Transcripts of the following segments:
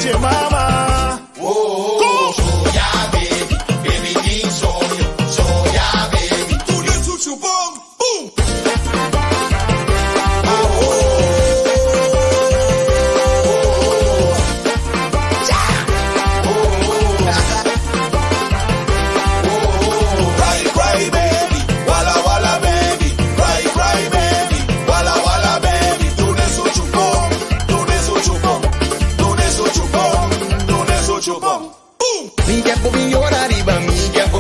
your mama. Oh, soya baby, baby king soya baby. Tu le chuchupón, boom. Mi guapo migliora arriba, mi guapo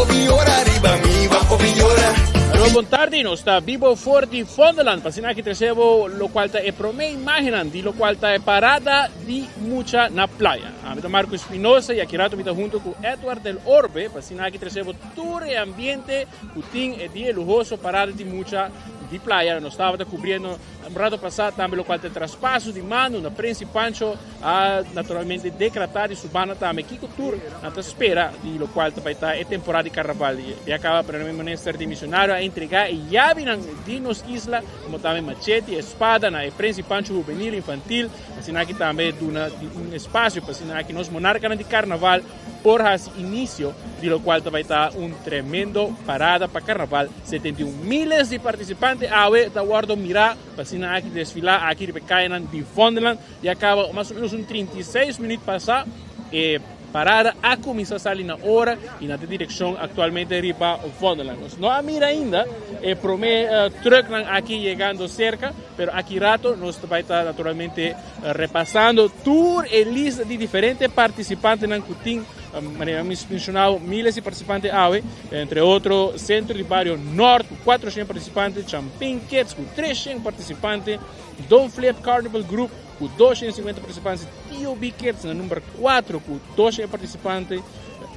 migliora arriba, mi guapo migliora. Allora, buon tardi, non sta vivo fuori di Fonderland, passina che tresevo lo qual è per me immaginan di lo qual è parada di mucha na playa. Abito Marco Espinosa e Akirato vita junto con Edward del Orbe, passina che tresevo tour e ambiente, putin e di lujoso parada di mucha di playa. Non stava coprendo un rato passato también lo qual è traspasso di mano, una prensa pancho a naturalmente decretati su bana también Kiko Tour, nata spera di lo qual è temporada di carnaval. E acaba per il ministero di missionario a entregare e llavi di nos isla, come también machete, espada, na e prensa pancho juvenil, infantil, asina que también un espacio para que nos monarcas de carnaval por has inicio, de lo cual va a estar un tremendo parada para carnaval. 71 miles de participantes a ver, da guardo mirar, para que desfilar aquí de Cainan de Fonderland, y acaba más o menos un 36 minutos pasar, parada a começar a sair na hora e na direção atualmente riba Fonderland. Não há mira ainda, truck aqui chegando cerca, pero aqui rato nós vai estar naturalmente repassando tour e lista de diferentes participantes na Cutim. Mencionado miles de participantes AVE, entre outros Centro de Barrio Norte, com 400 participantes, Champagne Kids, com 300 participantes, Don't Flip Carnival Group, com 250 participantes, T.O.B. Kids, na número 4, com 200 participantes,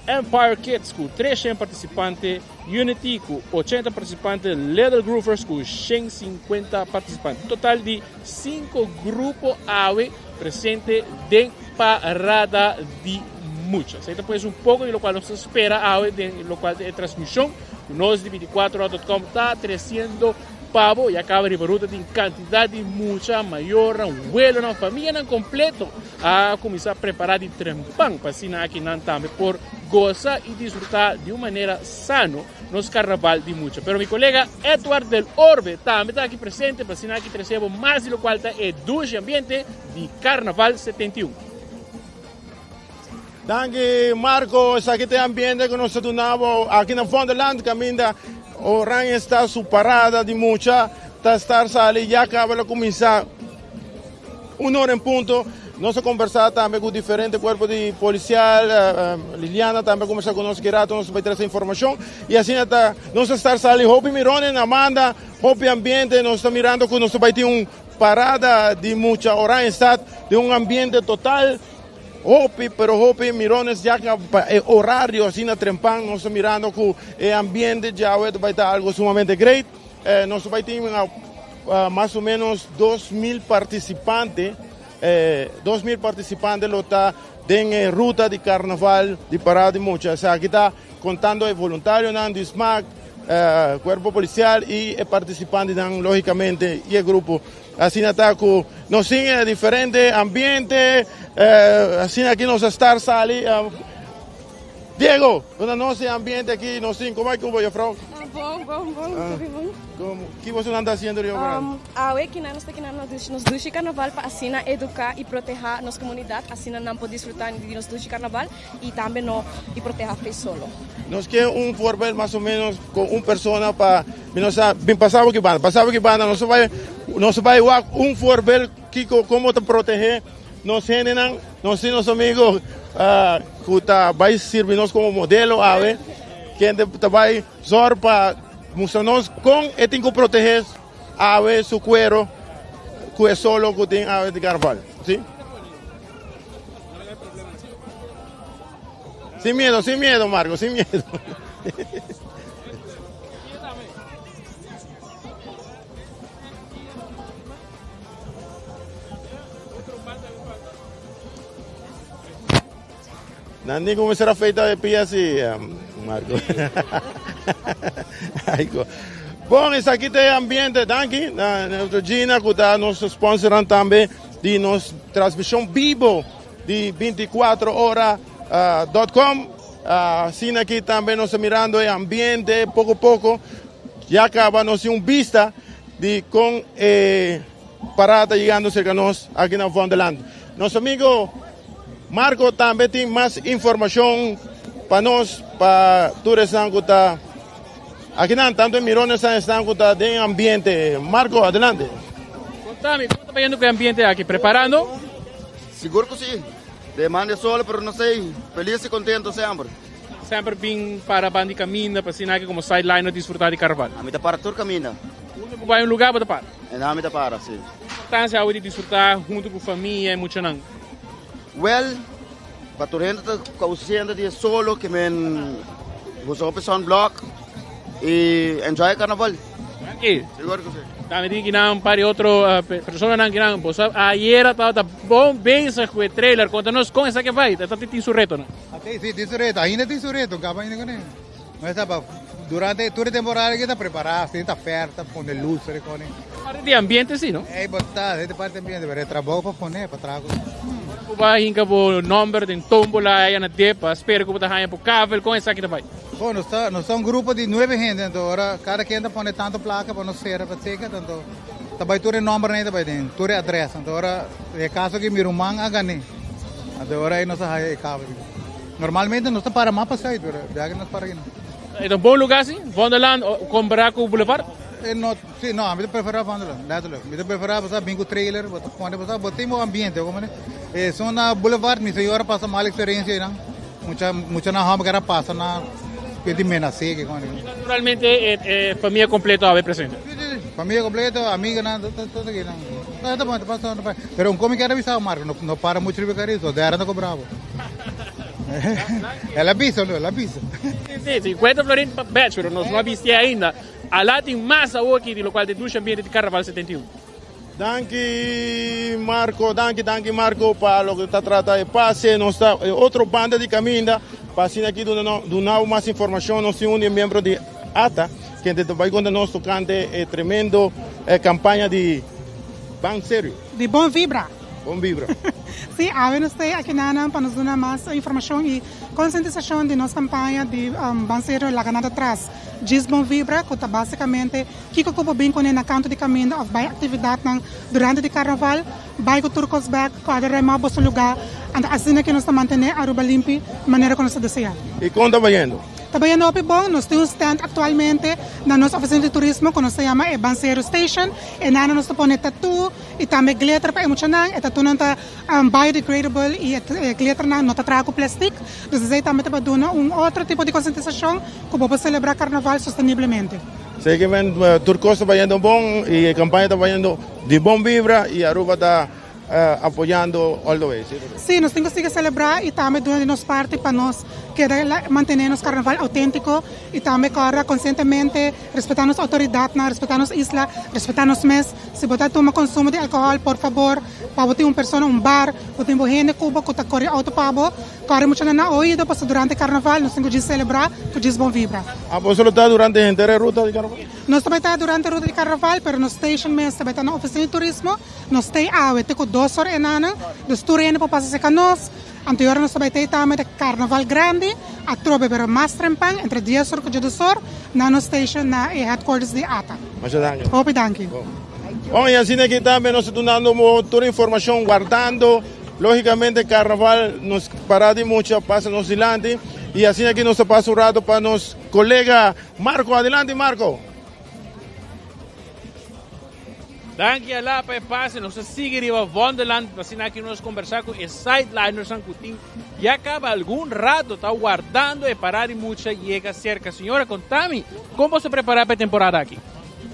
Empire Kids, com 300 participantes, Unity, com 80 participantes, Leather Groovers, com 150 participantes. Total de 5 grupos AVE presentes em parada de muchas. Esto pues un poco de lo cual nos espera ahora, de lo cual de transmisión. Nos de 24horas.com está 300 pavos y acaba de ruta de cantidad de mucha mayor, un vuelo, una familia en completo a comenzar a preparar de trempán para si aquí también por gozar y disfrutar de una manera sano nos carnaval de mucho. Pero mi colega Edward del Orbe también está aquí presente para si aquí recebo más de lo cual está el dulce ambiente de Carnaval 71. Danke Marco, essa aqui tem ambiente que nós estamos aqui na Fonderland, caminha, o RAN está su parada de mucha, está estar sali, já acaba de começar 1 hora em ponto. Nós conversamos também com diferentes corpos de policial, Liliana também conversou conosco, que rato nós vai trazer informação. E assim está, nós estar sali, Hopi Mironen, Amanda, Hopi Ambiente, nós estamos mirando que nós vai ter parada de mucha, o RAN está de ambiente total. Hopi Mirones já que horário assim na Trempán, nós estamos mirando que o ambiente já vai estar algo sumamente great. Nós vai ter mais ou menos 2.000 participantes. 2.000 participantes lo está em ruta de carnaval de parada de mucha. O sea, aqui está contando voluntários de SMAC, cuerpo policial e participantes logicamente e o grupo. Assim está com nós em diferente ambiente, assim aqui nós estar sali. Diego, quando nós em ambiente aqui, nós em como é que eu vou, Frau? Bom, o que você anda fazendo, Rio Grande? Aqui nos duche carnaval para assim educar e proteger nossa comunidade, assim não pode desfrutar de nos duche carnaval e também não e proteger solo. Nós queremos forber mais ou menos com uma pessoa para nós bem passava que banda, nós vai forber que como te proteger nós generan nossos amigos que vai servir nós como modelo a ver que vai usar para mostrar-nos como é que proteger a ver su cuero que é solo que tem a ver de carnaval, sim? Sin miedo, Marco, sin miedo. Nandi come sarà feita de pia assim, Marco. Bom, esse aqui tem ambiente, danke. Gina, que está nos sponsorando também. de nos transmisión vivo de 24horas.com. Sin aquí también nos mirando el ambiente poco a poco. Ya acabamos de un vista de con parada llegando cerca de nos aquí en Wonderland. Nuestro amigo Marco también tiene más información para nos, para todos que está aquí tanto en Mirones están de ambiente. Marco, adelante. Contame, ¿cómo está viendo que ambiente aquí? ¿Preparando? Seguro que sí. Demanda solo, pero no sé, feliz y contento siempre. Sempre bem para a banda caminha, para assim como sideliner disfrutar de carnaval. A mim tá para tudo caminho. Quando vai um lugar para para. É na mim tá para, sim. Importância de desfrutar junto com a família é muito não. Well, para tu gente tá causando de solo que men você vai on block e enjoy carnaval. Aqui. Seguro que sim. Também tem que não para outro pessoa não que não. Você ayer estava bom bem essa com o trailer. Conta-nos como essa que vai. Está tem seu reto, não? Sí, tem seu reto. Ainda tem seu reto. Acaba ainda com ele. Mas tá durante toda a temporada que está preparado, está oferta, põe luz, recone. Parte de ambiente sim, não? É botar, é parte de ambiente, mas é trabalho para pôr, para trago. Vai hinca o número de tombola aí na depa, espero que você tenha por cabo com essa que vai. Bom, nós somos um grupo de 9 gente, então agora cada quem põe tanto placa para nós ser para seca, então também todo número nem também tem, todo adressa, então agora é caso que meu irmão agane, então agora aí nós aí cabo. Normalmente nós para mais para sair, já que nós para aqui. É um bom lugar sim, Wonderland com Braco Boulevard. No, sí, no, a mí me prefiero Wonderland, me prefiero pasar bingo trailer, botei meu ambiente, como é, são na Boulevard, me senhora passa mal experiência, não? Muita na rama que era passa na pedimento assim, que como Naturalmente família completa a presente. Família completa, amiga, nada, tudo aqui, não. Tá bom, tá passando, pero um como que era avisar o Marco, não para muito de becar isso, daí não cobrava. Ela avisa, ela avisa. Sim, 50 florins para batch, pero nós não avistei ainda. Lá tem massa aqui, de local de ducha ambiente de Carnaval 71. Danke Marco para lo que está tratando de pase. Nos está otro banda de caminda. Para aqui do mais informação, nós temos um membro de ATA que vai contar nós tocante tremendo campanha de Ban Serio. De Bom Vibra. Bom Vibra. Sim, agora estou aqui para nos dar mais informação e conscientização de nossa campanha de Ban Serio lá ganada atrás. Diz Bom Vibra, que está basicamente que ocupa bem com na canto de caminho, ou vai atividade durante o carnaval, vai com turcos back, cada rema bosso lugar, e assim que nós estamos mantendo a Aruba limpa, maneira que nós desejamos. E como está vendo? Está vendo bom, nós temos um stand atualmente na nossa oficina de turismo, que se chama Ban Serio Station, e na nós põe tatu, e também glitter para emocionar, e tatu não está biodegradable, e glitter não está trago plástico, então aí também está dando outro tipo de conscientização, que vamos celebrar carnaval sustentavelmente. Sei que Turcos está vendo bom, e a campanha está vendo de Bom Vibra, e Aruba está apoiando all the way. Sim, nós temos que celebrar e também de nossa parte para nós querer manter nosso carnaval autêntico e também correr conscientemente, respeitar nossa autoridade, respeitar nossa isla, respeitar nosso mês. Se você toma consumo de álcool, por favor, para você pessoa bar, você tem gente Cuba que está correndo auto para corre muito na oído, porque durante o carnaval nós temos que celebrar, que diz Bom Vibra. Ah, você está durante a inteira ruta de carnaval? Nós também está durante a ruta de carnaval, mas no station mesmo também está na oficina de turismo, nós temos com 2 horas enana, dos turene para passar com nós. Anterior nós também temos carnaval grande, a trobe para mais trempang entre 10 horas e 12 horas na no station na headquarters de ATA. Muito danke. Bom, e assim aqui também nós estamos dando toda a informação, guardando. Logicamente, o carnaval nos para de muito, passa nos dilante. E assim aqui nós passa rato para nosso colega Marco. Adelante, Marco. Danke a lá para passe, nós seguimos a Wonderland, para que nós conversar com os sideliners Sancutim. E acaba algum rato, está guardando e parar de muito, chega cerca. Senhora, contame, como você prepara para a temporada aqui?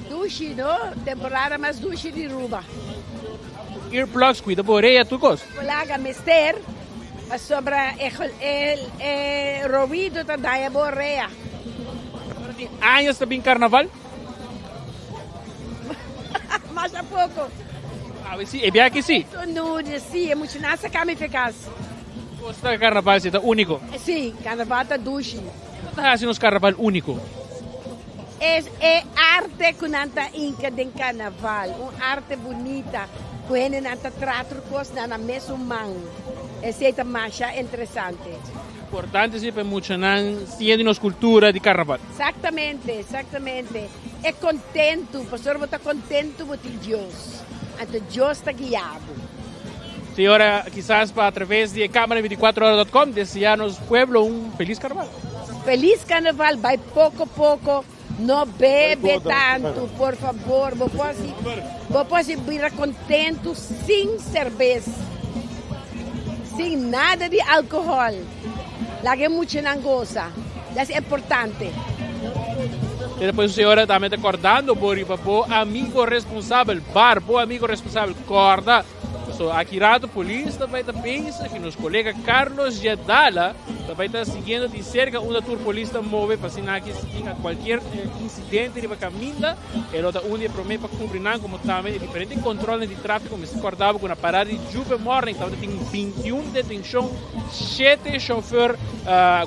Dushi, não? Temporada mais dushi de Aruba. Earplugs, cuida por orelha, tu gosta? Colaga mister, sobre o ruído da daia borreia. Anos também carnaval? Mais a pouco. Ah, sim, é bem aqui sim? Não, sim, é muito nessa que me eficaz. Gosta de carnaval, está único? Sim, carnaval está dushi. O que está fazendo carnaval único? É arte que nanta inca de carnaval, uma arte bonita, Kuhene nanta tratrocos na mesmo man. Esse é mais interessante. Importante sempre muito nan siendo nos cultura de carnaval. Exatamente. É contento, o pastor está contento com Deus. Então Deus está guiado. Senhora, quizás a través de Cámara24horas.com desearnos pueblo feliz carnaval. Feliz carnaval, vai pouco a pouco. Não bebe tanto, por favor. Vou poder vir contento sem cerveja. Sem nada de álcool. La que mucho não goza. Isso é importante. E depois a senhora também está acordando por o amigo responsável, o amigo responsável, corda. So, aqui rato, a polícia vai estar pensa que nos colega Carlos Jedala vai estar seguindo de cerca uma tour polícia move para assinar que se tenha qualquer incidente de caminho, ele está onde promete para cumprir como também diferente controle de tráfego, me acordava com a parada de Juve Morning, então tem 21 detenção, 7 chauffeur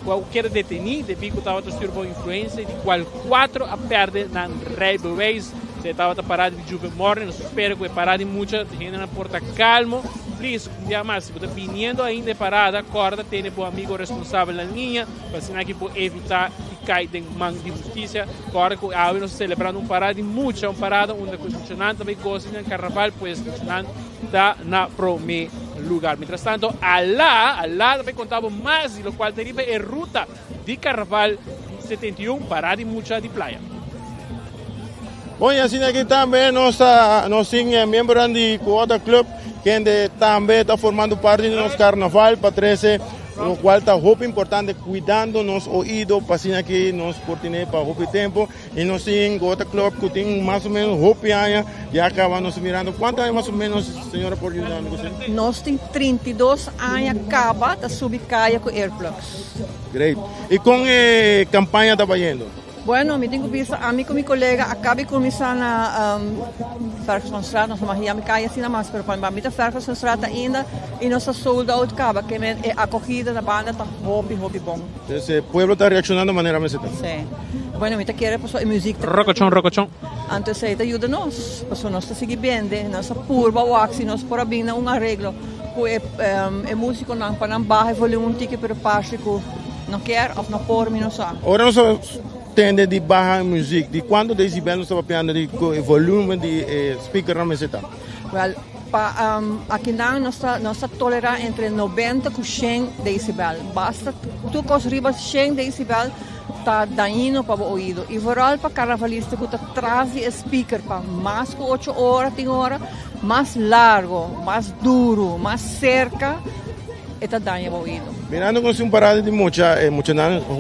qualquer detenido, de bico estava sob influência, de qual 4 a perder na Railways. Se estava parado de Juve Morning, espero que parada de muita gente na porta calmo. Please, um dia mais, se você está vindo ainda parada, acorda, tem um amigo responsável na linha, para assim que pode evitar que caia em mão de justiça. Agora que nós celebrando uma parada de muita, uma parada onde o funcionante também gosta de carnaval, pois o funcionante está na primeiro lugar. Mientras tanto, Alá também contava mais, do qual teria a ruta de carnaval 71, parada de muita de praia. Bom, e assim aqui também nós temos membros do Quota Club, que também está formando parte do nosso carnaval, para trazer o qual está muito importante, cuidando nos ouvidos, para assim aqui nós portamos para muito tempo, e nós temos Quota Club, que tem mais ou menos 8 anos, e acabamos mirando, quantos anos mais ou menos, senhora, por ajudar? Nós temos 32 anos, acaba de subir caia com Airplugs. Great. E com a campanha está fazendo? Bueno, me tengo visto a mí con mi colega acabé con mi sana Fergusonstraat, nós vamos a cair assim na mais, pero para mim a Fergusonstraat ainda e nossa sold out acaba, que a acogida da banda está hobby bom. Esse povo está reaccionando de maneira meseta. Sim. Bueno, me quer para a música. Rocochón. Antes aí ajuda nós, para nós seguir bem, nossa purba wax, nós por bem um arreglo, o músico não para não baixar volume um tique para parte que não quer ou não por mim não sabe. Ora nós tende de baixar música, de quanto decibel nós estamos falando de volume de speaker não meseta? Well, aqui nós toleramos entre 90 e 100 decibel. Basta tu construir 100 decibel está dando para o ouvido. E vooral para carnavalista que traz o speaker para mais que 8 horas, 10 horas, mais largo, mais duro, mais cerca, está dando para o ouvido. Mirando com uma parada de muita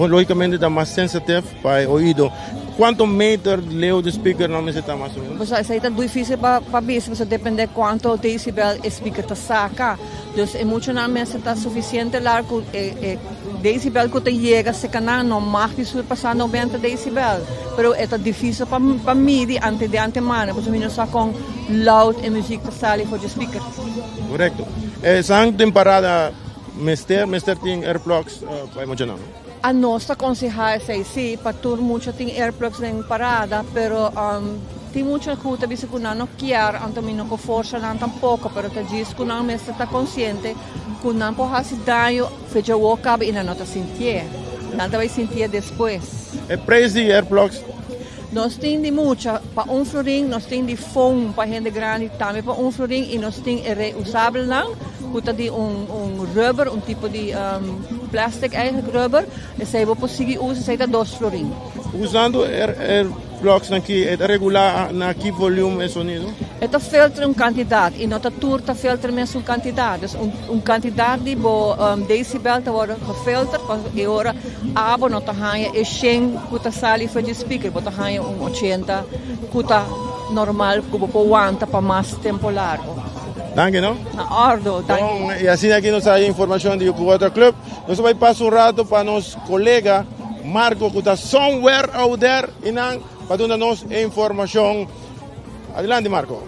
logicamente está mais sensitivo para o ouvido. Quanto metro leu de speaker não está mais ou menos? Isso aí está difícil para ver, você depende de quanto decibel o speaker está saca. Então, emocionalmente está suficiente largo, decibel que te chega, se canal não mais que surpassar 90 decibel. Mas é difícil para medir de antemano, porque não está com loud e música que sai para o speaker. Correto. Essa temporada, Mester tem Airplugs para emocionar. A nossa aconselhar é sim, para todo mundo tem Airplugs em parada, pero tem muita coisa que não quer, então não força não tampouco, pero te diz que não está consciente que não pode fazer dano, fecha o cabo e não está sentir, não vai sentir depois. É preço de Airplugs? Nós temos muita, para florim, nós temos de foam para gente grande, também para florim, e nós temos reusável não, que tem rubber, tipo de plástico rubber, e se você conseguir usar, você tem 2 florim. Usando Airplugs aqui, é regular na que volume é sonido? Esta filtra quantidade, e nota turta filtra mesmo quantidade. Quantidade de decibel está filtra, e agora a água nota hanha é 100 que sali para o speaker, bota hanha 80 que normal que você aguenta para mais tempo largo. Danke, não? Na ordem, danke. Bom, e assim aqui nós temos informação do Quota Club. Nós vamos passar rato para nosso colega Marco, que está somewhere out there, para dar-nos informação. Adelante, Marco.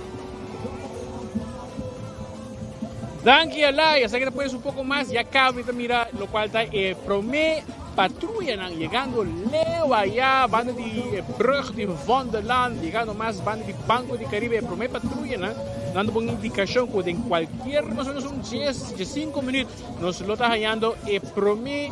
Danke, Alá. Ya sé que después un poco más, ya acabo de mirar lo cual está Promé patrulla llegando leo allá, banda de Brug de Vonderland, llegando más banda de Banco de Caribe, Promé patrulla dando una indicación que en cualquier, más o menos un 5 minutos, nos lo está hallando el primer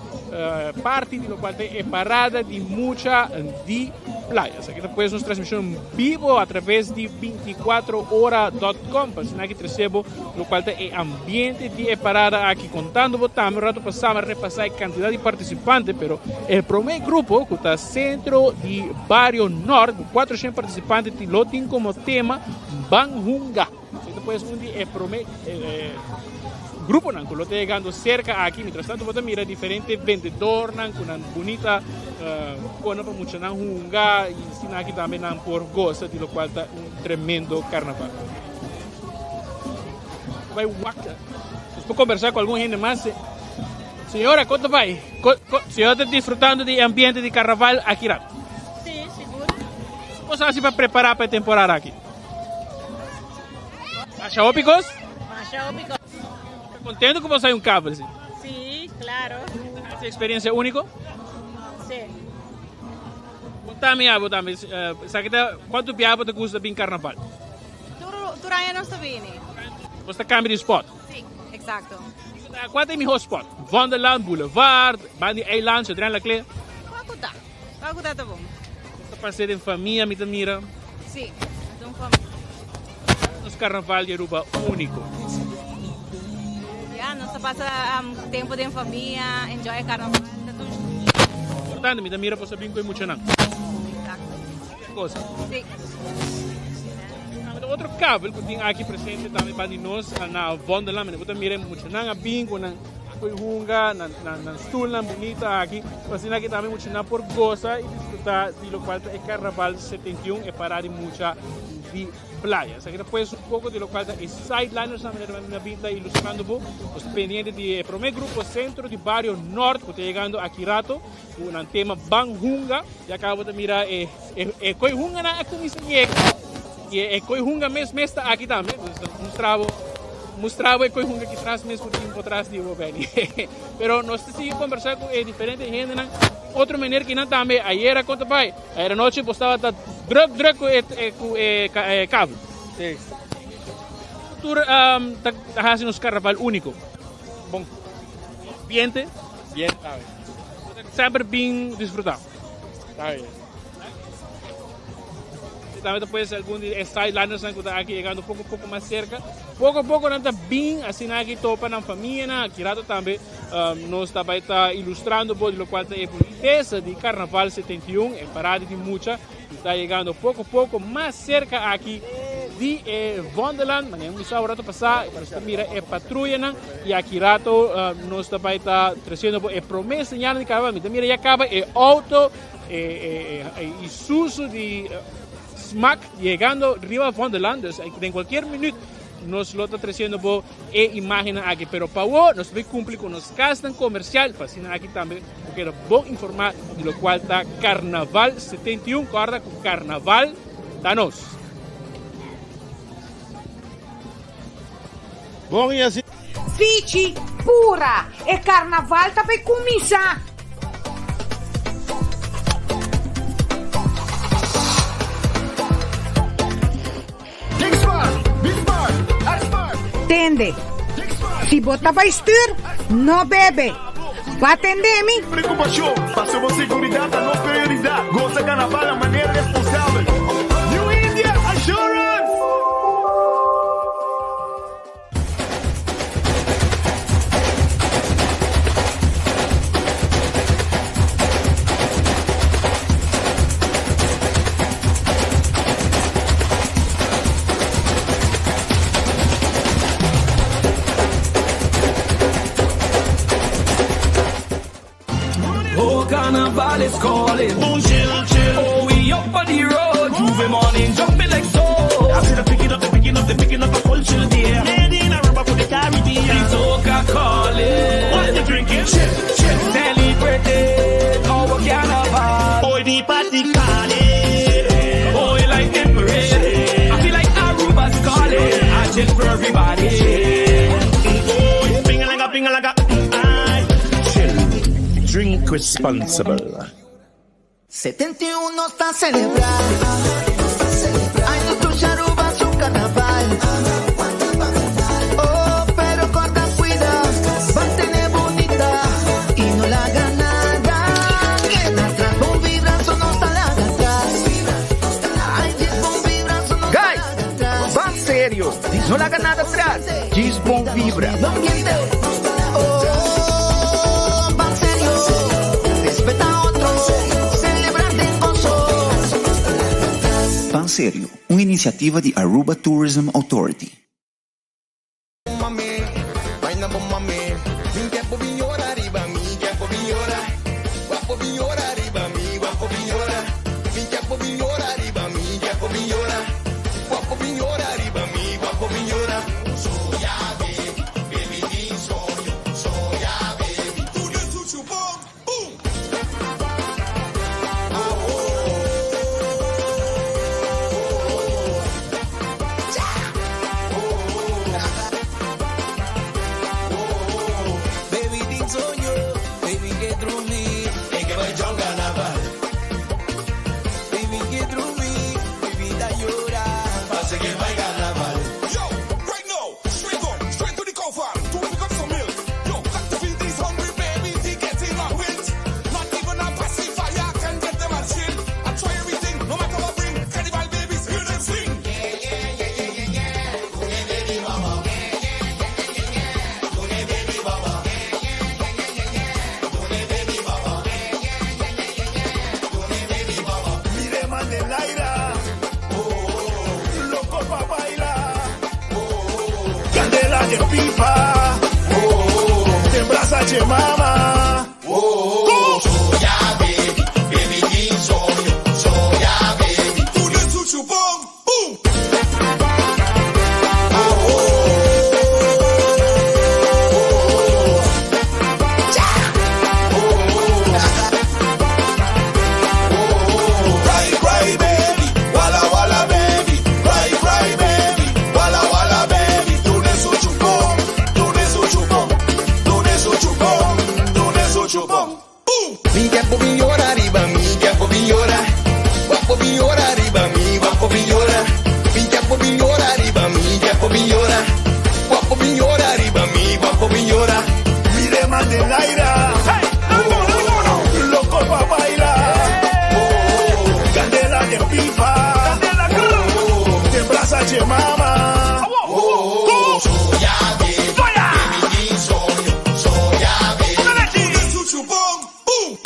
parte de lo cual es parada de mucha de playas. Aquí después nos transmisión vivo a través de 24hora.com, para que recebo lo cual es ambiente de parada aquí contando, también un rato pasamos a repasar la cantidad de participantes, pero el primer grupo que está centro de Barrio Norte, 400 participantes, lo tienen como tema Banhunga. Después un día el primer grupo que lo está llegando cerca aquí, mientras tanto vos mira diferentes vendedores con una bonita para mucho Hunga y sin aquí también por goza, de lo cual está un tremendo carnaval. Vai después conversar con alguna gente más. Señora, ¿cuánto va? Señora, está disfrutando del ambiente de carnaval aquí, ¿no? Sí, seguro. ¿Cómo se hace para preparar para la temporada aquí? ¿Machaópicos? Machaópicos. ¿Está contento que vos hay un cable? ¿Sí? Sí, claro. ¿Esa experiencia única? Sí. Contame algo también. ¿Cuánto tiempo te gusta bien carnaval? Turaya no está bien. ¿Vos te cambia de spot? Sí, exacto. ¿Cuál es el mejor spot? Wonderland, Boulevard, Bandi Island, se traen la clave. ¿Cuál está bom? ¿Está pasando en familia, mi mira? Sí, es un familia. Es carnaval de Aruba único. Ya, no se pasa tiempo en familia, enjoy el carnaval. Importante, mi mira, pues bien con mucho nada. Exacto. ¿Qué cosa? Sí. Outro cabo que tem aqui presente também para nós na Wonderland, mas também mirem muito na bingo, na coihunga, na stool, na bonita aqui, assim aqui também muito na por goza e disfrutar de lo cual é Carnaval 71 é parar de muita de playas. Aqui depois pouco de lo cual é Sideliners também na vida ilustrando os pendientes de primeiro grupo centro de Barrio Norte que está chegando aqui rato, um tema Banhunga, e acabo de mirar coihunga na comissão e é coihunga mesmo está aqui também, mostrava é coihunga que traz mesmo tempo atrás de Bobeni. Pero nós seguimos conversar com diferentes gente, outra maneira que não também, ayer conta pai, era noite postava tá drug com cabo. Sí. Tu tá fazendo um carnaval único. Bom, ambiente, Bien, está bien. sempre bem desfrutado. Está bien. Também depois alguns sideliners que estão aqui chegando pouco a pouco mais cerca. Pouco a pouco não está bem assim aqui topa na família, aqui rato também nós também está ilustrando o que é a politeza de Carnaval 71, é parada de muita, está chegando pouco a pouco mais cerca aqui de Wonderland, mas não está hora de passar, para mira é patrulha e aqui rato nós também está trazendo a promessa de Carnaval, mira já acaba é auto e suso de Smack llegando arriba a Wonderland, en cualquier minuto nos lo está trayendo imagen aquí, pero para vos nos voy a cumplir con los gastos comercial, para aquí también, porque era bueno informar de lo cual está Carnaval 71, guarda con Carnaval danos. Bom, e assim. Fici pura, e Carnaval tá per cominciare. Tende. Se botar vai estir, não bebe. Vai atender-me. Preocupação, passou a segurança, não prioridade. Gosta de carnaval de maneira responsável. New India Assurance. Carnival is calling. Oh, chill, chill. Oh, we up on the road. Juve morning, jumping like so. I see them picking up a full chill there. Made in Aruba for the Caribbean. It's Oka calling. What you drinking? Chill, chill. Celebrating our carnival. Oh, the party calling. Oh, you like them parade. I feel like Aruba's calling. I chill for everybody. Oh, ping-a-langa. Drink responsible. 71 está celebrando. Ai, no Aruba, su carnaval. serio. No la haga nada atrás. Gisbon vibra. Pan serio, respeta a otros, celebrar de gozo. Pan Serio, uma iniciativa de Aruba Tourism Authority. de pipa, te embraza che mama. Soya baby, baby din soyo, soya baby. Tu le suchu bom, boom. Mi tiempo millora arriba, mi tiempo millora. Guapo millora arriba, mi guapo millora. Mi tiempo millora arriba, mi tiempo millora. Guapo millora arriba, mi guapo millora. Mi demanda en la ira. Loco pa' bailar. Candela de pipa. Te embraza che mama. Soya baby, baby din soyo, soya baby. Tu le suchu bom, boom.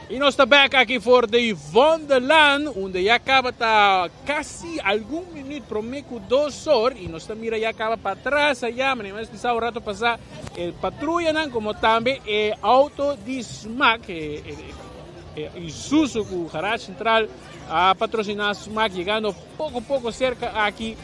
Y nos está back aquí por de Wonderland, donde ya acaba casi algún minuto, prometo 2 horas, y nos está mira ya acaba para atrás allá, me hemos pensado un rato pasar el patrulla, como también el auto de SMAC, Isuzu, con garage central, a patrocinar SMAC, llegando poco a poco cerca aquí,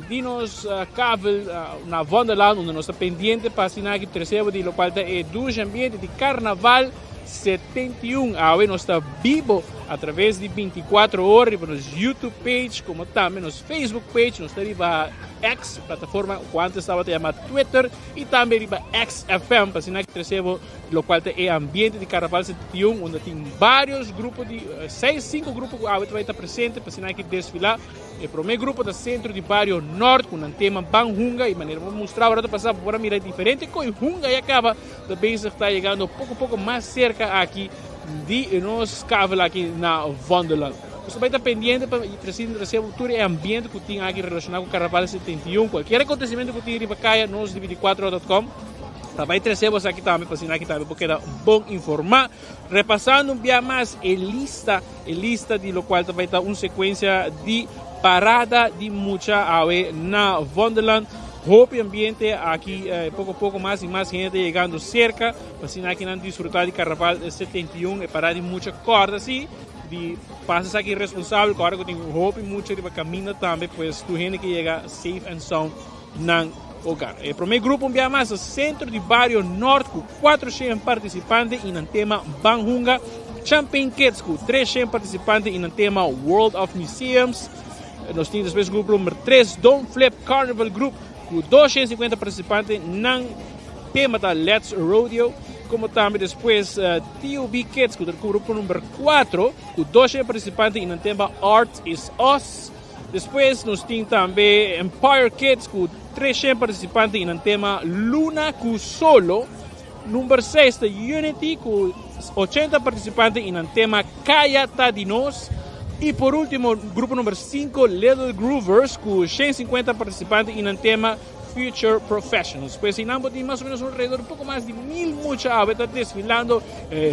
dinos cable, na Wonderland, donde nos está pendiente para assinar aquí terceiro de lo cual es dos ambiente de carnaval 71. Ahora nos está vivo a través de 24 horas por nuestro YouTube page, como también nuestro Facebook page, nos está arriba X, plataforma que antes estaba llamada Twitter, y también arriba XFM, para assinar que terceiro, lo cual es ambiente de carnaval 71, donde tiene varios grupos, de 5 grupos que ahora vai estar presente para assinar que desfilar. El primer grupo del centro de barrio norte con el tema Banhunga, y manera vamos a mostrar ahora pasar por mirar diferente con Hunga y acaba también se está llegando poco a poco más cerca aquí de nos cabla aquí na Wonderland. Você vai estar pendiente para receber todo o ambiente que tem aqui relacionado com o Carnaval 71, qualquer acontecimento que tem para caia nos 24.com. Vai trazer você aqui também para assinar aqui também, porque é bom informar. Repassando um dia mais a lista de lo qual vai estar uma sequência de parada de mucha ave na Wonderland. Hope ambiente aqui, pouco a pouco mais e mais gente chegando cerca, para que não desfrutar de Carnaval 71 e parar de muita corda, sim, de passas aqui responsável, agora que tem hope muito de caminho também, pois tu gente que chega safe and sound não hogar. O primeiro grupo envia mais ao centro de barrio norte com 400 participantes e no tema Banhunga, Champagne Kids com 300 participantes e no tema World of Museums. Nós temos depois o grupo número 3, Don't Flip Carnival Group, com 250 participantes no tema da Let's Rodeo. como também depois TUB Kids, com o grupo número 4, com 12 participantes no tema Art is Us. Depois nós temos também Empire Kids, com 300 participantes no tema Luna com Solo. Número 6, Unity, com 80 participantes no tema Cállate de Nós. E por último, grupo número 5, Little Groovers, com 150 participantes no tema Future Professionals. Pues en ambos tienen más o menos alrededor de un poco más de 1000 muchas aves desfilando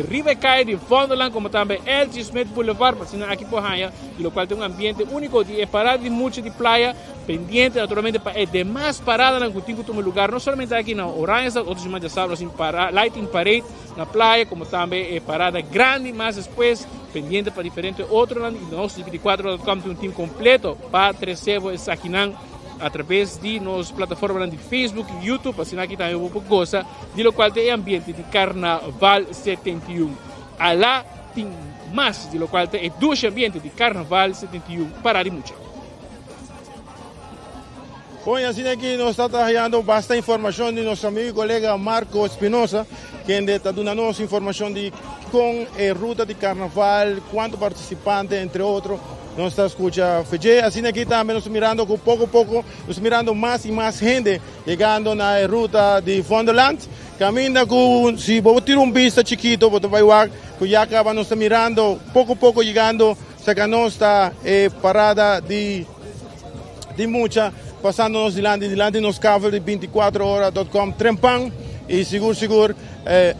Rivercalle de Fondoland, como también L.G. Smith Boulevard, para aquí por allá, y lo cual tiene un ambiente único de parada de mucho de playa, pendiente naturalmente para demás paradas en el lugar, no solamente aquí en Orange, otros más ya saben, sin lighting parade en la playa, como también parada grande, más después pendiente para diferentes otros lados, y nosotros 24.com tiene un team completo para Trecevo y Saquinán, através de nossas plataformas de Facebook e YouTube, assim aqui também um pouco gosta, de lo qual tem ambiente de Carnaval 71. Lá tem mais, de lo qual tem dois ambientes de Carnaval 71 para de muito. Bom, assim aqui nós estamos trabalhando bastante informação de nosso amigo e colega Marco Espinosa, que está dando nossa informação de com a ruta de Carnaval, quantos participantes, entre outros. Nós estamos escutando FG, assim aqui também nós mirando com pouco a pouco, nós mirando mais e mais gente chegando na ruta de Fondoland. Caminha com, se você tirar vista chiquito, você vai ver que já acaba nós mirando pouco a pouco chegando, a nossa parada de mucha, passando-nos dilante nos carros de 24horas.com, trempang e seguro.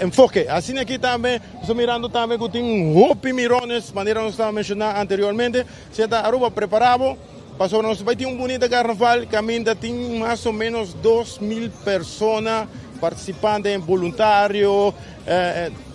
Enfoque. Assim aqui também, estou mirando também que tem Hopi Mirones, maneira que nós estávamos mencionando anteriormente. Se está Aruba preparado, passou nós vai ter bonito carnaval, caminha tem mais ou menos 2000 pessoas participantes, voluntários,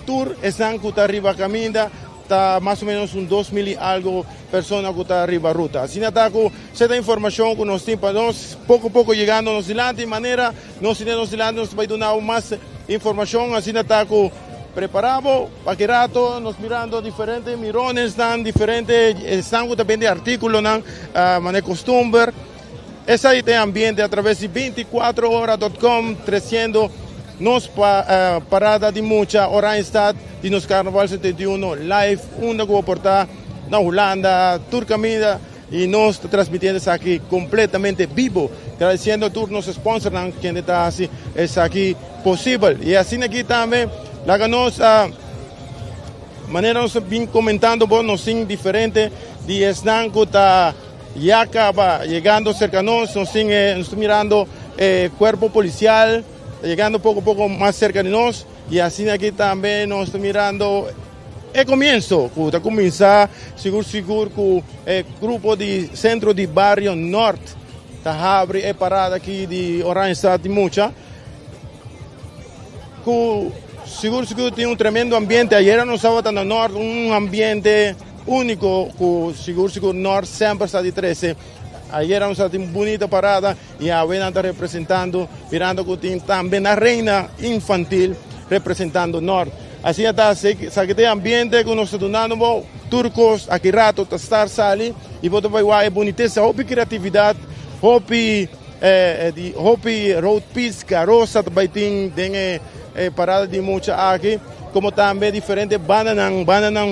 tour estão que está arriba caminha, está mais ou menos 2000 e algo pessoas que está arriba a ruta. Assim está com certa informação que nós temos para nós, pouco a pouco chegando nos dilante, de maneira nós dilante nós vai dar mais informação, assim está com preparado, para que rato, nós mirando diferentes mirones, diferentes, estão também de artículos, maneira costume. Essa aí tem ambiente através de 24horas.com, 300 nos parada de mucha Orange Stad de nos Carnaval 71 live, onde vou portar na Holanda, Turcamida, e nós transmitindo isso aqui completamente vivo, agradecendo a todos os sponsors que está assim, isso aqui possível. E assim aqui também, lá nós, maneira nós vim comentando, nós sim diferente de Esnan que está já acaba chegando cerca de nós estamos mirando corpo policial, chegando pouco a pouco mais cerca de nós, e assim aqui também nós estamos mirando. É começo, está começar, seguro com o grupo de centro de barrio norte, está abre é parada aqui de Orange Stad de Mucha, seguro tem um tremendo ambiente, ayer nós estávamos no norte, um ambiente único, seguro norte sempre está de 13, ayer nós estávamos uma bonita parada, e a Vena está representando, mirando que tem também a reina infantil representando o norte. Assim está, se tem ambiente que nós estamos dando, turcos, aqui rato, estar sali, e você vai ver a boniteza, a criatividade, a road piece, carroça, também tem parada de muita aqui, como também diferentes bandas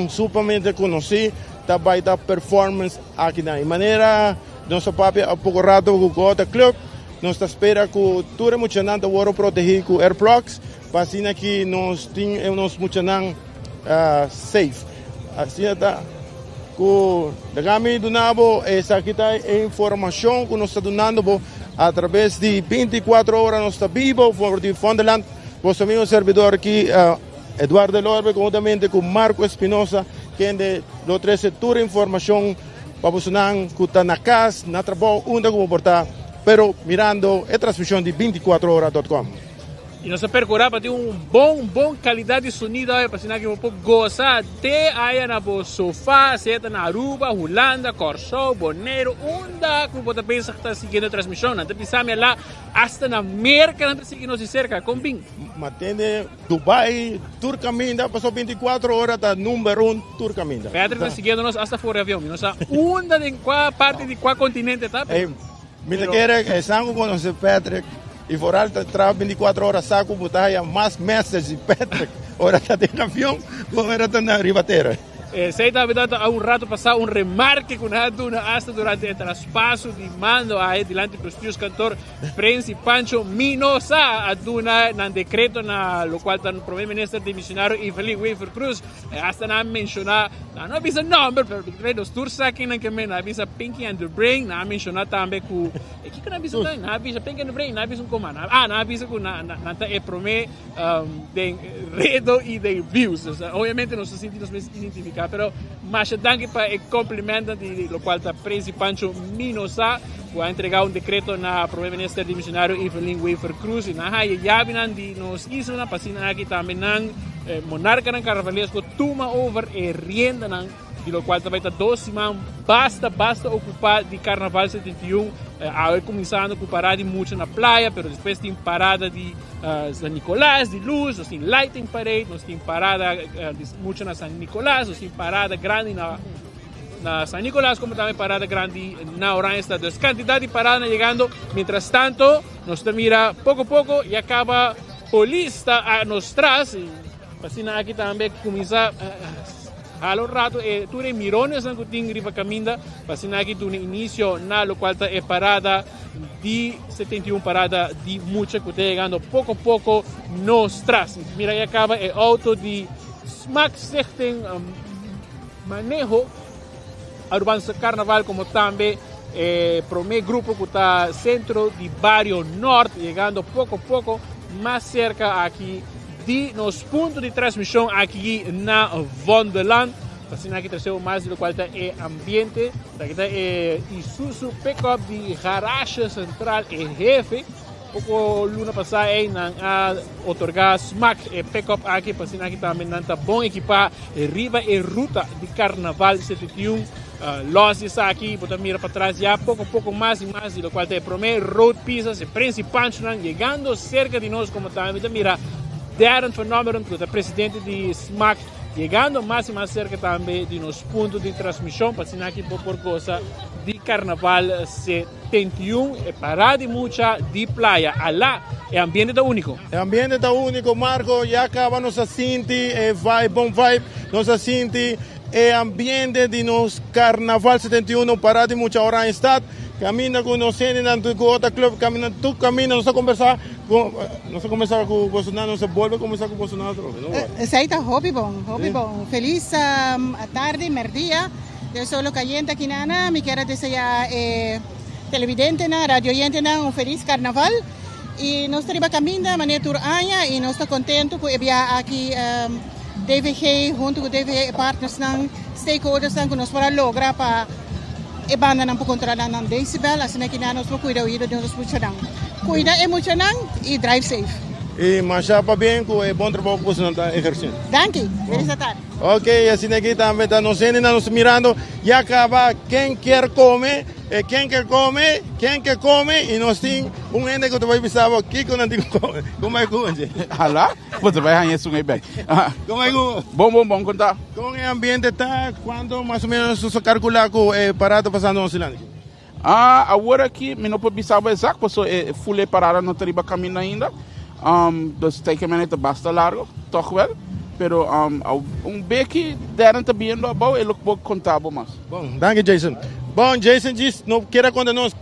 supermente conhecidas, também da performance aqui. De maneira, nosso papo há pouco rato com o Gota Club, nós esperamos que tudo é muito protegido com airplugs, para assim que nós temos muito safe. Assim está. Dagami do Nabo, essa aqui está a informação que nós estamos dando através de 24 horas, nós estamos vivos, por de Fondoland, vosso amigo servidor aqui, Eduardo Lorbe, conjuntamente com Marco Espinosa, que nos traz toda a informação para você que está na casa, na trabalho, onde como portar, pero mirando a transmissão de 24horas.com. E nós percorrer para ter bom qualidade de sonido para ensinar que você gosta até aí na sofá, senta na Aruba, Holanda, Corsol, Bonaire, onde que você pensa que está seguindo a transmissão, não precisa lá, até na América, não precisa que nos cerca, com bem. Matende, Dubai, Turcaminda, passou 24 horas, está número 1, Turcaminda. Patrick está seguindo nós até fora de avião, não sabe onde, em qual parte de qual continente está. Me quer, estamos com o Patrick. y vooral trabaja 24 horas saco, botar ya más meses y Patrick. Ahora está en avión, ahora está en ribatera. Zij hebben há rato passado remarque com a duna hasta durante o traspasso de mando a delante do Justiça Cantor Prince Pancho Minosa a duna na decreto na lo qual o primeiro ministro dimissionário Evelyn Weaver Cruz hasta na mencionar não avisa nome pero credo stursa aqui na que men avisa Pinky and the Brain na mencionar também com que na avisa na avisa Pinky and the Brain na avisa comando na avisa com na é prome de redo e de views obviamente não se sentimos identificados pero mas danke para o complemento de lo qual está Prince Pancho Minosa que ha entregado decreto na primeiro ministro dimissionário Evelyn Weaver Cruz e na haia yabinan de nos isla pasina aqui também nan monarca ng carnavalesco toma over e rienda nan de lo qual também está 2 semanas basta ocupar de carnaval 71 começando com parada muito na praia pero depois tem parada de San Nicolás de luz nós tem lighting parade nós tem parada muito na San Nicolás nós tem parada grande na San Nicolás como também parada grande na Oranjestad então quantidade de parada chegando mientras tanto nós mira pouco a pouco e acaba polícia a nos traz e assim aqui também começa Halo rato ture mirones ang kuting riba caminda pasinagi tu inicio na lo cual é parada de 71 parada de mucha que llegando pouco a pouco nos traz. Mira aí acaba auto de smack sechten manejo urbança carnaval como também prome grupo que está centro de barrio norte chegando pouco a pouco mais cerca aqui de nos pontos de transmissão aqui na Vondelland. Assim aqui terceiro mais do qual é ambiente, daqui está Isuzu Pickup de garagem central e jefe. Pouco luna passada a otorgar smack e pickup aqui, assim aqui também está bom equipar riba e ruta de Carnaval 71. Losses aqui, botar mira para trás já pouco a pouco mais e mais, do qual é primeiro road pieces e principal chegando cerca de nós como também mira Darren Fenômeno, que é o presidente de SMAC, chegando mais e mais cerca também de nos pontos de transmissão, para assinar aqui por coisa de Carnaval 71, é parada de muita de praia. Alá, é ambiente da único. É ambiente da único, Marco, já acaba nos assinti, vibe, bom vibe, nos assinti, é ambiente de nos Carnaval 71, parada de muita hora em estado. Camina com nós com outra clube, camina, tu camina, nós conversar com o Bolsonaro, nós volta a conversar com o Bolsonaro. Saita hobby bom. Feliz tarde, merdia. Eu sou localiente aqui na me quero desejar televidente na radio oyente na feliz carnaval e nós estamos caminhando de maneira turanya e nós estamos contentos com enviar aqui DVG junto com DVG partners ng stakeholders ng nós para lograr para e banda não pode controlar não decibel, assim que nós vamos cuidar de nós muito não. Cuida muito não e drive safe. E marcha para bem com o bom trabalho que você está exercendo. Danke, feliz tarde. Ok, assim aqui também está nos mirando e acaba quem quer comer e nós temos ende que tu vai pensar aqui com não digo como é que Alá, você vai ganhar isso bem. Como é que bom contar. Como é o ambiente está quando mais ou menos você calcular com parada passando no Silândia? Agora aqui me não pode pensar exato, porque full parada não teria caminho ainda. Dus teken men het basta largo, toch wel. Pero beetje daarin te bieden bouw en ook contábil mas. Bom, dank je Jason. Bom, Jason diz, não queira quando nós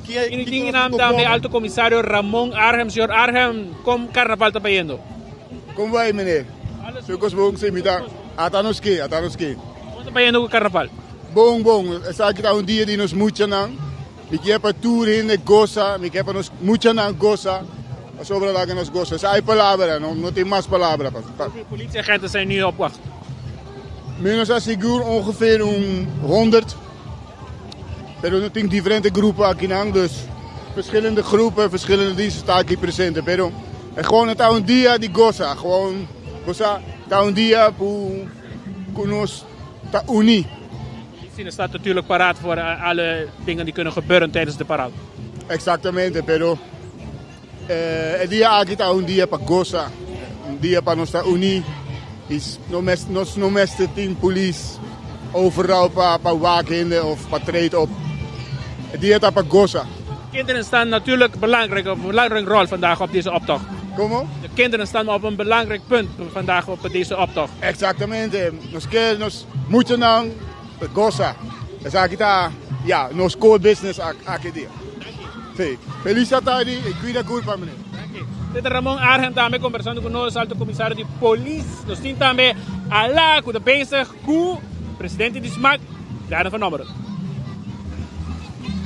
que naam também alto comissário Ramon Arhem, senhor Arhem, como carnaval está indo? Como vai, meneer? Ficos bom se me dá. Atanoski. Como está indo o carnaval? Bom. Essa aqui é dia de nos muito não. Me quer para tour in goza, me quer para nos muito não goza. Sobre lá que nós gostamos. Há palavra, não tem mais palavra. Hoeveel politieagenten zijn nu op wacht? Menos asseguro ongeveer 100. Pero não tem diferente groepen aqui não, dus verschillende groepen, verschillende diensten staan aqui presente. Pero é gewoon het dia de goza, gewoon goza, het dia pour nos te unie. China staat natuurlijk paraat voor alle dingen die kunnen gebeuren tijdens de parade. Exactamente, pero el día aquí está un día para goza, un día para nuestra unir. Nos no meste 10 police overal para waken of para trade op. El día está para goza. Kinderen staan natuurlijk een belangrijke rol vandaag op deze optocht. Como? De kinderen staan op een belangrijk punt vandaag op deze optocht. Exactamente. Nos mucho nang goza. Es aquí está, ya, nos core business aquí dia. Sí. Feliz tarde y cuida culpa, meneer. Dit is Ramon Argen também conversando com nós, alto comissário de polícia. Nós temos também lá com o bezig com o presidente de SMAC, Darren van Ommeren.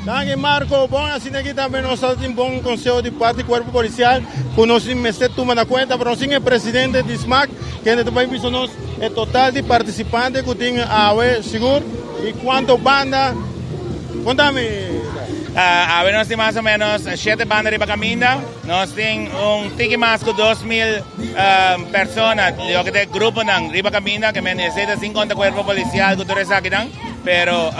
Danke Marco, bom, assim aqui também nós temos um bom conselho de parte do corpo policial, que nós temos que tomar conta, pero nós temos o presidente de SMAC, que também visto nós é total de participantes que tem a seguro e quanto banda, contame. A ver, nós temos mais ou menos 7 bandas de caminho, nós temos tique mais que 2.000 pessoas, eu que tem grupo não, riba caminho, que necessita 50 corpo policial que tu aqui não, pero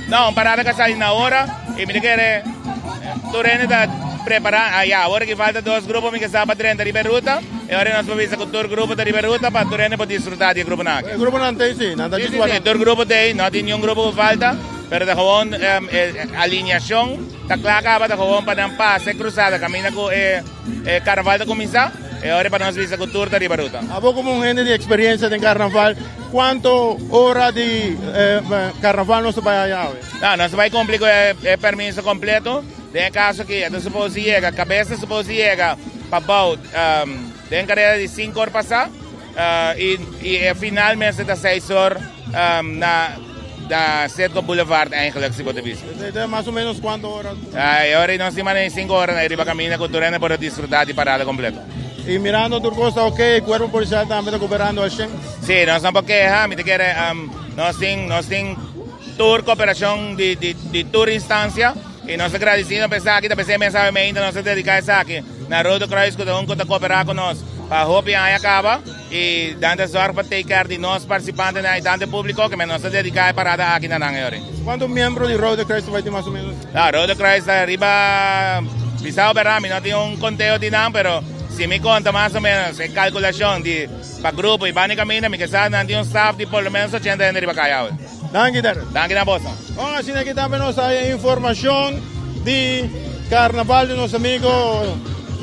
não, parada que sai na hora e me quer tu está preparado, agora que falta 2 grupos que estão para 30 riba ruta, e agora nós vamos com o grupo da riba ruta para tu poder desfrutar do grupo não. O grupo não tem sim, não tem. Sim, o grupo tem, não tem nenhum grupo que falta. Pero de gewoon alineação, está claro que gewoon para não passar cruzada, caminha com carnaval de começar, e agora para nós visitar cultura da riba ruta. A vos como gente de experiência de carnaval, quanto hora de carnaval nós vai allá? Não, nós vai cumprir com o permisso completo. Tem caso que a supose chega, a cabeça supose chega para about tem carreira de 5 horas passar e finalmente está 6 horas da Setco Boulevard eigenlijk, se pode ver. Mais ou menos quantas horas? Agora nós temos 5 horas na riba caminho cultural para desfrutar de parada completa. E mirando tu costa, ok, o corpo policial também está cooperando al 100? Sim, nós estamos queja, nós temos tour cooperação de tour instância e nós agradecemos pensar aqui, pensei mensagem ainda nós dedicamos aqui na Rodo Cruz que está cooperar com nós para a aí acaba e dando sorte para take care de nós participantes na idade público que nós dedicamos a parada aqui na Nangayori. Quantos membros de Rodo Cruz vai ter mais ou menos? Rodo Cruz arriba Bisao Berami, não tem conteo de nada, pero se me conta mais ou menos a calculação de para grupo e bani caminho, me que sabe não tem staff de pelo menos 80 gente riba caiao. Danke Darren. Danke na bossa. Bom, assim aqui também nós temos informação de carnaval de nosso amigo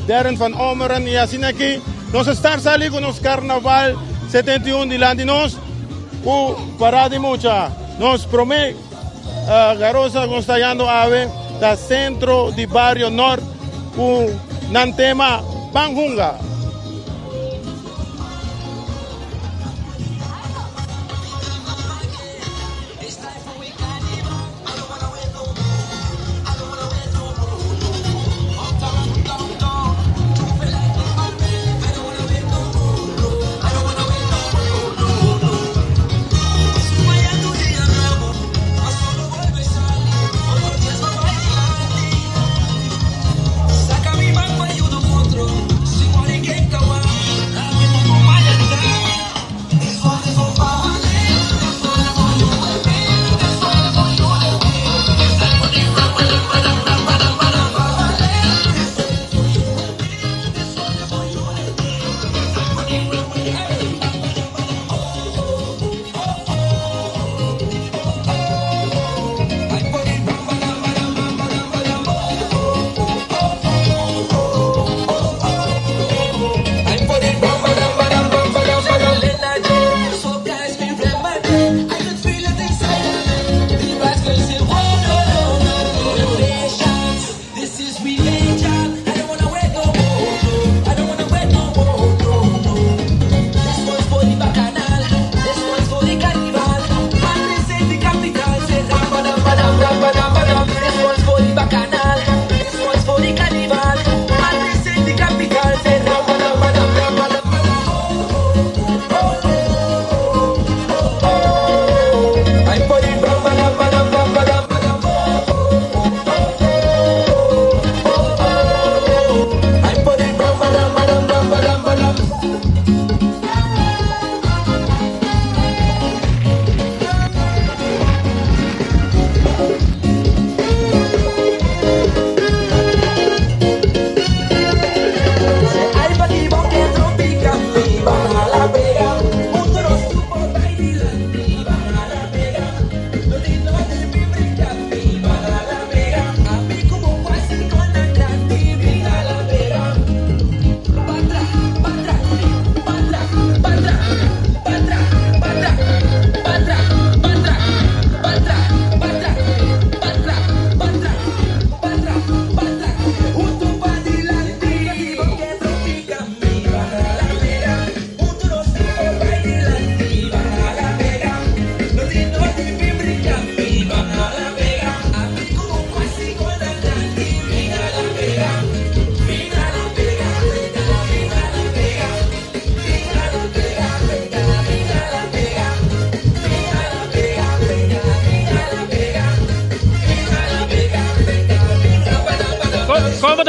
Darren van Ommeren e assim aqui nós estamos ali com o carnaval 71 de lá de nós, o parada mucha. Nós promete garosa que está indo ave da centro de barrio norte, o Nantema Panghunga. Saca mi mano y uno otro, sin morir.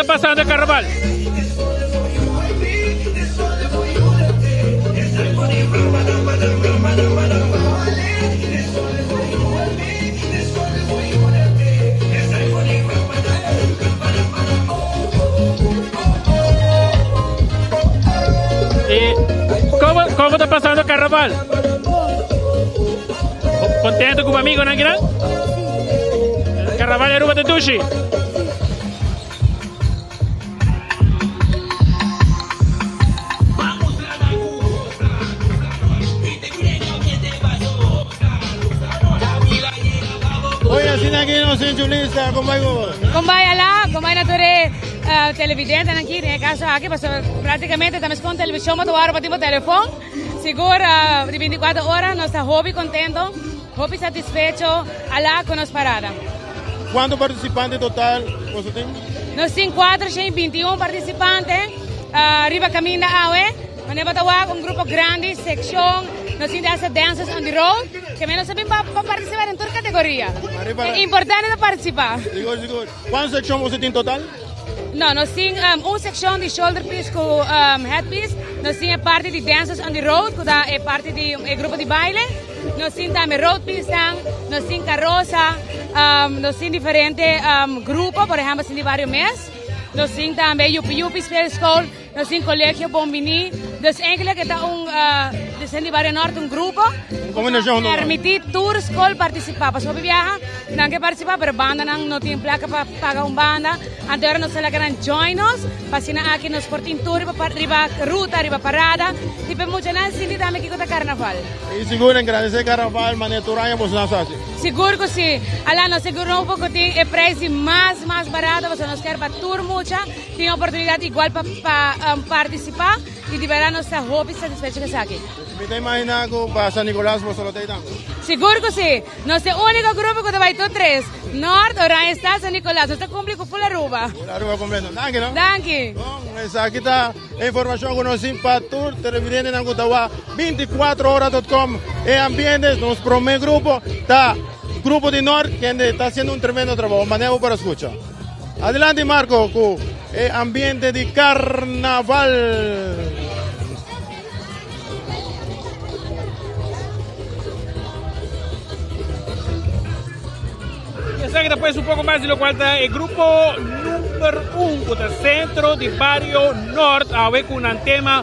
está pasando el carnaval? ¿Cómo está pasando el carnaval? ¿Contento con tu amigo, Nangiran? El carnaval de Aruba Tushi. Oye, así aquí no soy chulista, ¿cómo hay? Kumbaya lá, kumbaya na ture televidente aqui, né? Caso aqui, mas praticamente estamos com televisão, mas agora batemos telefone. Seguro de 24 horas, nós estamos hobby contento, hobby satisfecho, alá com nos parada. ¿Cuántos participantes total você tem? Nós temos 421 participantes, arriba caminho da AUE, nós temos grupo grande, secção, nós temos danças on the road, que menos sabem para participar em toda categoria. É importante participar. Seguro. ¿Cuántas secciones você tem total? Não, nós temos uma secção de shoulder piece com headpiece, nós temos a parte de danças on the road, que é parte do grupo de baile, nós temos também road piece, nós temos carroça, nós temos diferentes grupos, por exemplo, temos vários meses, nós temos também Yupi School, nós temos Colégio Bombini, dus eigenlijk is dat de Barrio Norte un grupo permitir tour school participar. Pas we viajan, dan que participar, pero banda no tiene placa para pagar un banda. Antes ahora nos la quedan join us, pasina aquí nos portin tour riba ruta, riba parada. Tipo mucho nada sin dame que conta carnaval. Y seguro en agradecer carnaval, maneturanya pues no sabe. Seguro que sí. Ala nos seguro un poco de el precio más barato, pues nos queda para tour mucha, tiene oportunidad igual para participar. Y de verano está hobby satisfecho que está aquí. ¿Me imaginas que para San Nicolás vos solo te dan? Seguro que sí. Nuestro único grupo que te va a ir tres. Norte, Oranje está San Nicolás. Nuestro cumple full Aruba. Full Aruba completo. Danke, ¿no? Danke. Aquí está la información que nos para tour televidente en Angutawa 24horas.com. El ambiente, nuestro primer grupo, está Grupo de Norte, que está haciendo un tremendo trabajo. Manejo para escuchar. Adelante, Marco, con el ambiente de carnaval. Que después un poco más de lo cual está el grupo número 1 del centro de Barrio Norte, a ver con un tema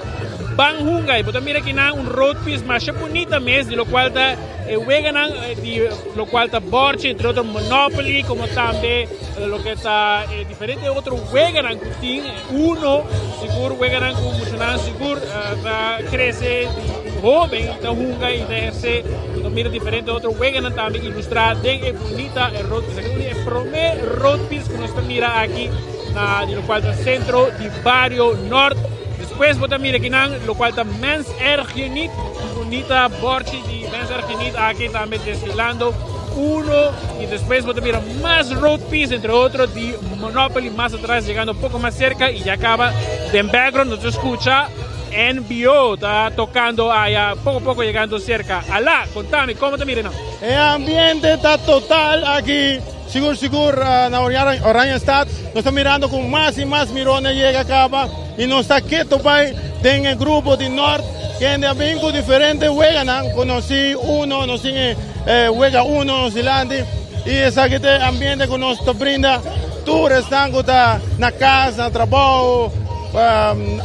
Banjunga. Y pues mira que hay un road piece más bonita mes, de lo cual está de lo cual está Borche, entre otros Monopoly, como también lo que está diferente otros juegan uno seguro juegan con mucho seguro crece joven está junga y dejarse mira diferente otros juegan también ilustrar de bonita el road piece el primer road piece que nos mira aquí de lo cual está centro de Barrio Norte. Después vos mira que lo cual está Mens Ergenit, bonita Borchi de Mens Ergenit aquí también desfilando uno y después vos mira más road piece entre otros de Monopoly más atrás llegando un poco más cerca y ya acaba de en background nos escucha NBO está tocando allá poco a poco llegando cerca. Alá, contame, ¿cómo te miren? El ambiente está total aquí. Seguro, na Oranje Stad, nos está mirando con más y más mirones, llega acá y nos está quieto para en el grupo de Norte, que en amigos diferentes juegan, conocí uno, nos juega uno, nos silandi, y ese ambiente que nos brinda, tour están na casa, na trabajo,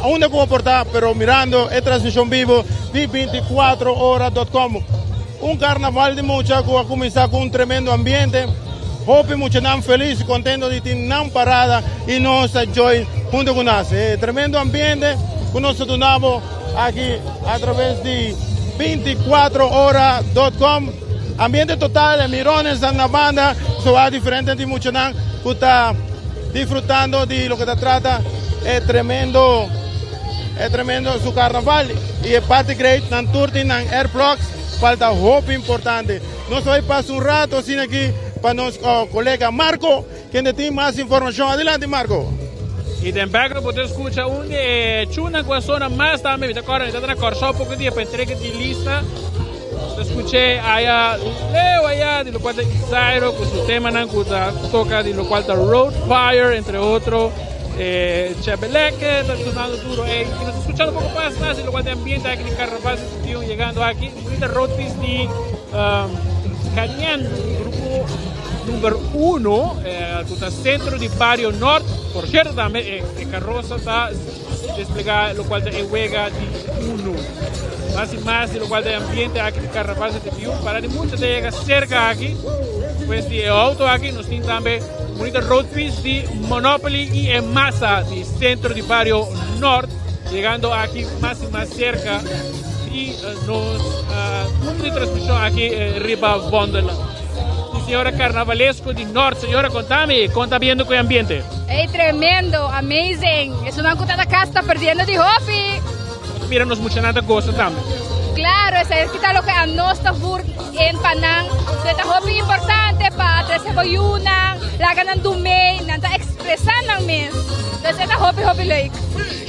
aún no puedo portar, pero mirando la transmisión vivo de 24horas.com. Un carnaval de mucha que va a comenzar con un tremendo ambiente. Hope mucho tan feliz, contento de tener parada y nos enjoy junto con nosotros. Tremendo ambiente que nos donamos aquí a través de 24horas.com. Ambiente total, mirones en la banda, so diferente de mucho tan que está disfrutando de lo que se trata. Es tremendo su carnaval y es parte great, tan turti, tan airblocks, falta hope importante. Nos hoy pasa un rato sin aquí para nuestro colega Marco, quien tiene más información. Adelante, Marco. Y de background puedes escuchar un chuna con zona más también, me acuerdo, me está cortando un poco de entrega de lista. Escuché allá, Leo allá, de lo cual está Isairo, con su tema, que toca, de lo cual está Road Fire, entre otros. Chebelec, está sonando duro. Y nos escuchando un poco más en lo cual de ambiente aquí en Carnaval se sintió llegando aquí. Bonita road piece de Caliente, grupo número 1, al centro de Barrio Norte. Por cierto, también el carroza está desplegada, lo cual de juega de 1. Más y más, de lo cual de ambiente aquí en Carnaval se sintió. Para de muchos de llegar cerca aquí. Pues de auto aquí nos tiene también bonita road piece de Monopoly y en masa del centro de Barrio Norte, llegando aquí más y más cerca y nos punto de transmisión aquí arriba Wonderland. Y señora Carnavalesco de Norte, señora, contame, conta viendo con el ambiente. ¡Ey, tremendo! Amazing! Es una cutada casta perdiendo de Hopi. Mira, nos mucha nada cosa también. Claro, esa es lo que a nosotros en Panam, es Hopi importante para tres cebolluna, la ganan du mei, nanta expresando mesmo. Entonces es Hopi Lake.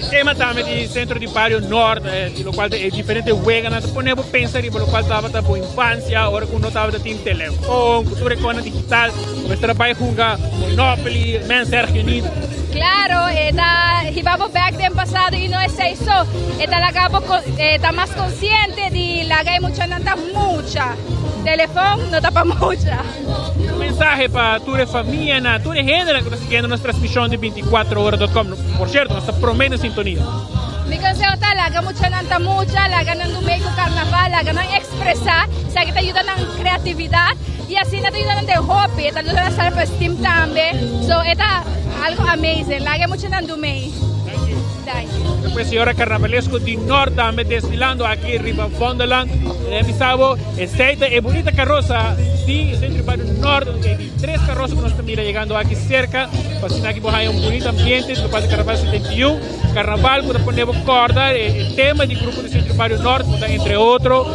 Tema también del centro de Barrio Norte, lo cual es diferente juega, nada ponemos pensar y por lo cual estaba por infancia, ahora que uno estaba de teléfono, cultura económica digital, nuestra país juega Monopoly, Man Sergio Unido. Claro, vamos back del pasado y no es eso. Está más consciente de la que hay mucha. Teléfono no tapa mucha. Un mensaje para tu familia, tu gente que está siguiendo nuestra transmisión de 24horas.com. Por cierto, nuestra promesa sintonía. Mi consejo está, la haga mucha, la ganan de un medio carnaval, la ganan expresar, o sea que te ayudan en creatividad y así te ayudan en hobby, te ayudan a self-esteem también. So, está algo amazing, la haga mucho en tu medio. Después, señora Carnavalesco de Norte, también desfilando aquí arriba Wonderland. Mi sabo, esta es bonita carroza de Centro Barrio Norte, de 3 carrozas que nos mira llegando aquí cerca. Fascina aquí hay un bonito ambiente, lo cual de Carnaval 71. Carnaval, cuando ponemos corda, el tema del grupo de Centro Barrio Norte, entre otros,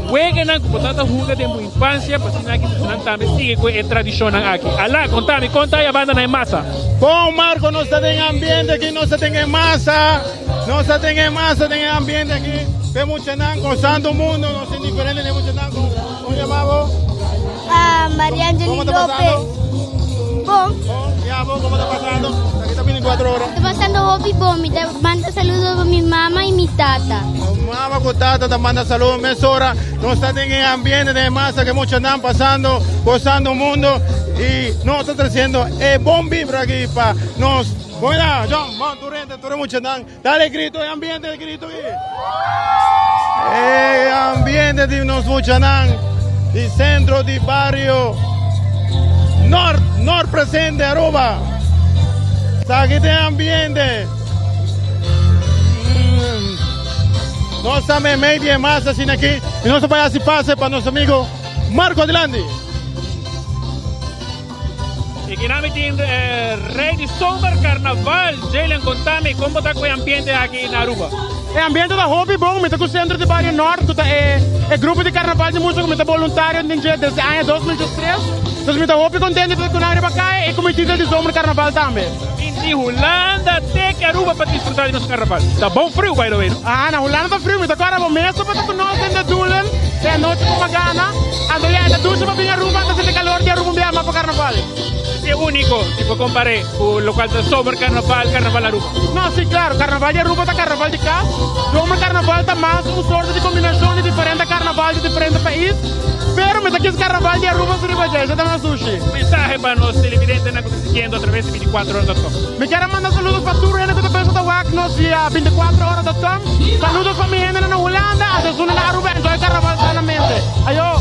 juegan con tantas jugadas de mi infancia, fascina aquí también sigue con la tradición aquí. Alá, contame, conta y banda en masa. Bom, Marco, no está en ambiente aquí, no está en masa, no está en masa, en ambiente aquí. De Muchanán, gozando el mundo, no sé diferente de Muchanán. ¿Cómo llamamos? María Angelina ¿Cómo está pasando? Bom. Ya, vos, ¿cómo está pasando? Aquí está 24 horas. Está pasando Hopi Bom, te manda saludos a mi mamá y mi tata. Mamá con tata te manda saludos, mesora. No está en ambiente de masa que Muchanán pasando, gozando el mundo. Y no está haciendo bom vibra aquí para nos. Buena, John, tú eres Muchanán. Dale grito, ambiente, el grito aquí. Ambiente de nos Muchanán, de centro de barrio Norte presente, Aruba. Aquí de ambiente. No sabe media más así aquí. Y no se vaya si pase para nuestro amigo Marco, adelante. Y que nada tiene Rey de Sober Carnaval. Jalen, contame cómo está el ambiente aquí en Aruba. El ambiente da Hopi bom, me está com o centro de Barrio Norte, é grupo de carnaval de música, me está voluntário desde o ano 2013. Então, me está Hopi contente de estar para cá e como título de sombra carnaval também. De Holanda até que Aruba para desfrutar de nosso carnaval. Tá bom frio, by the way. Na Holanda tá frio, me tá agora bom mesmo para estar nós dentro de Dulen, é noite com Magana, ando já na ducha para vir a Aruba, tá sendo calor de Aruba um dia mais para carnaval. É único, tipo comparé com o local de Sober Carnaval, Carnaval Aruba. Não, sim, claro, carnaval de Aruba tá carnaval de cá. Sober Carnaval tá mais sorte de combinação de diferentes carnaval de diferentes países. Pero me aqui esse carnaval de Aruba se ribaja, já tá na sushi. Mensagem para nós televidentes que estão assistindo através de 24horas.com. Me quero mandar saludos para tu gente que está pensando WAC nos dia 24horas.com. Saludos para mi gente na Holanda, a todos na Aruba, enjoy carnaval sanamente. Ayo.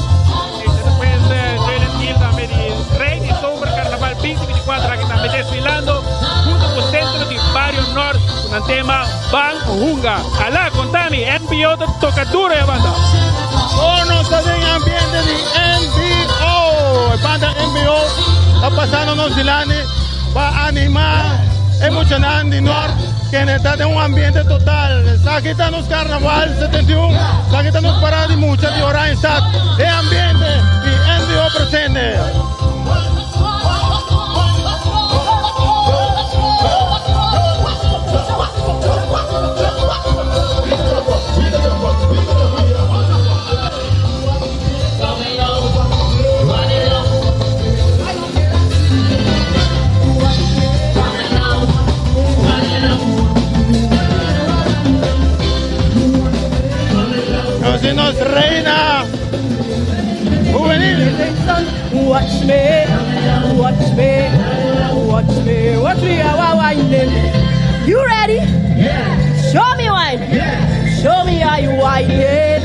Después Jalen también de Rey de Sober Carnaval 2024 que están desfilando junto con el centro de Barrio Norte con el tema Ban Hunga. Alá, contame, NBO de tocadura de banda. No está en ambiente de NBO. Banda NBO está pasando en Zilani para animar en Muchanán de Norte que está en un ambiente total. Aquí están los carnaval 71, aquí están los paradas de mucha de Orange Sat. El ambiente de NBO presente. China. Juvenil. Watch me, watch me, watch me, watch me how I whining. You ready? Yeah. Show me wine. Yeah. Show me how you whining.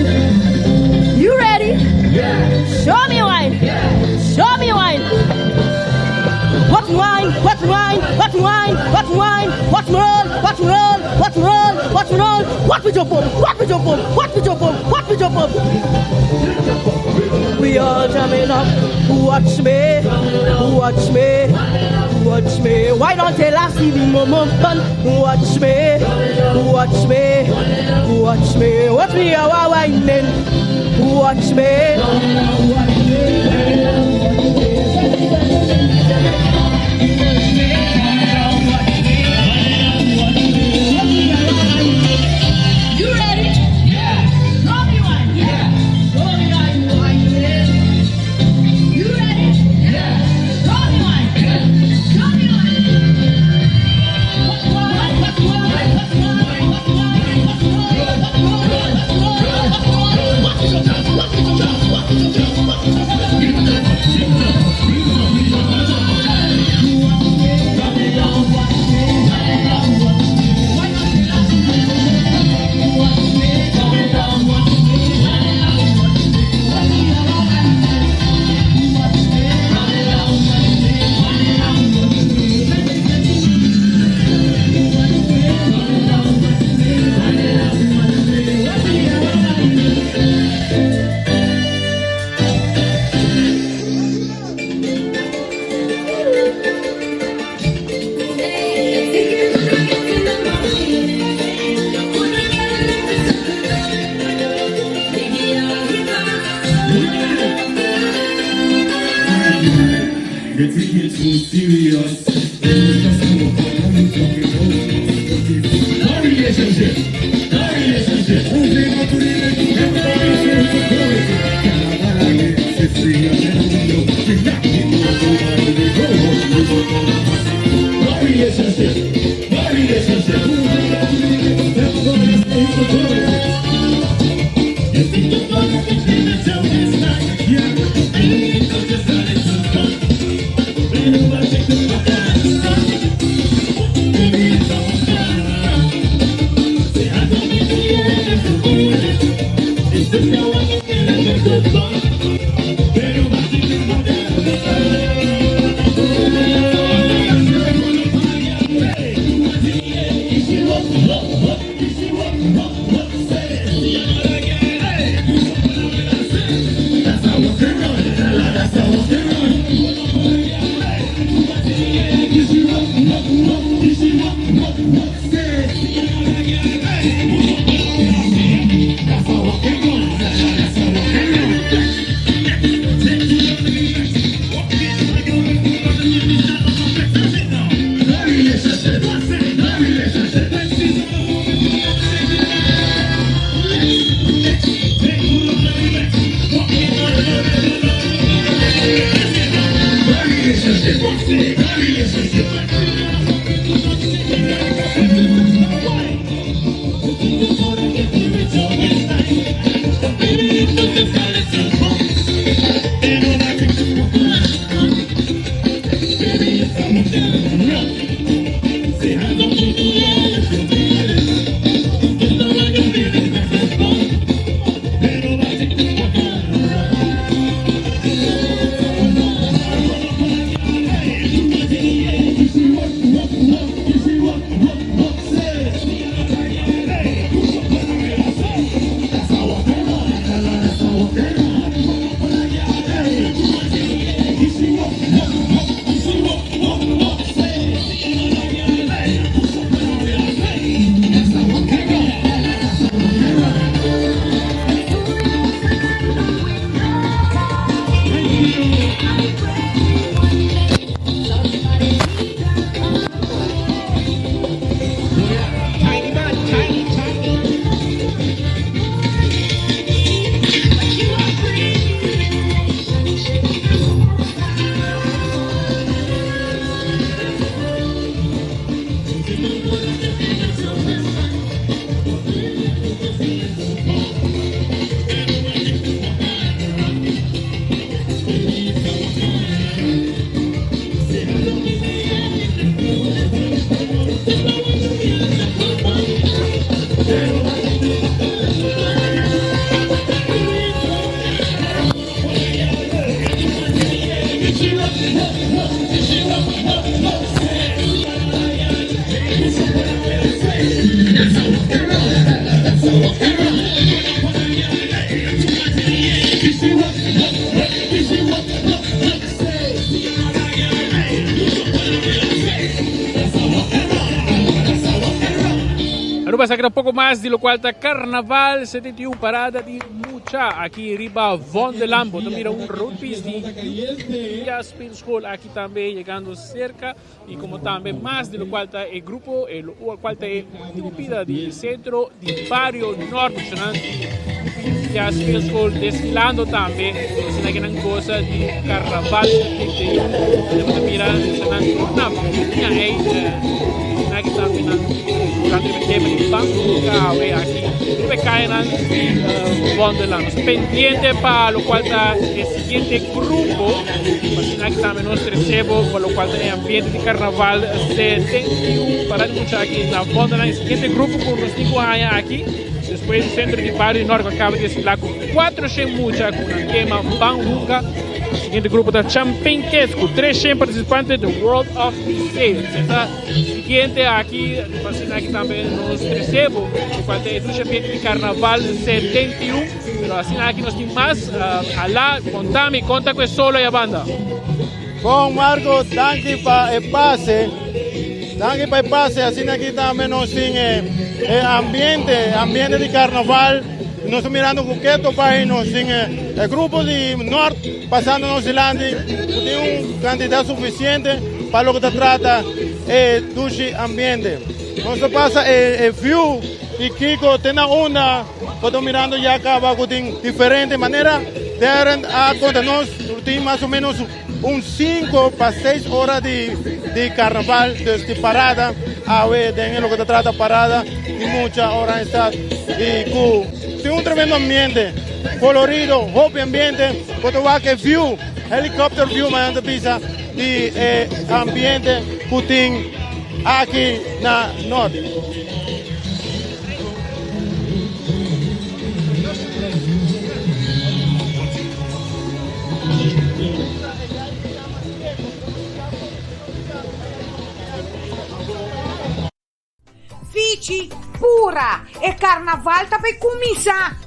You ready? Yeah. Show me wine. Yeah. Show me wine. Watch wine, watch wine, watch wine, watch wine, watch roll, watch roll, watch roll, watch roll. Watch me jump up, watch me jump up, watch me jump up, watch me jump up. We all jamming up. Watch me, watch me, watch me. Why don't they last even moment fun? Watch me, watch me, watch me. Watch me how I whining. Watch me, watch me. You ready? Yeah. Show me one. Yeah. Show me how you whining. You ready? Yeah. Show me one. Yeah. Show me one. What's wine? What's wine? What's wine? What's wine? What's wine? What's wine? What's wine? What's You're taking it too serious. No relationship. No relationship. Moving on to the next. Everybody says security. It's free and no. She's not people who go. No relationship. No relationship. Moving on to the next. Everybody says security. You think the fun is in the show this night? Yeah. It's just that it's fun. Aruba saca un poco más de lo cual está Carnaval 71 parada de mucha aquí arriba Von de Lambo. Mira un rugby de Spin School aquí también llegando cerca y como también más de lo cual está el grupo el cual está dividida del centro de barrio norte ya Spin School desfilando también es una gran cosa de Carnaval 71. Mira una aquí también durante el tema de banco aquí dove caen Wonderland pendiente para lo cual está el siguiente grupo aquí también nos recebo por lo cual está el ambiente de Carnaval 71 para escuchar aquí en la Wonderland el siguiente grupo con los 5 años aquí después el centro de barrio norte acaba de desfilar con 4 mucha con el tema Banjuca. El siguiente grupo está Champenquesco, 3 participantes de World of Sales. El siguiente aquí también nos recebo, el cual es el ambiente de Carnaval 71. Pero así aquí nos tiene más. Alá, contame, conta con solo y a banda. Bom, Marco, danke para el pase. Danke para el pase, así aquí también nos tiene el ambiente de Carnaval. Nos estamos mirando con qué país el grupo de norte pasando en Zelanda tiene una cantidad suficiente para lo que se trata el dulce ambiente. Nos pasa el view y Kiko tiene una, estamos mirando ya acá abajo de diferentes maneras de contarnos más o menos un 5 para 6 horas de carnaval de parada a ver de lo que se trata parada y muchas horas está y tiene un tremendo ambiente colorido, happy ambiente, porque va que view, helicóptero view más de pisa y ambiente Putin aquí en el norte. Fici pura e carnaval tá per começar.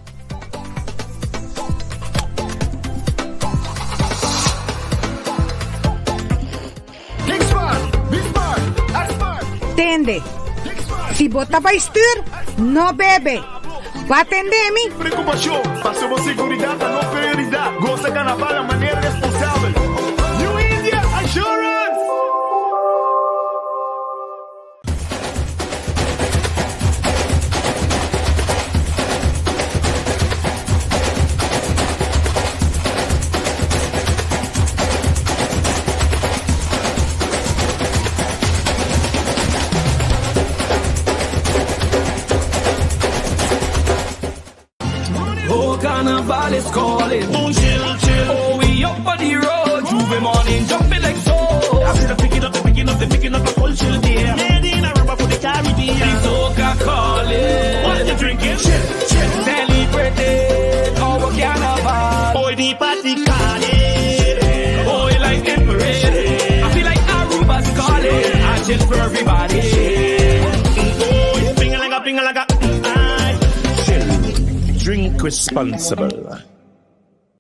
Tende. Se botar para estir, não bebe. Vai atender-me? Preocupação, passamos segurança, não prioridade. Gosta carnaval de maneira responsável. New India Assurance. Carnival is calling. Chill, chill. Oh, we up on the road. Juve morning, jumping like so. I see them picking up the whole chill there. Made in Aruba for the Caribbean. The soca calling. What you drinking? Chill, chill. Celebrating our carnival. Boy, the party calling. Boy, like emperor. I feel like Aruba's calling. I chill for everybody. Oh, ping-a-langa. Drink responsible.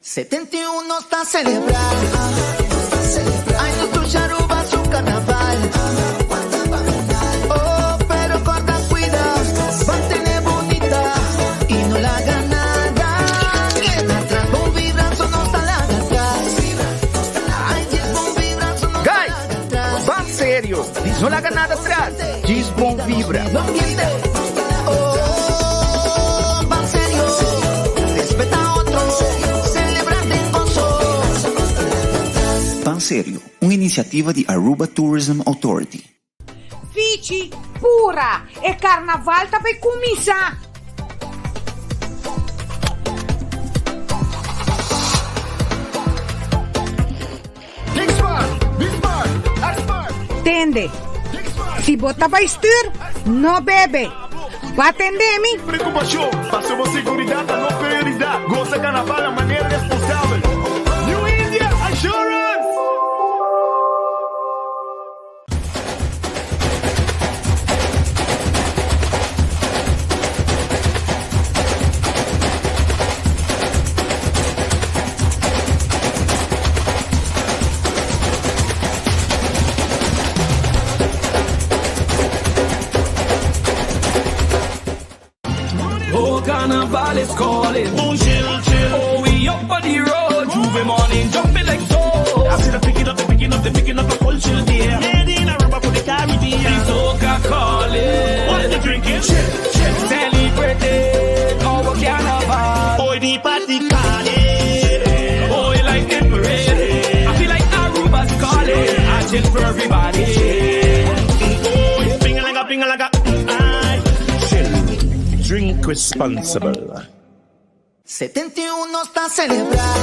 71 está celebrando. Ay, no tu Aruba su carnaval. Oh, pero corta cuidado. Mantén bonita y no la haga nada. Atrás, bom vibranzo no está la atrás. Ay, bom vibranzo no está la atrás. Va serio, no la haga nada atrás. Diz bom vibra. No miente. Sério, uma iniciativa de Aruba Tourism Authority. Fici pura e carnaval tá per começar. Tende. Se botar para estir, não bebe. Vai atender-me? Preocupação, passamos segurança, não prioridade. Gosta carnaval de maneira responsável. New India Assurance. chill for everybody. Ping-a-laga, aye. Chill, drink responsible. 71 está a celebrar.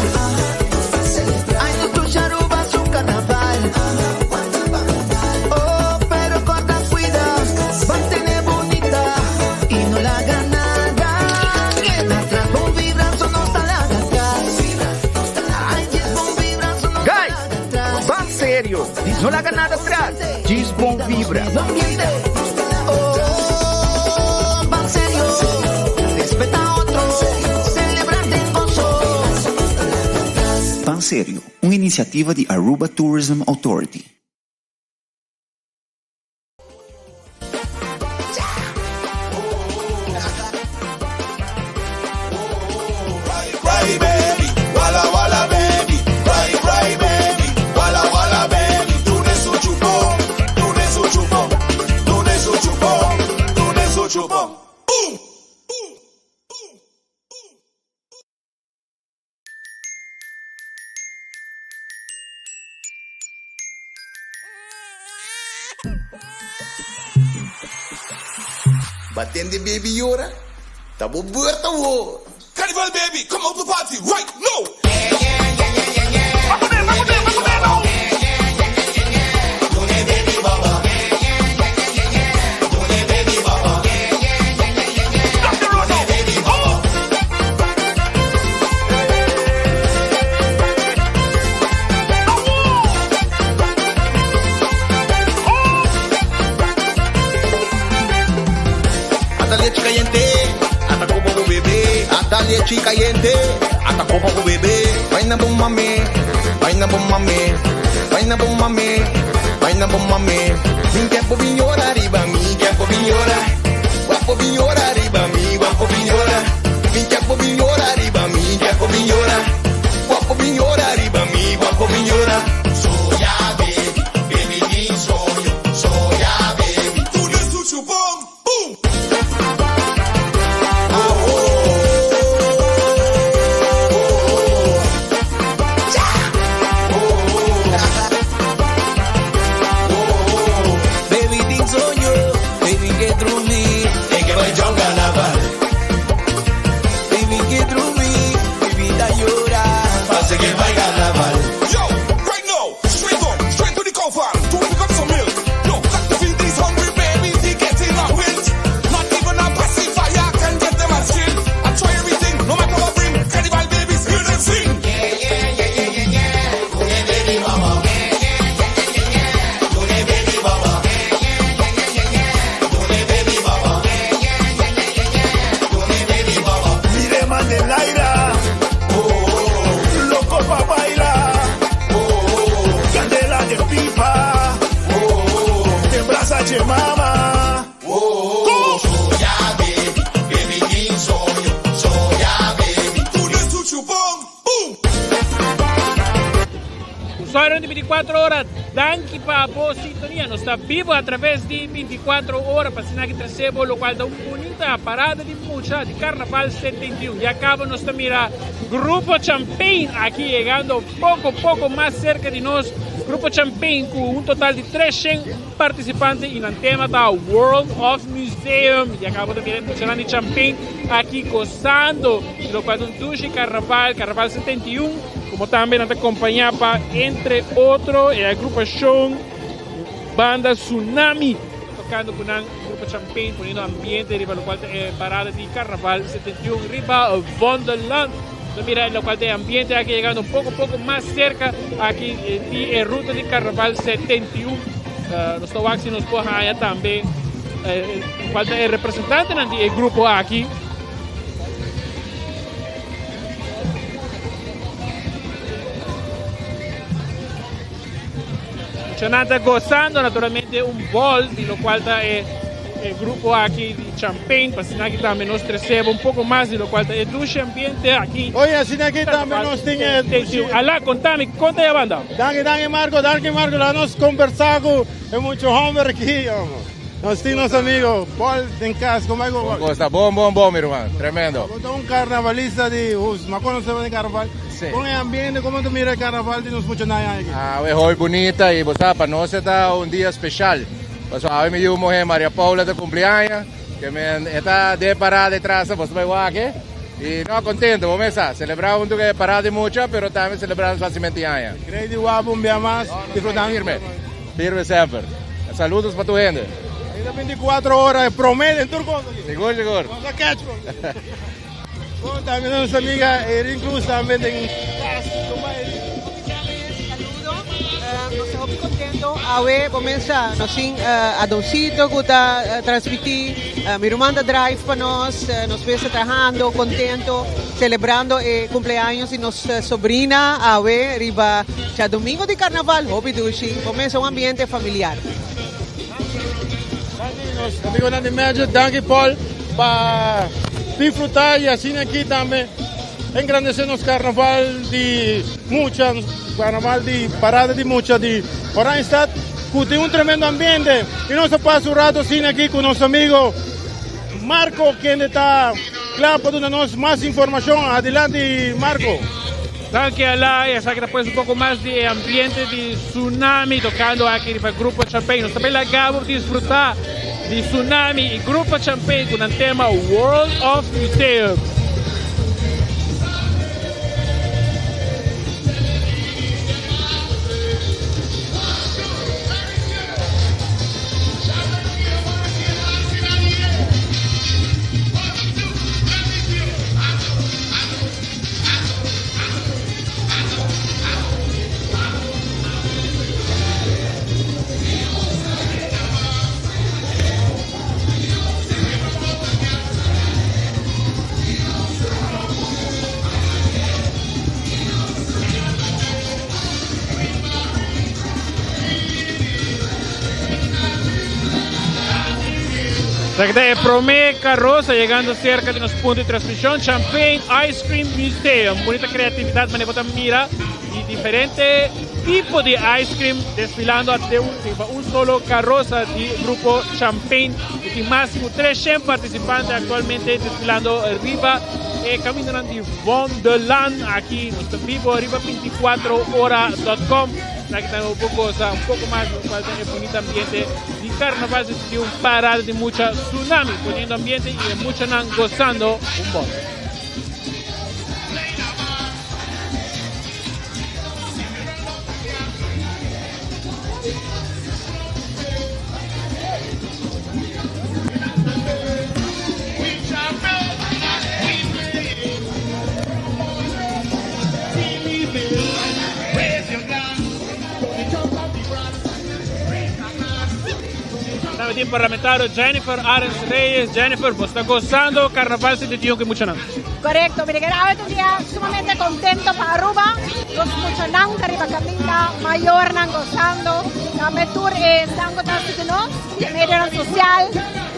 Hay nuestro Aruba su carnaval. Oh, pero con la cuidado, va a tener bonita y no la ganará. En atrás, bon vibra, son no está la atrás. Ay, yes, bon vibra, son no está la atrás. Va serio, no la ganada atrás. Gisbon vibra. Oh, va serio, respeta a otros. Pan Serio, uma iniciativa de Aruba Tourism Authority. Cry baby, walla walla baby, cry baby, walla walla baby. Tú eres un chupón, tú eres un chupón, tú eres un chupón, tú eres un chupón. Batende baby ora, tá boberta wo. Carnival baby, come out to party right now. Leche caliente, hasta como bebé, hasta leche caliente, hasta como bebé. Vaina bom mami, vaina bom mami, vaina bom mami, vaina bom mami. Mi tempo viñora arriba, mi tempo viñora, guapo viñora arriba, mi guapo viñora. Mi tempo viñora arriba, mi tempo viñora, guapo viñora arriba, mi guapo viñora. Soya baby, baby me soya baby. Tú eres un chupón, boom. Usuario de 24 horas, danke para a sintonia. Nós está vivo através de 24 horas para ensinar que recebo, lo cual da uma bonita parada de mucha de Carnaval 71. E acaba nós está mirar Grupo Champagne aqui chegando pouco mais cerca de nós. Grupo Champagne com um total de 300 participantes e no tema da World of Museum. E acaba de mirar funcionando de Champagne aqui gozando, lo cual um duche Carnaval 71. Como também nos acompanhava, entre outros, é a Grupo Show, banda Tsunami, tocando com o Grupo Champagne, poniendo ambiente, riba, lo cual é parada de Carnaval 71, riba Wonderland. Então, mira, lo cual é ambiente aqui, chegando pouco mais cerca, aqui, de ruta de Carnaval 71. Nós estamos aqui, nos podemos também, o qual é representante do grupo aqui. Nada gozando naturalmente un bol, di lo cual è il gruppo aquí di Champagne, para ensinar que também nós recebemos un poco más, di lo cual è duce ambiente aquí. Oye, así aquí también nos tiene Alá, contame, conta a banda. Danke Marco, lá nós conversamos, é muito homem aqui, Nós temos amigos, Paul Dencas, como é que vai? Costa, bom, meu irmão, tremendo. Você é um carnavalista de mas conhecemos de carnaval. Sim. Com o ambiente, como tu mira o carnaval de nos Puchanaya aqui? É hoje bonita e você para nós está um dia especial. Você hoje me llamo Maria Paula de cumpleaños, que me está de parada de trás, você vai aqui. E não contento, vamos a celebrar junto que parada de mucha, pero também celebrar facilmente año. Creio que vai um dia mais, disfrutando firme sempre. Saludos para tu gente. 24 horas promedio en turco. Seguro. Vamos a catch. También nuestra amiga incluso también en Estamos muito contentes. Awe começa assim Adoncito que está transmitir, minha irmã da drive para nós vê trabalhando, contento, celebrando o cumpleaños de nossa sobrinha. Awe riba já domingo de carnaval, hobby dushi, começa ambiente familiar. Amigo Nandi Magic, danke Paul, para disfrutar y así aquí también engrandecer nos carnaval de mucha, carnaval de parada de mucha de Oranjestad, que tiene un tremendo ambiente y nos pasa un rato así aquí con nuestro amigo Marco, quien está claro para darnos más información. Adelante Marco. Danke Allah, ya sabe que después un poco más de ambiente de tsunami tocando aquí para el Grupo Champagne. Nos también la acabo de disfrutar de Tsunami y Grupo Champagne con el tema World of Museum. De Promé Carroza, llegando cerca de los puntos de transmisión, Champagne Ice Cream Museum, bonita creatividad, manera mira, y diferente tipo de ice cream desfilando de un solo carroza de Grupo Champagne, y máximo 300 participantes actualmente desfilando arriba, caminando de Wonderland, aquí nuestro vivo, arriba 24horas.com. Aquí tenemos un poco más de bonito ambiente de carnaval, de un parada de mucha tsunami, poniendo ambiente y de mucha nan gozando un poco. El parlamentario Jennifer Arens Reyes. Jennifer, vos estás gozando carnaval sin que mucho nada. Correcto, mire, que ahora un día sumamente contento para Aruba, los muchanán, Cariba Camina, mayor, nan gozando, también tour están gozando de medio social,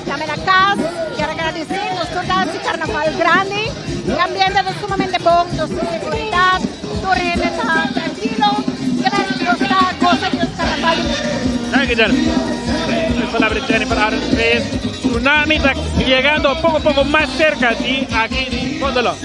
también acá, quiero agradecer, los tours de carnaval grande, el ambiente es sumamente bueno, los seguridad, tour está tranquilo, que nos está gozando el carnaval. Gracias, Jennifer. Palabra de Jennifer Arens Reyes. Tsunami está llegando poco a poco más cerca de aquí de Wonderland.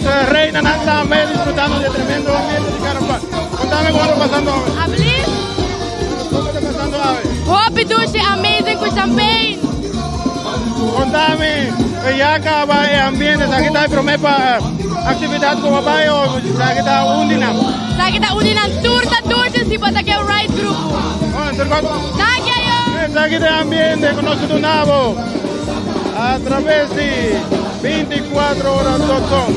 nuestra reina también disfrutando de tremendo ambiente de carnaval. Contame cómo está pasando hoy. Alsjeblieft. ¿Cómo está pasando hoy? Hopi douche amazing con champagne. Contame, ya acaba el ambiente, ¿sabes que está promete para actividad como va o ¿sabes que está undina? Sa kita udinan tour ta douche si bota que ride grupo. ¿Sabes que está ambiente con nosotros nabo? A través de 24horas.com.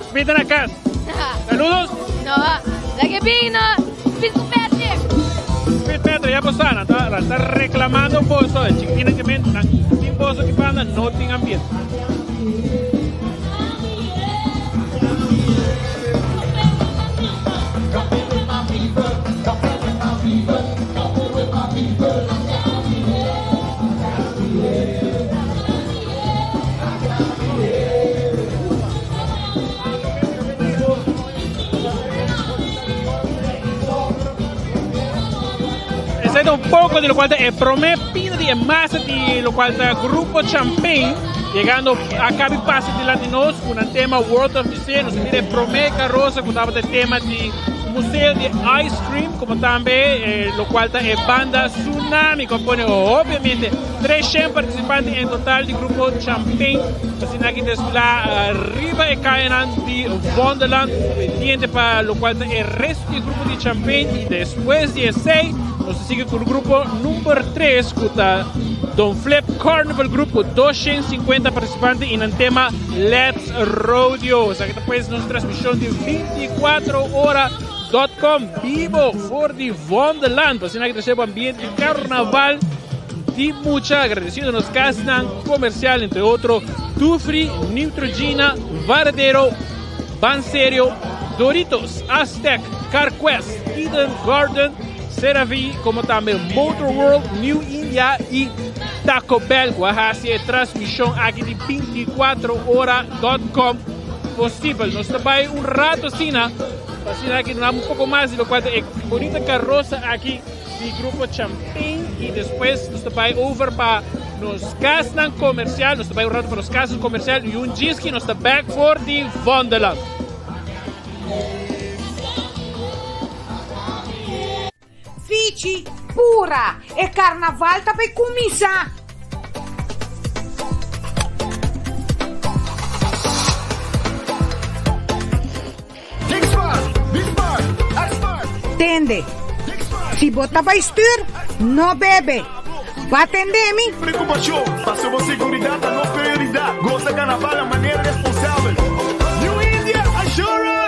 Spit en acá. Saludos. No, la que vino, Spit Petri. Spit Petri, ya pues está reclamando un poco de chiquitina que me sin pozo que panda, no tiene ambiente. Un poco de lo cual è promettino di massa di lo qual gruppo Champagne llegando a capi passi di latinos con un tema World of the nos dire prome carroza con il tema di museo di ice cream como también lo cual è banda Tsunami compone ovviamente 300 partecipanti in totale di gruppo Champagne así aquí desfila arriba e caen di Wonderland pendiente para lo cual el resto del grupo de Champagne y después de 6 nos sigue con el grupo número 3, con Don Flip Carnival Grupo, 250 participantes en el tema Let's Rodeo. O sea que después nuestra transmisión de 24horas.com vivo for the Wonderland. Pues que te ambiente carnaval de mucha agradecido nos castan comercial, entre otros, Tufri, Neutrogena, Varadero, Banserio, Doritos, Aztec, CarQuest, Eden Garden, CeraVe, como también Motor World, New India y Taco Bell. Hace transmisión aquí de 24horas.com posible. Nos trabaja un rato Sina, así que nos damos un poco más de lo cual es bonita carroza aquí del grupo Champagne y después nos trabaja over para nos gastan comercial, nos trabaja un rato para los casos comercial y un disque nos está back for the Wonderland. Fici pura e carnaval tá per começar. Tende. Se botar para estir, não bebe. Vai atender-me. Preocupação, passou a segurança, não prioridade. Gosta de carnaval de maneira responsável. New India Assurance.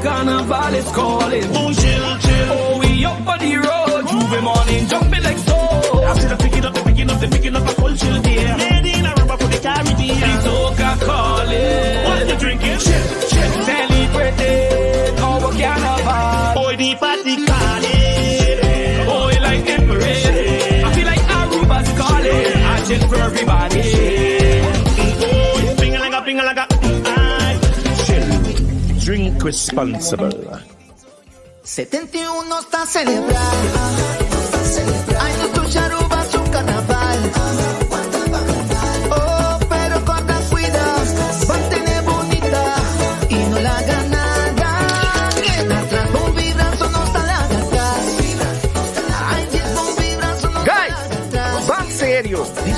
Carnival is calling. Oh, chill, chill. Oh, we up on the road. Juve morning, jumping like so. I see them picking up, they're picking up, they're picking up a full chill there. Made in a rubber for the Caribbean. It's Oka calling. What you drinking? Chill, chill. Celebrating our carnival. Boy, the party calling. Oh, you like them parade. I feel like Aruba's calling. I chill for everybody. Oh, ping-a-langa, ping-a-langa. Drink responsible. 71 está celebrando. Años tu charuba, su carnaval. Oh, pero con cuidado, mantén bonita y no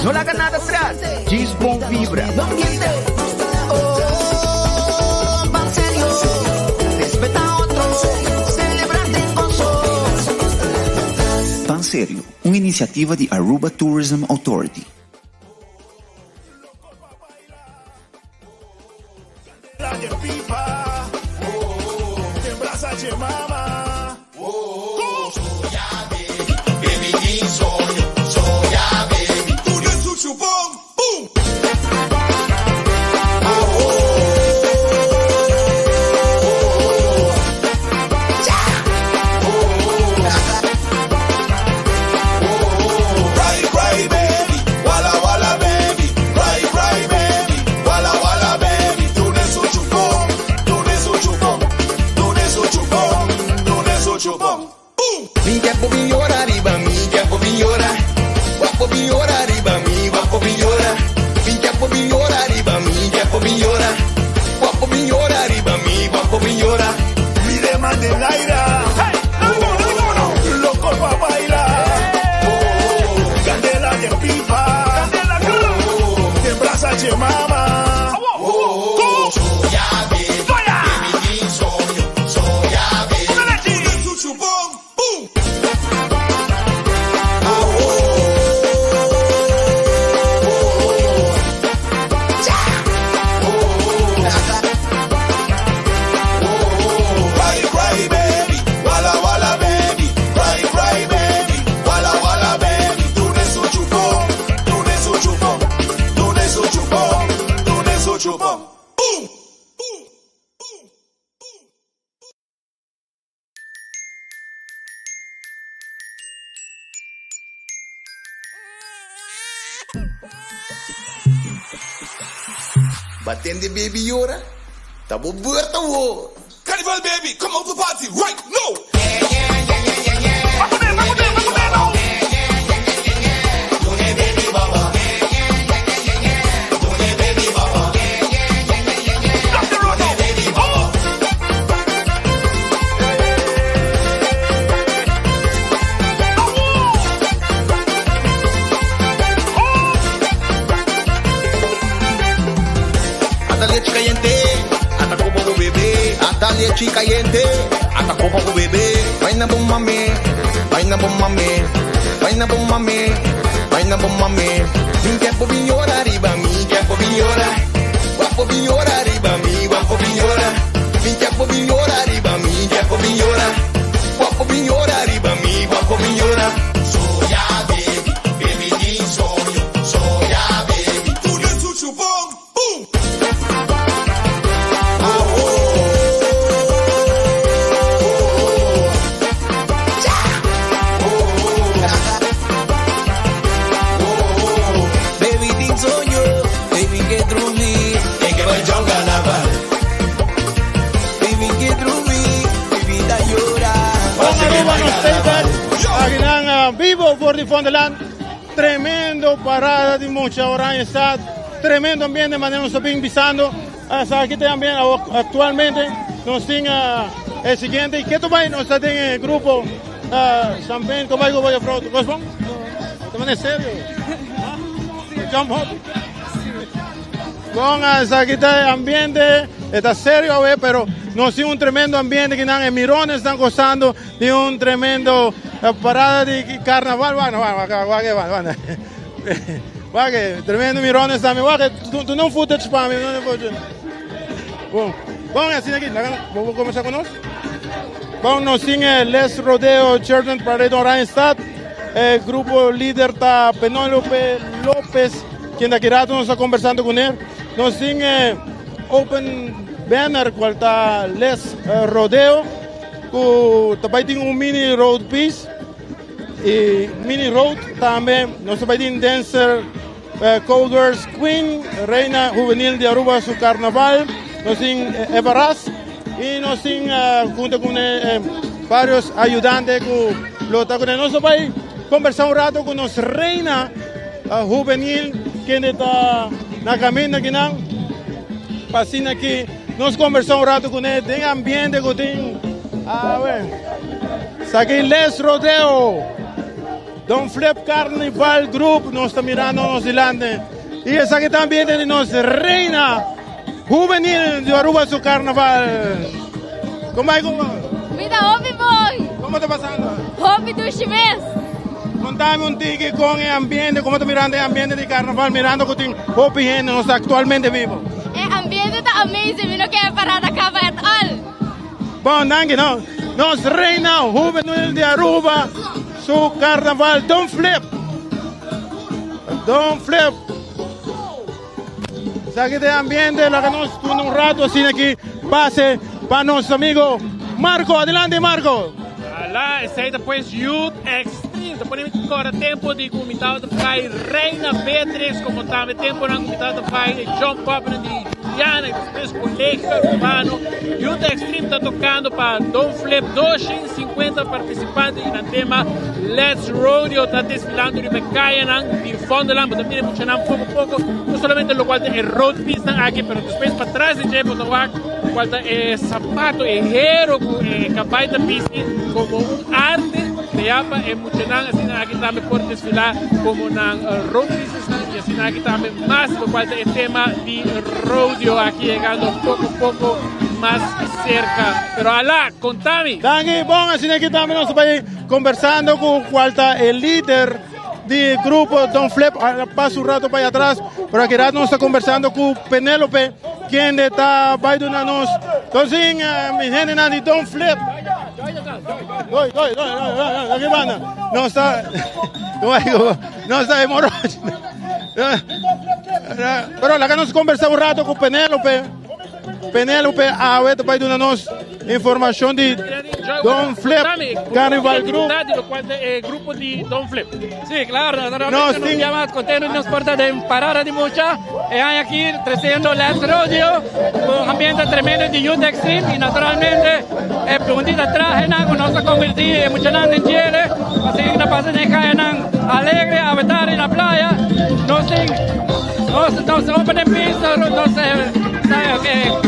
no la haga nada atrás. Gisbon vibra. Va serio, respeta a otros, celebrate en gozo. Pan Serio, uma iniciativa de Aruba Tourism Authority. Mi tiempo villora arriba, mi tiempo villora. Guapo villora arriba, mi guapo villora. Mi tiempo villora arriba, mi tiempo villora. Guapo villora arriba, mi guapo villora. Mi demanda el aire. Loco pa' bailar. Candela de pipa. De brasa de mama. Batende baby yora. Tabo buerta wo. Carnival baby, come out to party right now. Leche caliente, hasta como bebé, hasta leche caliente, hasta como bebé. Vaina bom mami, vaina bom mami, vaina bom mami, vaina bom mami. Mi tiempo villora arriba, mi tiempo villora. Guapo villora arriba, mi guapo villora. Mi tiempo villora arriba, mi tiempo villora. Guapo villora arriba, mi guapo villora. Soya baby, baby ni soy, soya baby. Tú le chuchu bom, boom. Aquí están vivo por the Fondeland. Tremendo parada de mucha Orange Stad. Tremendo ambiente, manera nos estamos visando. Aquí también actualmente nos tiene el siguiente. ¿Qué tú vas? Nos está en el grupo San Ben. ¿Cómo voy a probar? ¿Cómo vas? ¿Estás en serio? Jump hop. Con aquí está el ambiente. Está serio a ver, pero nos tiene un tremendo ambiente que en Mirones están gozando de un tremendo parada de carnaval. Bueno, tremendo Mirones también. Tú no footage para mí, no footage. Vamos así aquí, vamos a comenzar con nosotros. Vamos nos tiene Les Rodeo Children's Parade Orange Stad. El grupo líder está Penélope López, quien de aquí rato nos está conversando con él. Nos tiene Open Banner, cual está Les Rodeo, que también tiene un mini road piece y mini road también. Nos también tiene Dancer Cowgirls Queen, reina juvenil de Aruba, su carnaval. Nos tiene Everaz y nos tiene junto con varios ayudantes que lo está con él. Nos también conversar un rato con nuestra reina juvenil, quien está en la camina aquí, pasina aquí. Nos conversamos un rato con él, de ambiente que tiene. A ver, aquí Les Rodeo. Don Flip Carnival Group nos está mirando nos delante. Y es aquí también de nos reina juvenil de Aruba su carnaval. ¿Cómo hay? Vida, hobby boy. ¿Cómo está pasando? Hobby do chimes. Contame un tique con el ambiente, cómo está mirando el ambiente de carnaval, mirando con el hobby gente nos actualmente vivo. El ambiente está amazing, vino que parada acaba et al. Bon, danke, no. Nos reina juvenil de Aruba su carnaval. Don Flip. Don Flip. Aquí de ambiente, la que nos tuvo un rato así aquí, pase para nuestro amigo Marco. Adelante, Marco. Lá, esse aí depois Youth Extreme. Depois agora tempo de comitado de pai Reina Beatriz, como estava tempo na comitado de pai John Popper de Juliana, depois Colégio Urbano. Youth Extreme está tocando para Don Flip, 250 participantes e no tema Let's Rodeo está desfilando de Becaia de Fondeland, mas também funcionando pouco a pouco, não somente lo qual é road pista aqui, mas depois para trás de Jebo Novak, qual é sapato, é hero, é cabai da pista, como arte de Yapa e Muchenang, assim aqui também pode desfilar como na road pista, e assim aqui também mais lo qual é tema de rodeo aqui chegando pouco a pouco más cerca. Pero alá, contame. Danke, bom, assim aqui também nós vamos conversando com el líder do grupo Don Flip. Passo um rato para atrás, pero aqui nós estamos conversando com Penélope, quem está bailando a nós. Então, sim, mi gente de Don Flip. Aqui van, não está, não está hemorroide. Pero lá que nós conversamos um rato com Penélope. Penélope, ahorita vai dar-nos informação de Don Flip Carnival Group. Grupo de Don Flip. Sí, claro, naturalmente nos llama contento y nos porta de parada de mucha. Hay aquí creciendo Let's Rodeo, un ambiente tremendo de Youth Extreme y naturalmente el preguntita traje con nos convertí en mucha en Chile, así que la pasen en Caenán alegre, a vetar en la playa, nos open en pista,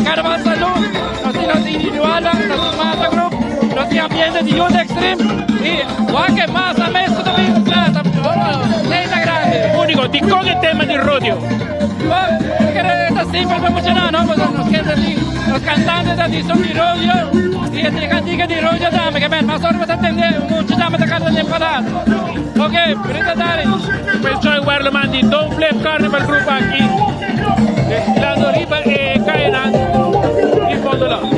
Carnaval Salud, nos individuales, nos masa group, nos ambientes de Youth Extreme y guaque más a mes también trata, reina grande. Único, di con el tema de rodeo. Está simple, no mucho nada, ¿no? Pues nos quedan así, los cantantes de aquí son de rodeo y este cantica de rodeo también, que ven, más horas vas a entender, mucho dame de carne de empanada. Ok, ahorita dale. Pues yo igual lo mandé Don Flip Carnival Group aquí, desfilando arriba Caenán y Fondeland.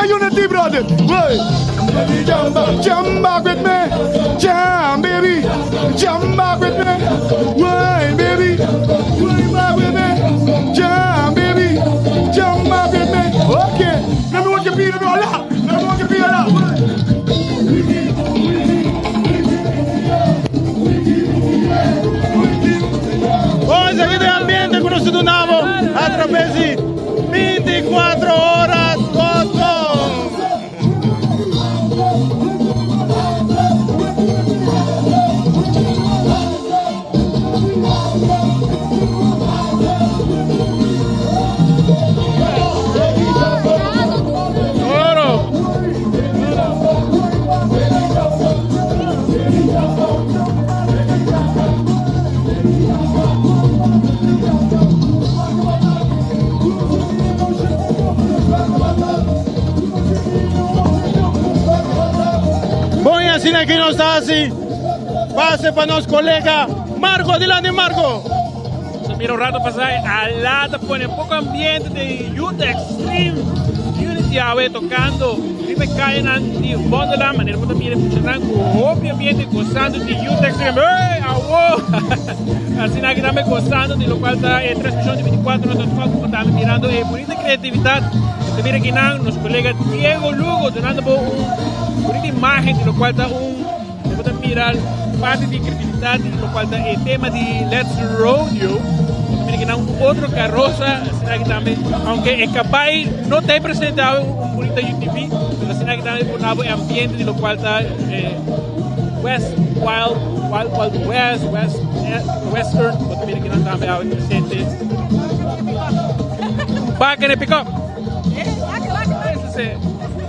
Unity, brother. Hey. Jump back with me. Jump, baby. Jump back with me. Why, baby? Why back with me? Jump, baby. Jump back with me. Okay. Let me watch your beat a lot. Let me watch your beat a lot. Hoy aquí de ambiente con nosotros a través de 24 horas. así aquí no está así. Pase para nos colega Marco, adelante Marco. Mira un rato pasar al lado, pone un poco ambiente de Youth Extreme Unity Awe tocando Ribe Kainan di Wonderland, manera que también escucharán obviamente gozando de Youth Extreme. ¡Hey! ¡Awo! Así que estamos gozando, de lo cual está en transmisión de 24 horas, estamos mirando bonita creatividad. Usted mira aquí nuestro colega Diego Lugo, donando una bonita imagen, de lo cual está pueden mirar parte de creatividad, de lo cual está el tema de Let's Rodeo. Mira que otro carroza, aunque el Capay no te ha presentado un bonito UTV, pero así que también un nuevo ambiente, de lo cual está West, Wild West, Western, porque mira que no también presente. Vaca en el pick-up.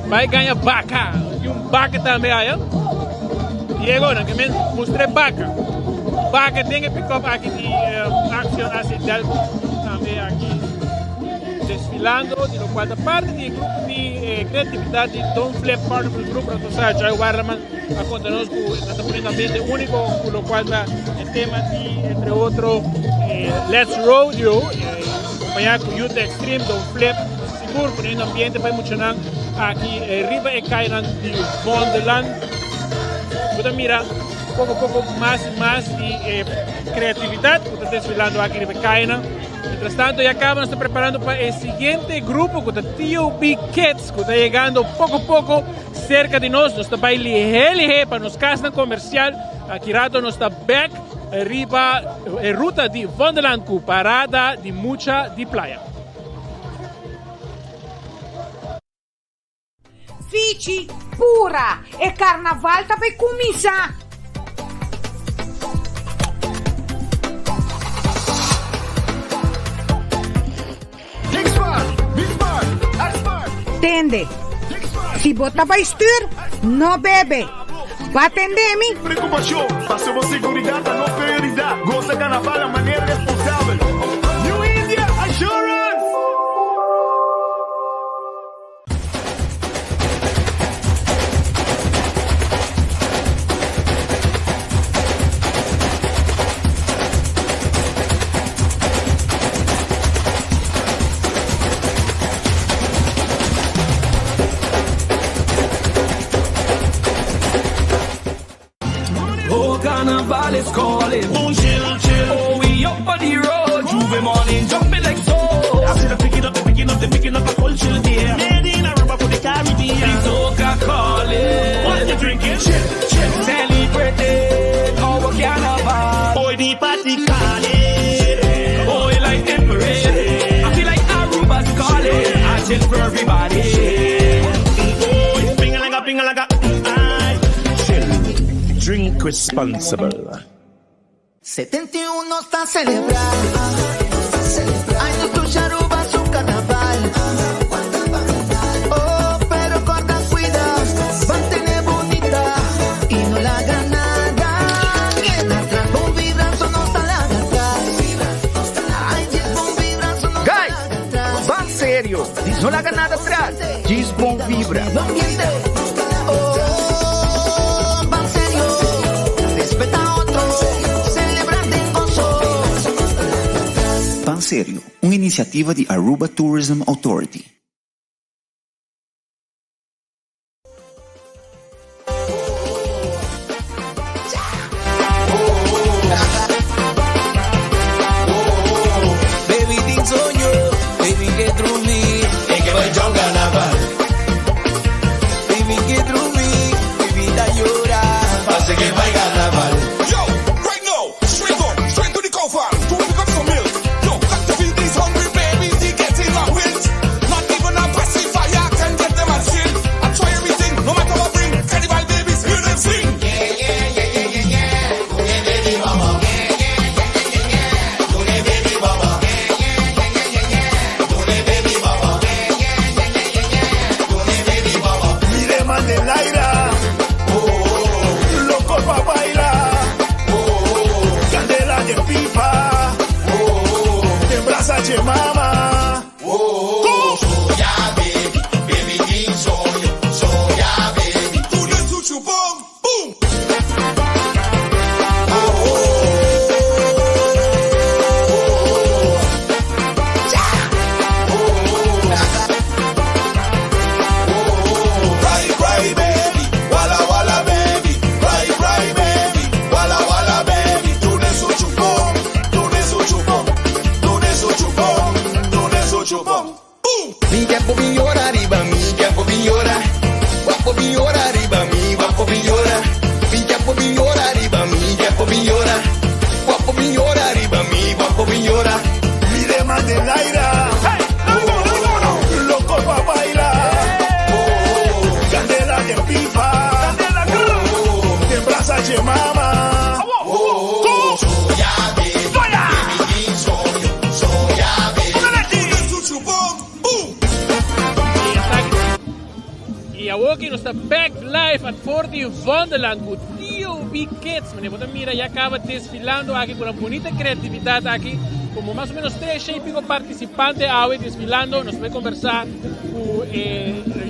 Vai ganhar vaca, e vaca também aí. Diego, que me mostrei vaca. Vaca tem que pick-up aqui de ação acidental também aqui desfilando, de lo cual parte do grupo de criatividade de Don't Flip, parte do grupo do Jai Warman, a contar-nos com esta ambiente único, com lo cual o tema de, entre outros, Let's Rodeo, acompanhado com Youth Extreme, Don't Flip, seguro, poniendo ambiente para emocionar aqui, Ribe Kainan de Wonderland. Pueden mirar poco a poco más y más de creatividad que está desfilando aquí en Becaina. Mientras tanto, ya acá nos está preparando para el siguiente grupo, que está T.O.B. Kids, que está llegando poco a poco cerca de nosotros. Nos está baile para nos castan comercial. Aquí rato nos está back, arriba, ruta de Wonderland, con parada de mucha de playa. Fici pura e carnaval tá vai começar. Tende. Se botar vai estir, não bebe. Vai atender-me. Preocupação, passou segurança, não prioridade. Gosta carnaval, a maneira responsável. New India Assurance. Carnival is calling. Boom, chill, chill. Oh, we up on the road. Juve morning, jumping like so. I see them picking up a cold chill there. Made in Aruba for the Caribbean. The soca calling. What you drinking? Chill, chill. Celebrating our carnival. Boy, the party calling. Boy, like embrace. I feel like Aruba's calling. I chill for everybody. Boy, ping-a-langa. Drink responsible. 71 está celebrando. Años tu Aruba su carnaval. Oh, pero con cuidado, mantener bonita y no la haga nada. Atrás, bom vibranzo no está la atrás. Ay, yes, bom vibranzo no está la atrás. Va sério, diz não larga nada atrás. Diz bom vibra. Sério, uma iniciativa de Aruba Tourism Authority. Baby, things on you, baby, get through me. Hey, que vai John Carnaval. Baby, get through me, baby, da llorar. Pase que vai Carnaval. Yo, right now, straight to the cow farm. Go pick up some milk. Yo, got to feed these hungry babies. He gets in my wins. Not the está back live at 40 Wonderland con TOB Kids. Mira, ya acaba desfilando aquí con una bonita creatividad aquí. Como más o menos 3 y pico participantes hoy desfilando. Nos voy a conversar con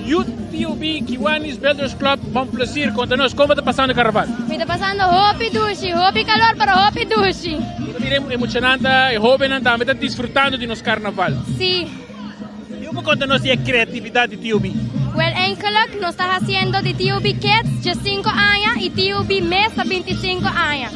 Youth TOB Kiwanis Builders Club. Vamos a placer, contanos cómo está pasando el carnaval. Me está pasando hopi dushi, hopi calor, pero hopi dushi. Mira, emocionante, joven, también está disfrutando de nuestro carnaval. Sí. ¿Cómo contanos la creatividad de TOB? Well, enkele nos está haciendo de TOB Kids de 5 años y TOB Mes de 25 años.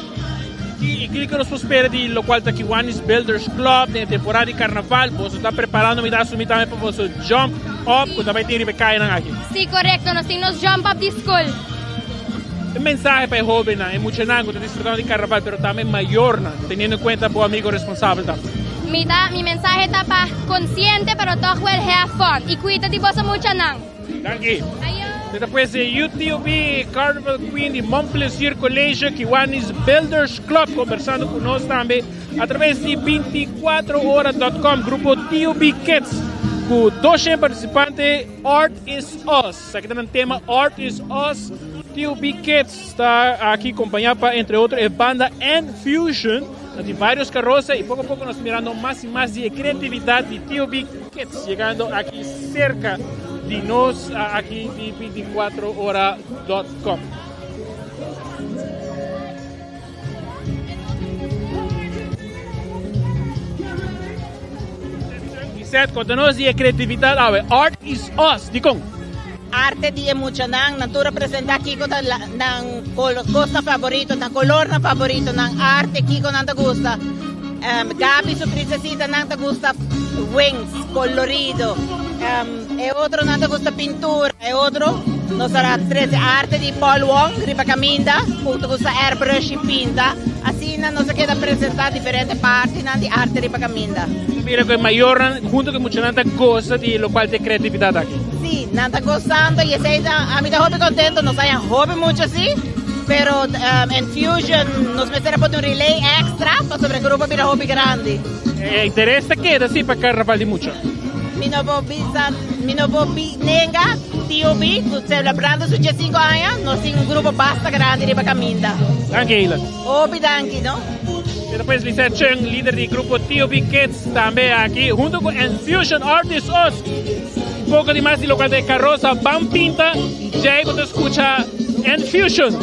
E aquilo que nos espera de lo qual está aqui Kiwanis Builders Club, tem temporada de carnaval, você está preparando me dar sumir também para você jump up, que também tem que cair aqui. Sí, correcto, nos temos jump up de school. O mensaje para o jovem é emocionante, está disfrutando de carnaval, mas também maior, tendo em conta o amigo responsável também. Mi mensaje está para consciente, pero todo well have fun. Y cuida de vos mucho, nan. Danke. Depois UTOB Carnival Queen de Montplaisir Colégio Kiwanis Builders Club conversando conosco também através de 24horas.com, grupo TOB Kids, com 200 participantes. Art is Us. Aqui está no tema Art is Us. TOB Kids está aqui acompanhado, entre outros, a banda Fusion, de vários carroças, e pouco a pouco nós mirando mais e mais de criatividade de TOB Kids, chegando aqui cerca de nós, aqui de 24horas.com. Seth, conta-nos a criatividade. Art is Us, di kong. Arte di emocionang na representa kiko ng costa favorito, ng color na favorito ng arte kiko nang gusta. Gabi su princesita nang gusta wings colorido. E otro nang gusta pintura. E otro no sarà arte di Paul Wong, riba caminda, punto gusta airbrush y pinta. Así no se queda presentar diferentes partes di arte riba caminda. Mira que mayor junto con mucha nanta goza de lo cual de creatividad aquí. Sí, nanta gozando y ese a mí hobby contento, nos hayan hobby mucho sí, pero en Fusion nos meterá por un relay extra para sobre el grupo mira hobby grande. Interés te queda sí para carnaval de mucho. Mi nuevo nenga TOB, celebrando sus 5 años, nos tiene un grupo basta grande riba caminda. Danke, Ilan. Hobby danke, ¿no? E depois Lisette Cheng, líder do grupo TOB Kids, também aqui, junto com Fusion Artists Us. Um pouco de mais de local de carroça, Bam Pinta, já quando escuta Fusion.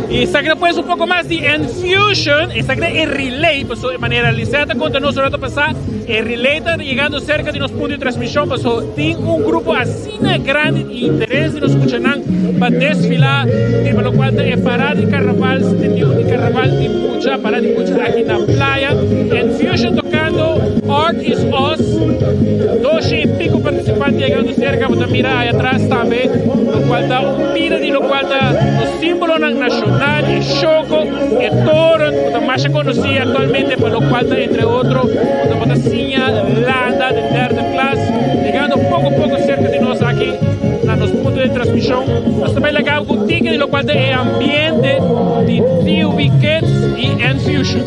Y está que después un poco más de Fusion, está que el relay, pues de manera liseta, contra nosotros rato pasar, el relay está llegando cerca de los puntos de transmisión, pues tiene un grupo así grande de interés de los escuchan para desfilar, por lo cual es parada de carnaval, de carnaval de mucha, parada de mucha aquí en la playa, en Fusion tocando Art is Us, 12 y pico participantes llegando cerca, pues mira ahí atrás también, lo cual está un pira de lo cual está los símbolos nacionales, el choco, el toro, la más conocida actualmente, por lo cual está entre otros, la botacinha, landa de third class, llegando poco a poco cerca de nosotros aquí, a los puntos de transmisión. Nos también llegamos con ticket, de lo cual es ambiente de TOB Kids y Fusion.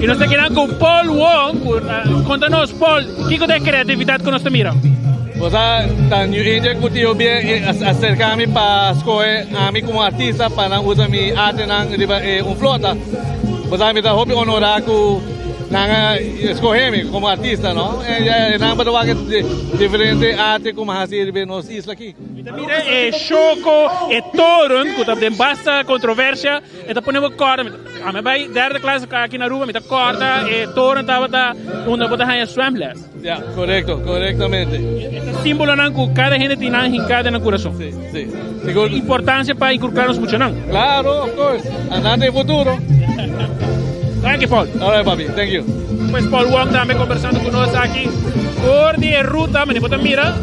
Y nos quedan con Paul Wong. Contanos, Paul, ¿qué tipo de creatividad que nos mira? Pues tan New India que yo bien acercarme para escoger a mí como artista para usar mi arte en un flota. Pues a mí está hobby honorar que escogerme como artista, ¿no? Nada más que diferente arte como así en nos isla aquí. Mira, Choco e Toron, que tem bastante controversia, e ponemos corda. A mim vai derde classe aqui na rua, me corda e Toron estava onde botar a swamless. Ya, correctamente. Este símbolo não que cada gente tem hincada no coração. Sí. Importância para inculcarnos mucho, não? Claro, of course. Andando em futuro. Thank you, Paul. All right, papi. Thank you. Pues Paul Wong também conversando conosco aqui. Por de ruta, me bota mira.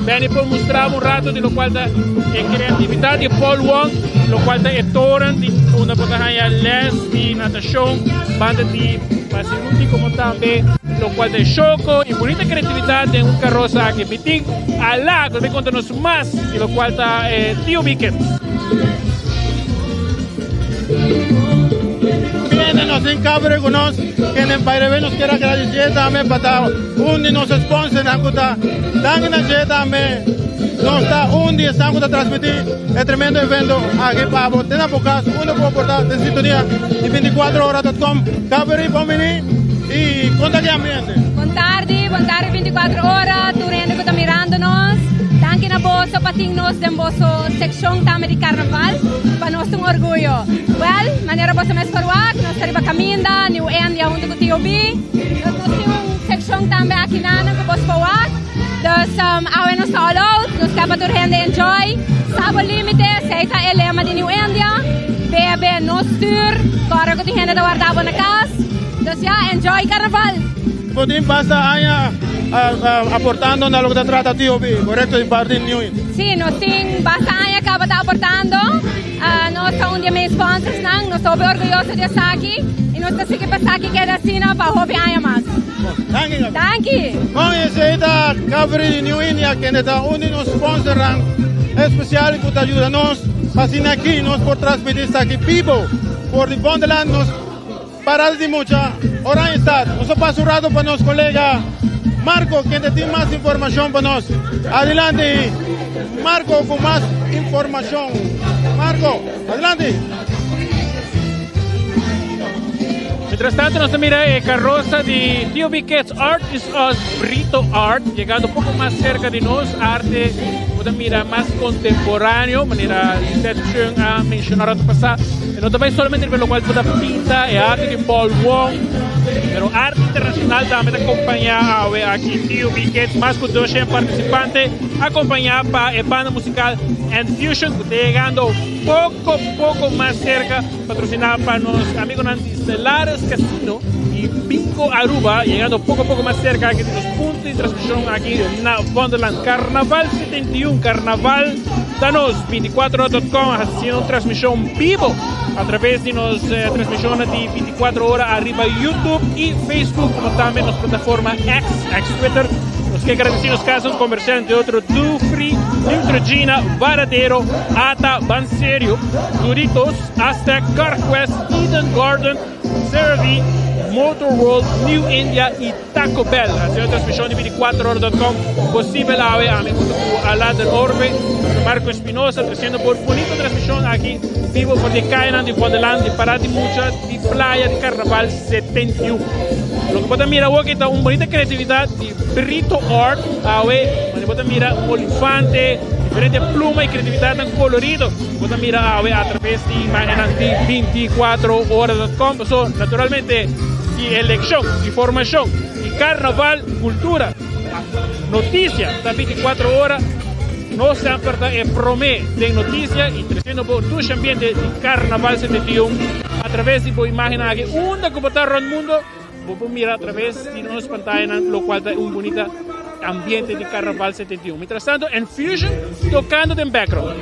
Bene, poi mostriamo un rato di lo qual è creatività di Paul Wong, lo qual è torrent di una potahaya les di natazione, banda di Pasiruti come tambe, lo qual è Choco e bonita creatività di un carroza che bitig alla, che mi contano más di lo qual è Tio Biket. Viene nos encabre con nos que en Paireve nos quiera agradecer también para un de nos sponsor nakuta dan na jeta me nos está un día estamos a transmitir el tremendo evento aquí para botar na pocas uno puede portar de sintonía y 24horas.com cabre pomini y conta que ambiente. Buon tardi 24 horas, tu rende que está mirando-nos. Danke na bosso pating-nos den bosso section também de carnaval, para nós um orgulho. Well, maneira bosso mais forward, nós arriba caminda, New India junto com o TOB. Nós temos section também aqui na que bosso forward. Dus awe nos all out, nos capa tu rende enjoy. Sabo limite, seita el lema de New India. Bebe nos stuur, para que tu rende da guardava na casa. Dus ja, enjoy carnaval. Podem passar aí aportando na lo que trata TOB, correto, de parte New India. Sim, nós temos bastante acaba aportando. Nós somos um de meus sponsors, nós estamos orgulhosos de estar aqui e nós estamos aqui para aqui que é da Sina para hobby ainda mais. Thank you. Com esse aí da coverage de New India que é um de nos sponsors especial que ajuda nós, assim aqui nós por transmitir isso aqui vivo por de Wonderland nós parada de mucha hora está. Nós passo rato para nosso colega Marco, quien tiene más información para nosotros. Adelante, Marco, con más información. Marco, adelante. Mientras tanto, nos mira carroza de TOB Kids Art is Us Brito Art, llegando un poco más cerca de nos, arte mira más contemporáneo, manera usted a mencionar otra pasada. No te vais solamente ver lo cual pueda pinta y arte de Paul Wong, pero arte internacional también acompaña aquí TOB Kids, más que 200 participantes, acompañada para el banda musical Enfusion, que está llegando poco más cerca, patrocinada para los amigos Estelares Casino y Bingo Aruba, llegando poco más cerca aquí de los puntos de transmisión aquí en Wonderland Carnaval 71, Carnaval Danos 24horas.com, haciendo transmisión vivo a través de las transmisiones de 24 horas arriba YouTube y Facebook, como también en las plataformas ex Twitter. Los que agradecemos casos comerciantes de otro Dufri, Neutrogena, Varadero, Ata, Banserio, Doritos, Aztec, CarQuest, Eden Garden, Cervi, Motor World, New India y Taco Bell. Haciendo transmisión de 24horas.com, posible a la del Orbe, Marco Espinosa, haciendo por bonita transmisión aquí, vivo por de Cainan, de Wonderland, de Parada de Mucha, de Playa de Carnaval 71. Lo que pueden mirar aquí está una bonita creatividad de Brito Art, donde pueden mirar un elefante, diferentes plumas y creatividad tan colorido. Pueden mirar a través de imágenes de 24horas.com. So, naturalmente, y elección, información, y carnaval, cultura, noticias, de 24 horas. No se han perdido el promedio de noticias y 300 por tu ambiente de Carnaval 71 a través de imágenes que una computadora del mundo puede mirar a través de nuestras pantallas, lo cual es un bonito ambiente de Carnaval 71. Mientras tanto, en Fusion, tocando en background.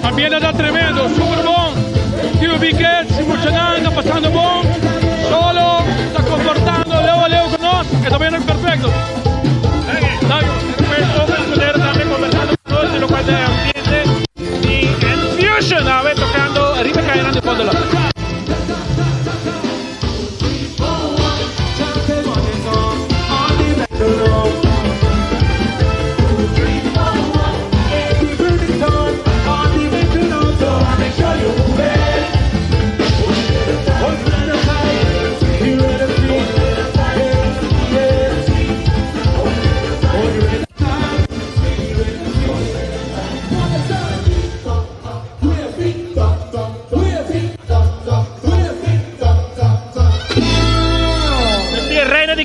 Ambiente está tremendo, super bom. Tio Biquet se emocionando, passando bom. Solo está comportando, leo con nós, que está viendo perfecto. Poder también conversando con nosotros de lo cual es ambiente y en Fusion, a ver, tocando arriba cadena de fondo.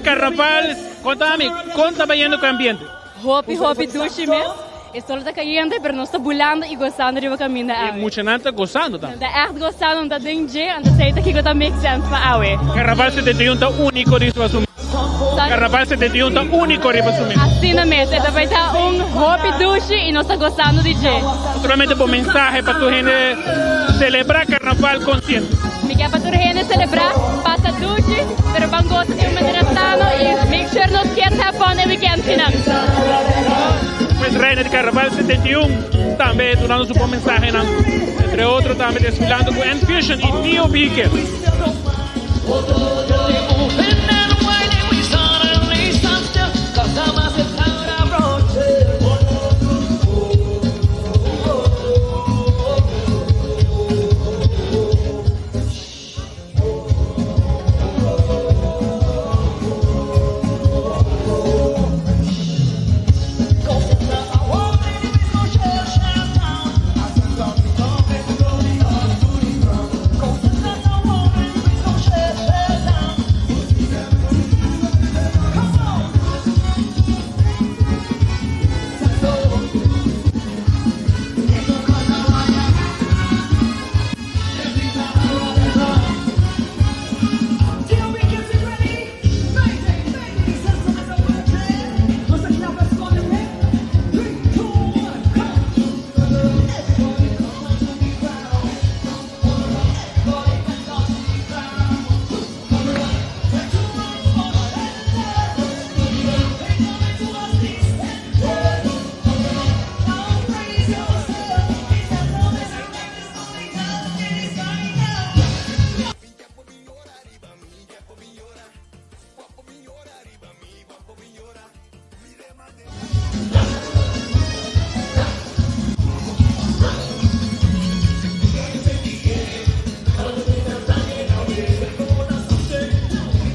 Carnaval, contame yendo com o ambiente. Hopi duche mesmo. O sol está caindo, mas nós estamos pulando e gostando de o caminho da água. E muita gente está gostando, tá? Está echt gostando, está dentro, então sei que está make sense para a água. Carnaval 71 está único de sua assumir. Carnaval 71 está único de assumir. Assim mesmo, então vai estar hopi duche e nós estamos gostando de DJ. Naturalmente, bom mensagem para tu gente celebrar Carnaval consciente. Me quer para tu gente celebrar, passa duche, pero vamos gostar de uma maneira sana e make sure nós queremos have fun no weekend, final. Carnaval 71 también durando su buen mensaje, ¿no? Entre otros también desfilando con N-Fusion y Neo Beacon.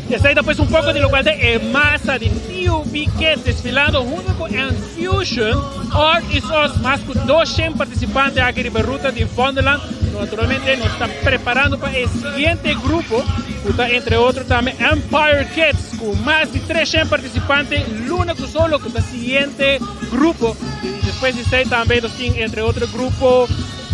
Y ahí después un poco de lo cual de masa de Neo Beacon desfilando junto con N-Fusion. Art is Us, más que 200 participantes aquí de la ruta de Wonderland. Naturalmente nos están preparando para el siguiente grupo, entre otros también Empire Kids, con más de 300 participantes, Luna que solo con el siguiente grupo. Y después de también nos tienen entre otros grupo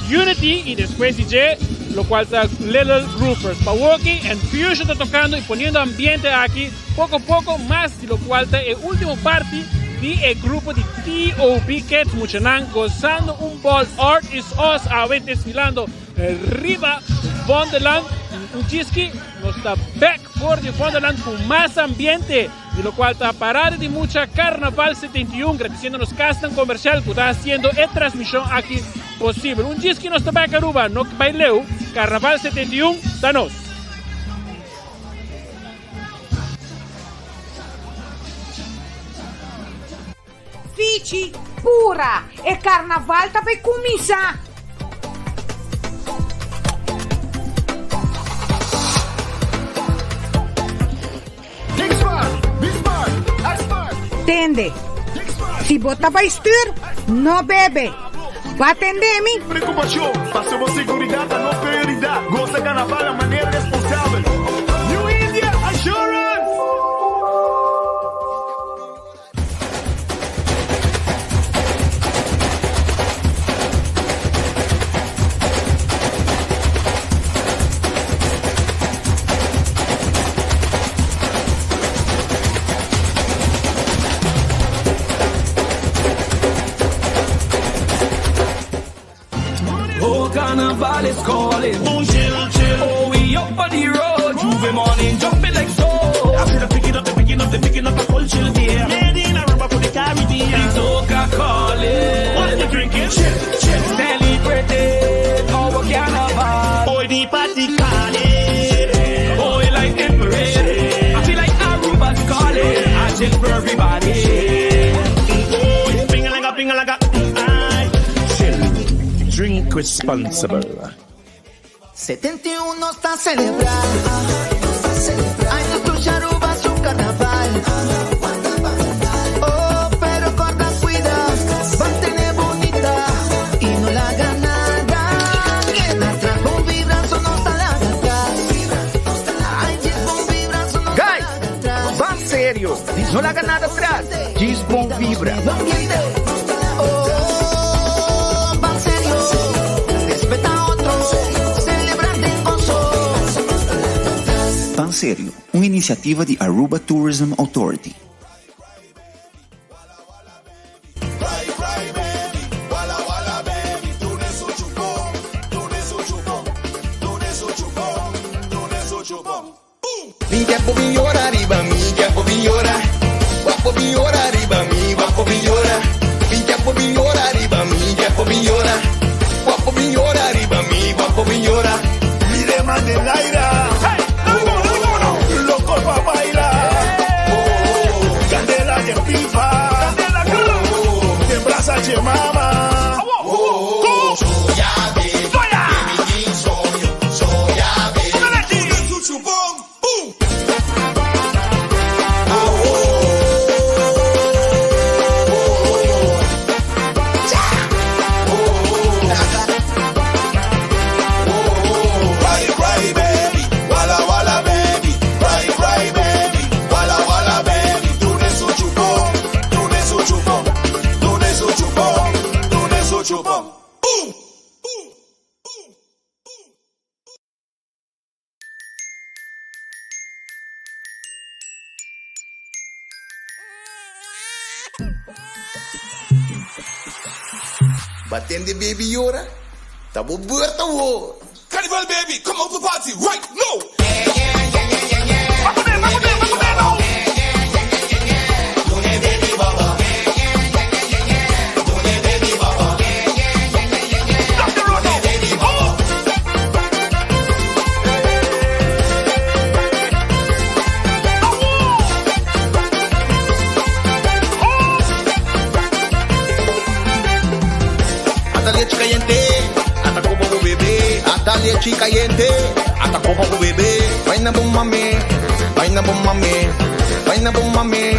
Unity y después de lo cual está Little Groupers. Pawoki and Fusion está tocando y poniendo ambiente aquí, poco a poco más, de lo cual está el último party de el grupo de T.O.B. Kids, Muchanán, gozando un ball. Art is Us, a ver, desfilando arriba Wonderland. Un chiski nos está back for the Wonderland con más ambiente, de lo cual está parada de mucha Carnaval 71, agradeciendo los castan comercial que está haciendo esta transmisión aquí posible. Un chiski nos está back aruba, no baileu, Carnaval 71, danos. Fici pura, e Carnaval tá per começar. Tende, se botar para estir, não bebe. Vai atender-me? Preocupação, passamos segurança, não prioridade. Gosta carnaval de maneira responsável. New India Assurance! Carnival is calling. Boom, chill, chill. Oh, we up on the road. Juve morning, jumping like so. After the picking up, the full chill there. Made in a rubber for the Caribbean. The soca calling. What you drinking? Chill, chill. Celebrating our carnival. Boy, the party calling. Boy, like embrace. I feel like Aruba's calling. I chill for everybody. Oh, ping-a-langa. Drink responsible. 71 está celebrando. Ay, nuestro Aruba su carnaval. Oh, pero con la cuida, va a tener bonita y no la haga nada. Que la atrás con vibranzo no está la atrás. Ay, con vibranzo no está la atrás. Van serio, no la haga nada atrás. Gisbon vibra. Pan Serio, uma iniciativa de Aruba Tourism Authority. Mi tiempo migliora, arriba mi tiempo migliora. Guapo migliora, arriba mi guapo migliora. Mi tiempo migliora. Batende baby ora, tabo buerta wo. Carnival baby, come out to party right now. Hasta leche caliente, hasta como un bebé. Hasta leche caliente, hasta como un bebé. Vaina bom mami, vaina bom mami, vaina bom mami,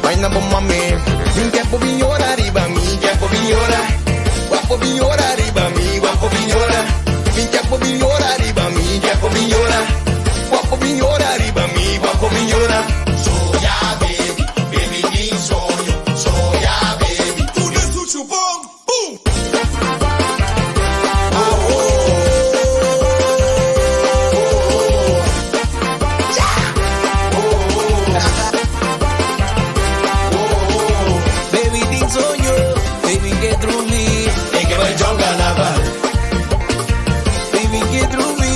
vaina bom mami. Mi tiempo viñora arriba, mi tiempo viñora. Guapo viñora arriba, mi guapo viñora. Mi tiempo viñora arriba, mi tiempo viñora. Guapo viñora arriba, mi guapo viñora. Soya baby, baby ni soyo. Soya baby, tú le sucho boom, boom. Baby, think so yo, baby get through me. En que va el John Carnaval. Baby get through me,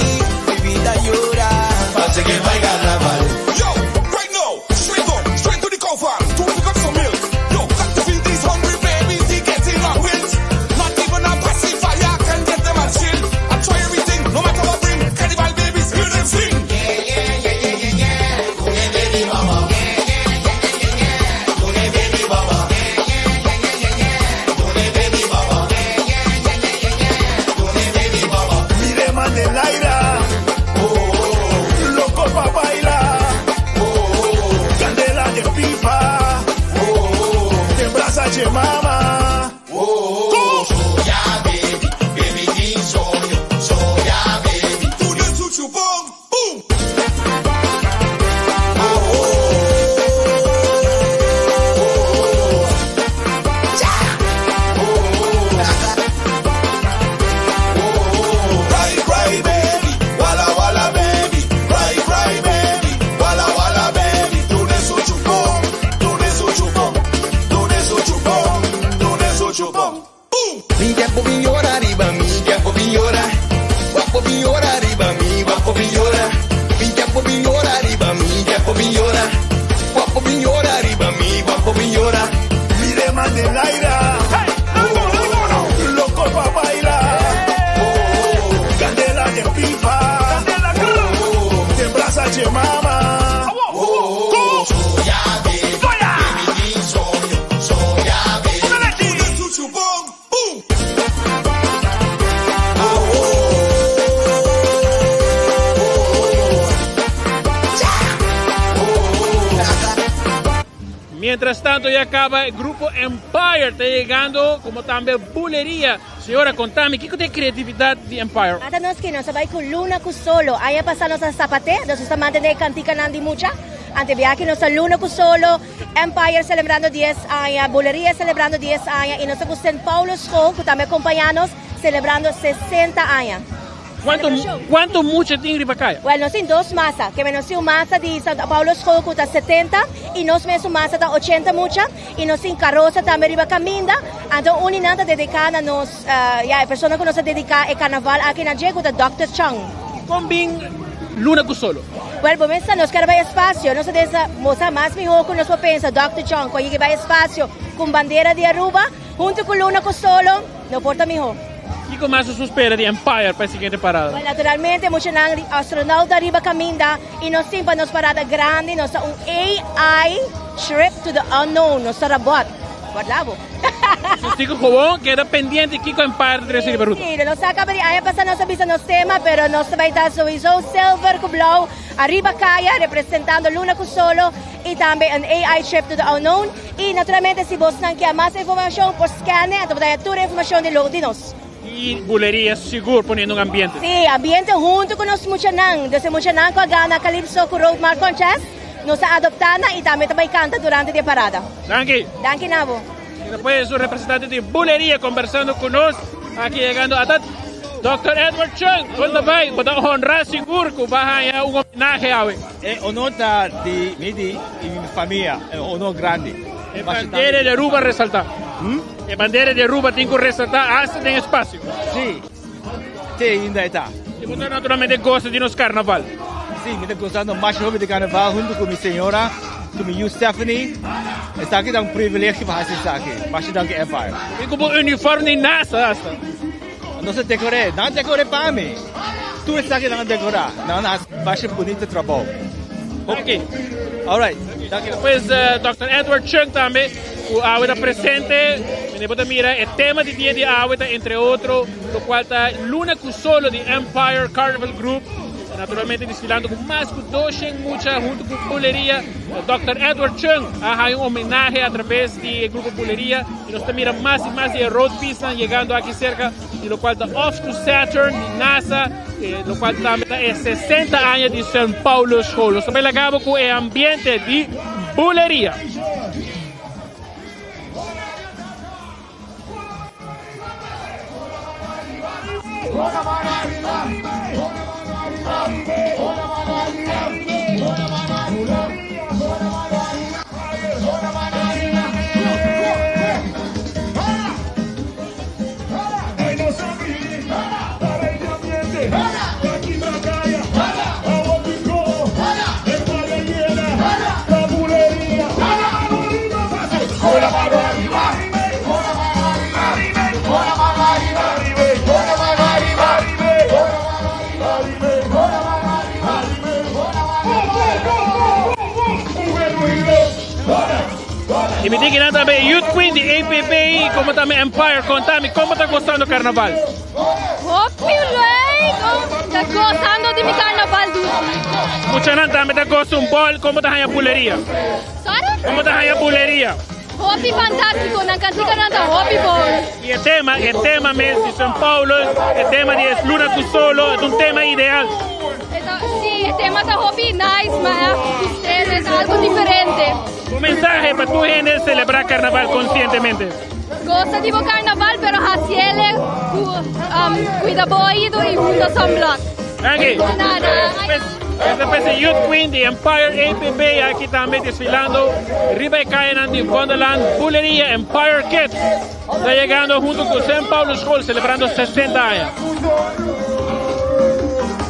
baby da llora. Parece que va el carnaval. Yo, right now, straight to the cow farm to pick up some milk. Yo, got to feed these hungry babies, they getting a wind. Not even a pacifier can get them a chill. I try everything, no matter what bring. Carnival babies, hear them sing. Baby mama. Baby mama. Baby mama. Baby mama. Mire Mandelaira, loco pa' bailar, candela de pipa, te embraza che mama. Soya baby, baby ni soyo. Soya baby, tú le sucho boom, boom. Cry, cry, baby, walla, walla, baby. Cry, cry, baby, walla, walla, baby. Tú le sucho boom, tú le sucho boom, tú le sucho boom, tú le sucho boom, boom. Mi tiempo viñora arriba, mi tiempo viñora. Guapo viñora arriba, mi guapo viñora. Mi tiempo viñora arriba, mi tiempo viñora. Guapo viñora arriba, mi guapo viñora. Mire Mandelaira, loco pa' bailar, candela de pipa, te embraza che mama. Soya baby, baby ni soyo. Soya baby, tú le sucho boom, boom. Mientras tanto, ya acaba el grupo Empire, está llegando como también bulería. Señora, contame, ¿qué de creatividad de Empire? Ata nós que nós vai com Luna com solo. Aí passar nossa sapate, nós estamos mantendo cantica nandi mucha. Ante viaje nossa Luna com solo, Empire celebrando 10 años, bulería celebrando 10 años y nosotros en Paulo School, que también acompañanos, celebrando 60 años. ¿Cuánto mucho tiene para acá? Bueno, nós temos duas massas, que nós temos massa de São Paulo School que está 70 e nós mesmo massa está 80 mucha e nós temos carroça também riba caminda. Então, uninanta dedicada a nós, a pessoa que nos dedica ao carnaval aqui na Diego, da Dr. Chang. Combin Luna com solo. Well, começa nós queremos espaço, nós dessa moça mais melhor que nós pensa, Dr. Chang, quando que vai espaço com bandeira de Aruba, junto com Luna com solo, não porta melhor. ¿Qué más se espera de Empire para la siguiente parada? Well, naturalmente, muchos astronautas arriba caminda y nos siempre nos parada grande, nos un AI trip to the unknown, nos robot. Guardavo. Chico Jobón queda pendiente Kiko Empire de Recife Baruto. Sí, nos saca para ahí pasar nos avisa nos tema, pero nos va a estar sowieso silver con blau arriba calle representando Luna con solo y también un AI trip to the unknown y naturalmente si vos quieren más información por scanne, entonces toda la información de nos. Y bulería seguro poniendo un ambiente. Sí, ambiente junto con los muchanang. Desde muchanang con gana Calypso con Road Mark Contest, nos adoptando y también canta durante la parada. Danke. Danke, Nabo. Y después su representante de bulería conversando con nosotros, aquí llegando a Dr. Edward Chang, ¿cuándo va? Para honrar seguro que va a un homenaje a él. Honor de mi familia, honor grande. E bandiere di Aruba resaltar. E bandiere di Aruba tem que resaltar hasta tem espaço. Sì, sì, ainda está. E você naturalmente gosta de nos carnaval? Sim, me estou gostando mais de carnaval junto com minha senhora, com minha Stephanie. Está aqui um privilégio para estar aqui, mas não que Empire. E como uniforme de NASA hasta? Não se decoré, não decoré para mim. Tu está aqui não decorar, não faz bonito trabalho. Ok. Alright. Depois, Dr. Edward Chung também, o Águeda presente. Me mira, el tema de Dia de Águeda, entre outros, lo qual está Luna Cusolo de Empire Carnival Group. Naturalmente desfilando com mais de 200 muchas junto com Bulería. Dr. Edward Chung ha un homenaje a través del grupo Bulería y nos mira más y más de road pista llegando aquí cerca, y lo cual está Off to Saturn de NASA, lo cual también es 60 años de São Paulo Show. Lo también acabo con el ambiente de Bulería. E me diga também, Youth Queen de APPI, como também Empire, contame como está gostando do carnaval? Está gostando de mi carnaval. Mucha gente também está gostando bol, como está a bulería? Sorry? Como está a bulería? Hobby fantástico, na cantica nada hobby ball. E o tema mesmo de São Paulo, o tema de Luna Cusolo, é tema ideal. Sí, el tema está hobby nice, mas ustedes algo diferente. Un mensaje para tu gente celebrar carnaval conscientemente. Gosta de carnaval, pero haciele cuida boido y mundo sombra. Aquí. Después de Youth Queen de Empire APB, aquí también desfilando. Arriba de Caenan de Wonderland, Bulería Empire Kids. Está llegando junto con São Paulo School, celebrando 60 años.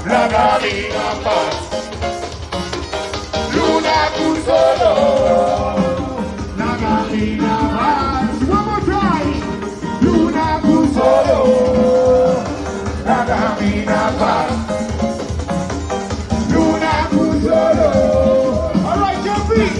La Gavina Paz, Luna Cusolo, la Gavina Paz, one more time, Luna Cusolo, la Gavina Paz, Luna Cusolo. All right, Jumpy.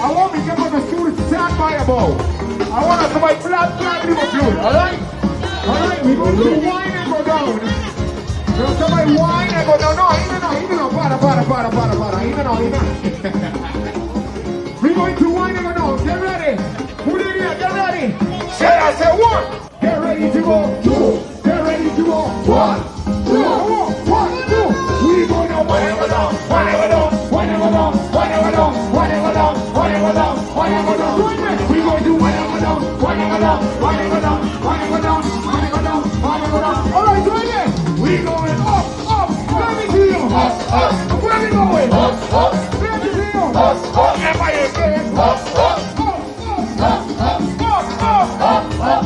I want me to get the students stand by a bow. I want us to make flat people fluid, alright? Alright, we go to wine and go down. So somebody wine and go down. No, even no, para. Even no. I never know. Get ready. Put it here. Get ready. Say I say 1. Get ready to go. 2. Get ready to go. 1, 2, 1, 2. We gonna whatever down, whatever down, whatever down, whatever down, whatever down, whatever down, whatever down. We gonna do whatever down, whatever down, whatever down, whatever down, whatever down, whatever down. All right, join me. We going up, up. Let me see you. Up, up. Where we going? Up, up. Let me see you. Up, up. Everybody saying up, up, up, up, up, up,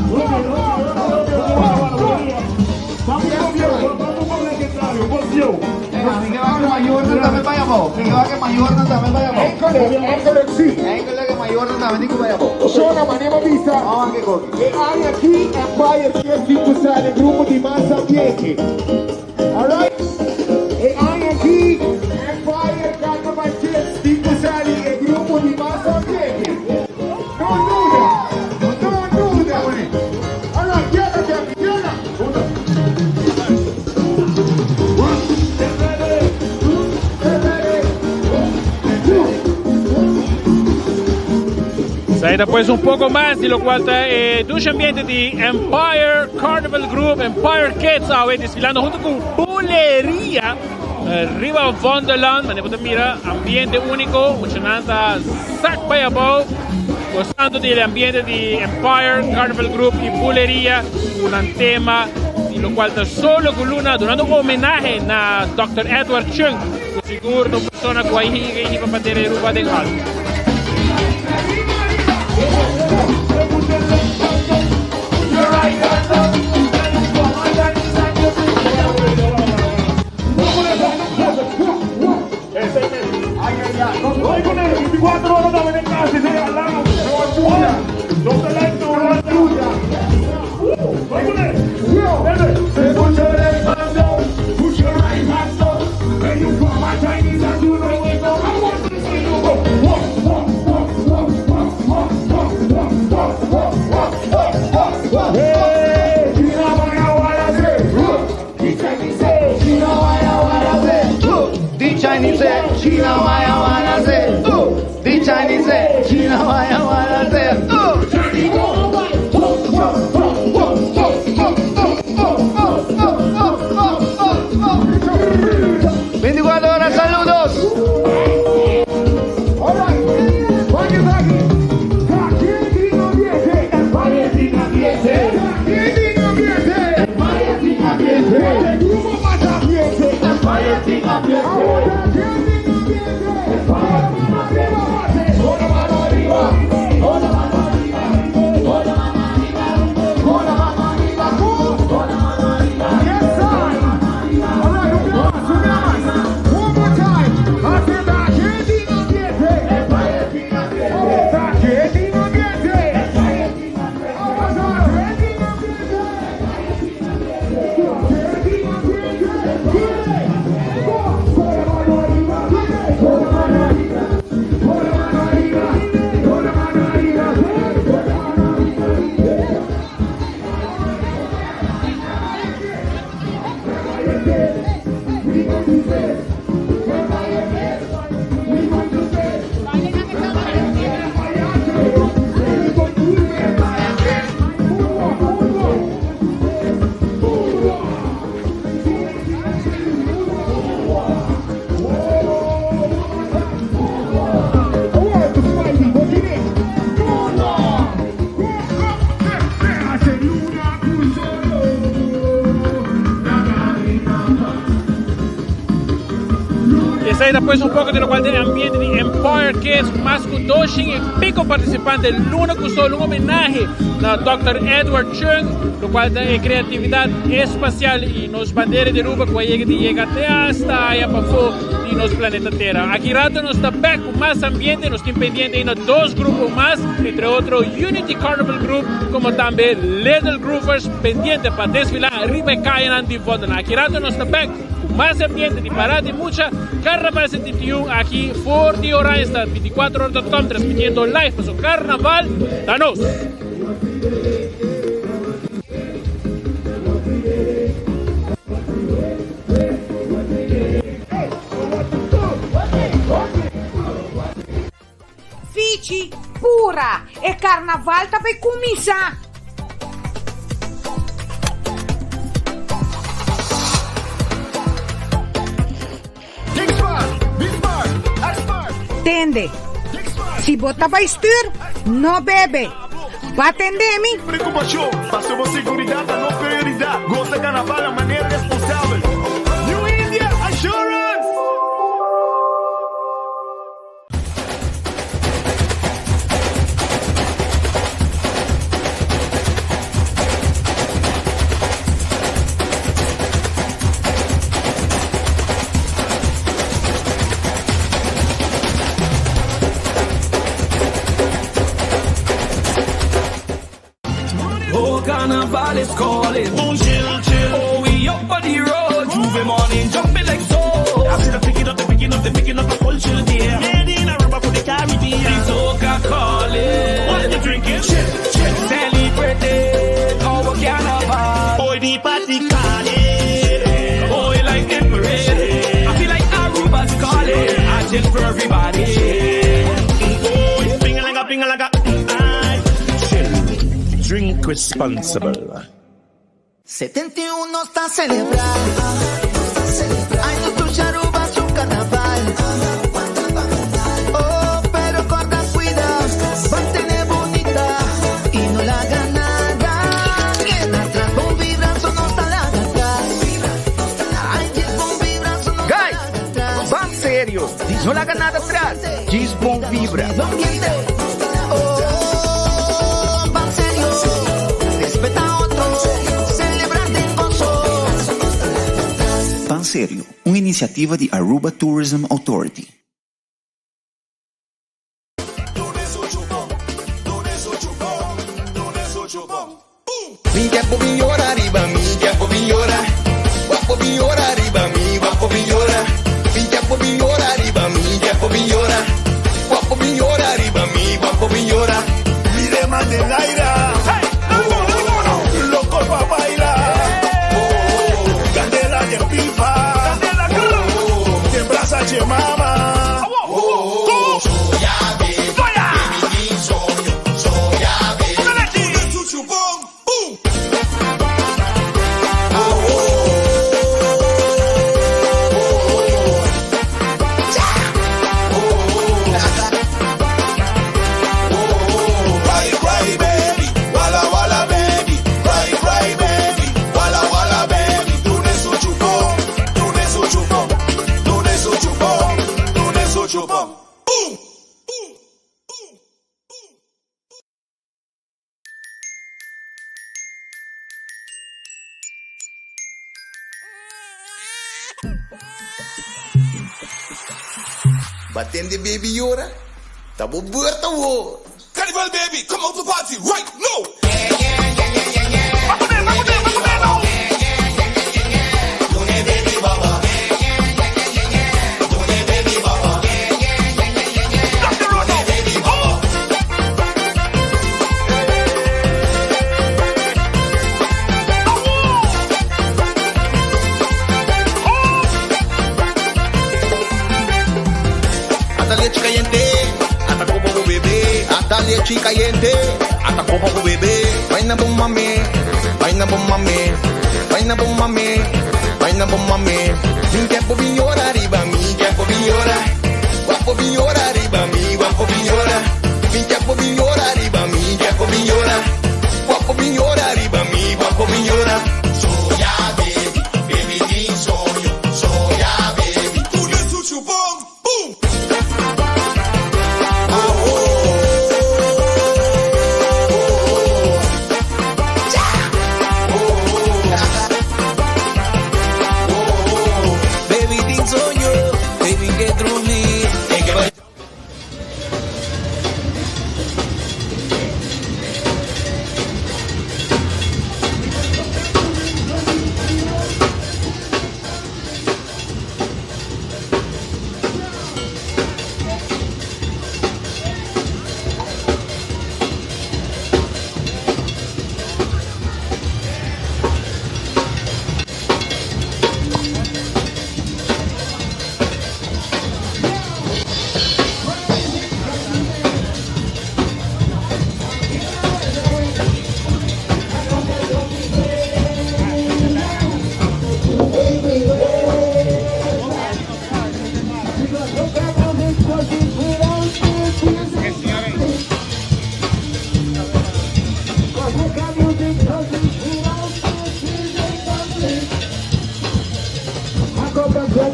mayor na também vai amo. Que mayor na também vai amo. Eccole sì. Eccole che mayor na também vai amo. Sono manema vista. E hai aqui Empire Chess Fico Sale, gruppo di massa 10. Alright? E hai aqui Empire Carnaval Chess Fico Sale, e gruppo di massa 10. Non nuda. Non nuda. Allora, chiara. Saída pues un poco más de lo cual está dos ambientes de Empire Carnival Group, Empire Kids, desfilando junto con Bulería, Riva Wonderland, manera mira, ambiente único, mucha nanta, Sac Bayabo, gozando del ambiente de Empire Carnival Group y Bulería, un tema de lo cual está solo con Luna, donando un homenaje a Dr. Edward Chung, seguro una persona que hay para tener Ruba de Hall. Vai con ele, 24 ore da venire in casa, sei all'anno, non te letto, non la giudia. Vai con ele, se non c'è lei mando, push your right hand up, and you come my Chinese and you know it, I want to see you go. Hey, China vaya wala se, the Chinese say, China vaya wala se, the Chinese say, China vaya wala se, the Chinese say, China vaya wala se. 24 horas, saludos. Saída pues un poco de lo cual tiene ambiente de Empire Kids, más con dos y pico participantes, Luna con solo un homenaje a Dr. Edward Chung, lo cual tiene creatividad espacial y nos banderas de Ruba que llega hasta allá para afuera y nos planeta Tierra. Aquí rato nos está back con más ambiente, nos tiene pendiente en dos grupos más, entre otros Unity Carnival Group, como también Little Groovers, pendiente para desfilar arriba y caen de Wonderland. Aquí rato nos está back más ambiente de parada de mucha Carnaval 71 aquí 40 horas está 24horas.com transmitiendo live para su Carnaval. Danos. Fici Ora è carnaval per cominciare. Tende. Si bota para stuur, no bebe. Va atendemi? Preocupação, passamos seguridade, não prioridade. Gosta carnaval de maneira responsável. New India Assurance! Carnival is calling. Oh, chill, chill. Oh, we up on the road. Juve morning, jumping like so. I see them picking up, the whole chill there. Made in Aruba for the Caribbean. The soca calling. What you drinking? Chill, chill. Celebrating our carnival. Boy, the party calling. Boy, like Emirates. I feel like Aruba's calling. I chill for everybody. Oh, ping-a-langa. Drink responsible. 71 está celebrando. Ai, no tu Aruba su carnaval. Oh, pero guarda cuidado, mantén bonita y no la haga nada. Queda atrás, bom vibrazo no está la atrás. Ai, bom vibrazo no está la atrás. Van sério, diz não larga nada atrás. Diz bom vibra. Sério, uma iniciativa de Aruba Tourism Authority. Mi tiempo migliora, arriba mi tiempo migliora. Guapo migliora, arriba mi guapo migliora. Mi tiempo migliora, arriba mi tiempo migliora. Guapo migliora, arriba mi guapo migliora. Mi demanda el aire. Loco pa' bailar. Candela de pipa. Che mama, Batende baby ora, tabo burta wo. Carnival baby, come out to party right now. Leche caliente, hasta como bebé. Vaina bon mami, vaina bon mami, vaina bon mami, vaina bon mami. Mi tiempo migliora, arriba mi tiempo migliora. Guapo migliora, arriba mi guapo migliora. Mi tiempo migliora, arriba mi tiempo migliora. Guapo migliora, arriba mi guapo migliora. Soya baby, baby ni soy yo. Soya baby, tú le sucho bom, boom.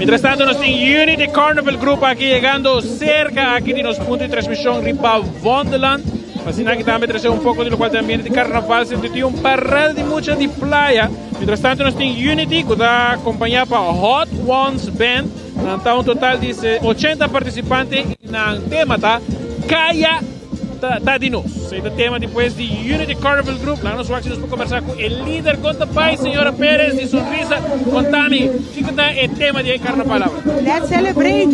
Mientras tanto, nos tiene Unity Carnival Group aquí llegando cerca aquí de los puntos de transmisión Ripa Wonderland. Así que también trae un poco de lo cual también de carnaval se tiene un parral de mucha de playa. Mientras tanto, nos tiene Unity que está acompañada por Hot Ones Band. Está un total de 80 participantes en el tema está Kaya Tadinos. Este tema después de Unity Carnival Group. La nos va a conversar con el líder Conta Pai, señora Pérez, de Sonrisa. Contame, ¿qué está el tema de carnaval ahora? Let's celebrate.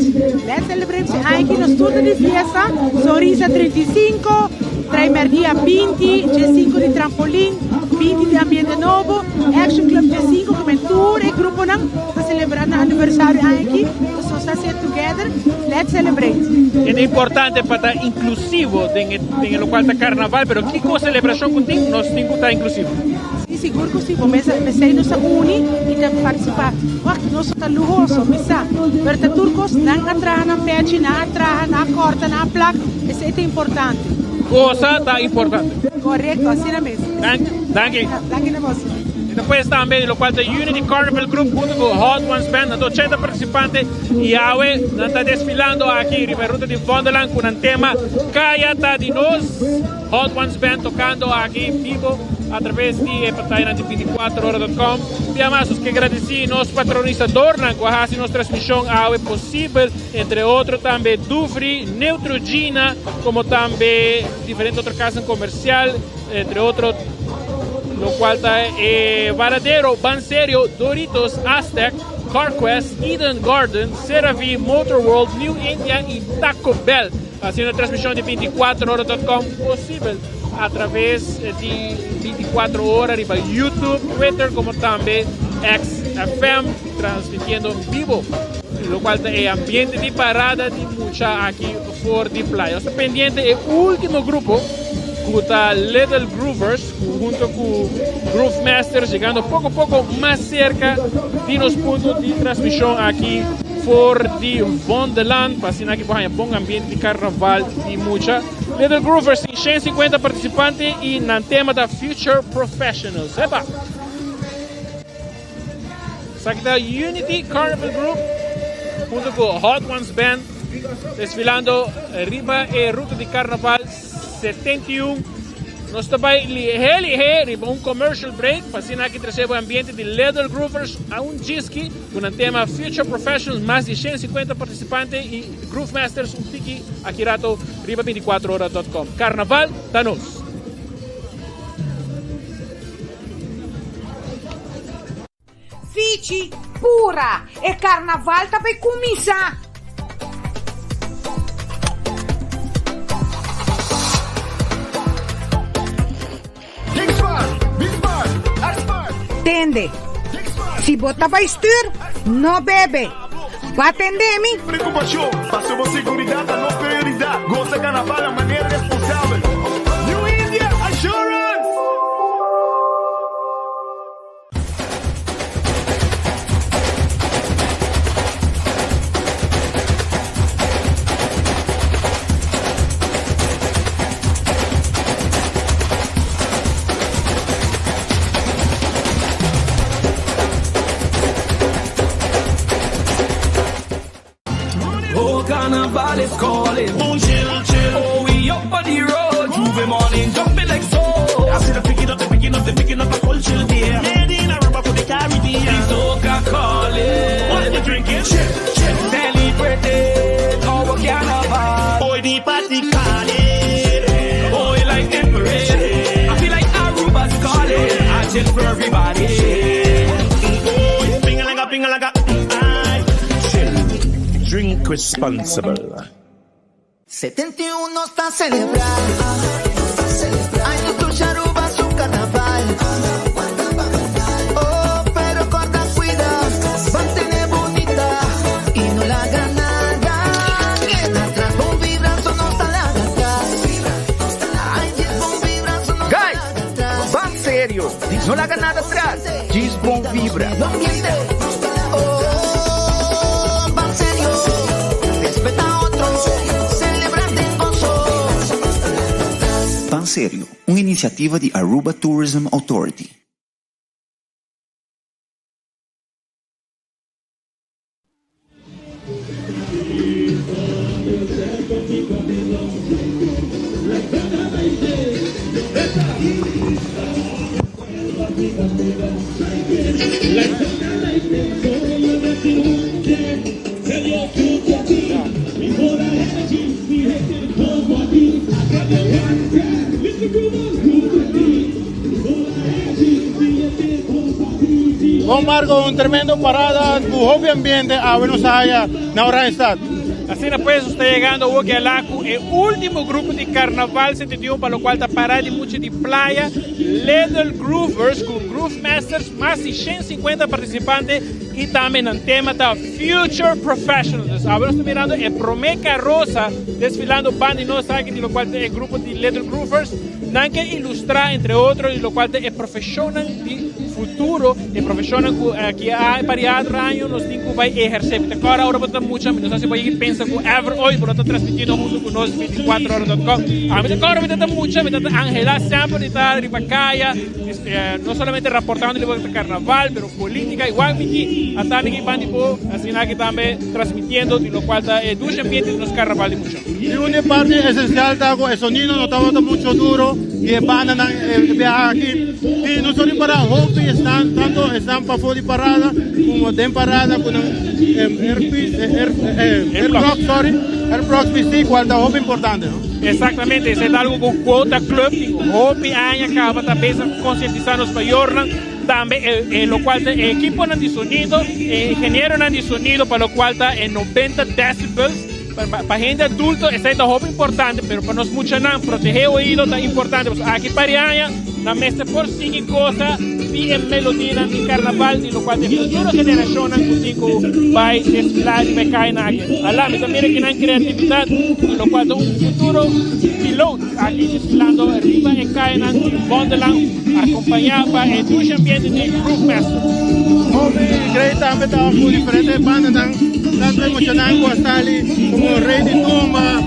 Let's celebrate. Aqui no estudo de fiesta, Sonrisa 35, Traimer dia 20, G5 de trampolim, 20 de ambiente novo, Action Club G5, que é tour e grupo não está celebrando aniversário aqui. So está ser together. Let's celebrate. Es importante para estar inclusivo en lo cual está carnaval, pero ¿qué cosa celebración contigo nos tiene que estar inclusivo? Sim, seguro que sim. Mas sei nos uni e tem participar. Nós está luxuoso, mas pero turcos não atrás na pede, na atrás, na corta, na placa. Isso é importante. Cosa está importante. Correcto, assim é mesmo. Danke. Danke a você. Después también lo cual de Unity Carnival Group junto con Hot Ones Band, 80 participantes y Yahweh está desfilando aquí en la ruta de Wonderland con un tema Kaya Tadinos. Hot Ones Band tocando aquí en vivo a través de pantalla de 24horas.com. Y además, que agradecer a los patronizadores que hacen nuestra transmisión Yahweh posible, entre otros también Dufry, Neutrogena, como también diferentes otras casas comerciales, entre otros. Lo cual está Varadero, Banserio, Doritos, Aztec, CarQuest, Eden Garden, CeraVe, Motorworld, New India y Taco Bell. Haciendo transmisión de 24horas.com posible a través de 24 horas de YouTube, Twitter, como también XFM, transmitiendo en vivo. Lo cual es ambiente de parada de mucha aquí por de playa. Está pendiente el último grupo. Está Little Groovers junto con Groove Masters llegando poco a poco más cerca de los puntos de transmisión aquí por the Wonderland, para que pongan buen ambiente de carnaval y mucha. Little Groovers, 150 participantes y en el tema de Future Professionals. Epa! Aquí está Unity Carnival Group junto con Hot Ones Band desfilando arriba en ruta de carnaval 71. Nós também ligeiro um commercial break, fazendo aqui trazer o ambiente de Little Groovers a um disque com o tema Future Professionals, mais de 150 participantes e Groove Masters, um pique aqui rato, riba24horas.com. Carnaval, danos. Fici, pura, e carnaval tá para começar. Tende. Se botar para estir, não bebe. Vai atender-me. Preocupação, passamos segurança, a nossa prioridade. Gosta carnaval de maneira responsável. New India Assurance. Carnival is calling. Chill, chill. Oh, we up on the road. Juve morning, jumping like so. I see them picking up the culture there. Made in Aruba for the Caribbean. The soca calling. What you drinking? Chill, chill. Celebrating our carnival. Boy, the party calling. Boy, like emperor. I feel like Aruba's calling. I chill for everybody. Boy, ping-a-langa. Drink responsible. 71 está celebrando. Ay, nuestro Aruba su carnaval. Oh, pero corta cuidado, mantén bonita y no la haga nada. Queda atrás, con vibrazo no está la atrás. Ay, con vibrazo no está la atrás. Van serio, no la haga nada atrás. Gisbon vibra. Sério, uma iniciativa de Aruba Tourism Authority. Con Marco, un tremendo parada, un joven ambiente a Buenos Aires, na Orange Stad. Assim depois está chegando o Alaco, o último grupo de Carnaval 71, para o qual está parado muito de playa, Little Groovers, com Groove Masters, mais de 150 participantes, e também no tema da Future Professionals. Agora estamos mirando a Promé Carroza, desfilando banda e nós aqui, do qual é o grupo de Little Groovers, que ilustrar, entre outros, do qual é profissional de futuro, e profissional que há variado anos, nós temos que vai exercer. Agora botamos muito, não sei se vai pensar com Ever hoje, por estar transmitindo junto conosco 24horas.com. A mim agora me dá muito, me dá Angela sempre de estar de Bacaia, não somente reportando de carnaval, mas política igual que a estar aqui bandipo, assim aqui também transmitindo, de lo qual é dos ambientes nos carnaval de muito. E uma parte essencial da o sonido não está muito duro e a banda não viaja aqui. E nós estamos para hobby, estão para fora de parada, como tem parada com Airblocks PC, qual é hobby importante, não? Exatamente, isso é algo com Quota Club, hobby aña acaba também conscientizando os maiores, também lo qual é equipo de sonido, ingeniero de sonido, para lo qual está em 90 decibels. Para gente adulta, isso é um hobby importante, mas para nós muitos não, proteger o ouvido é importante. Aqui para aña, na mesa por seguir coisa, e melodia de carnaval, de lo qual a futura geração contigo vai desfilar e vai cair aqui. Alá, mas também que não criatividade, de lo qual futuro piloto aqui desfilando arriba e cai na Wonderland, acompanhado em dois ambientes de Groove Master. Creio também está com diferentes bandas, estão emocionando com a Sally, como Rei de Tumba,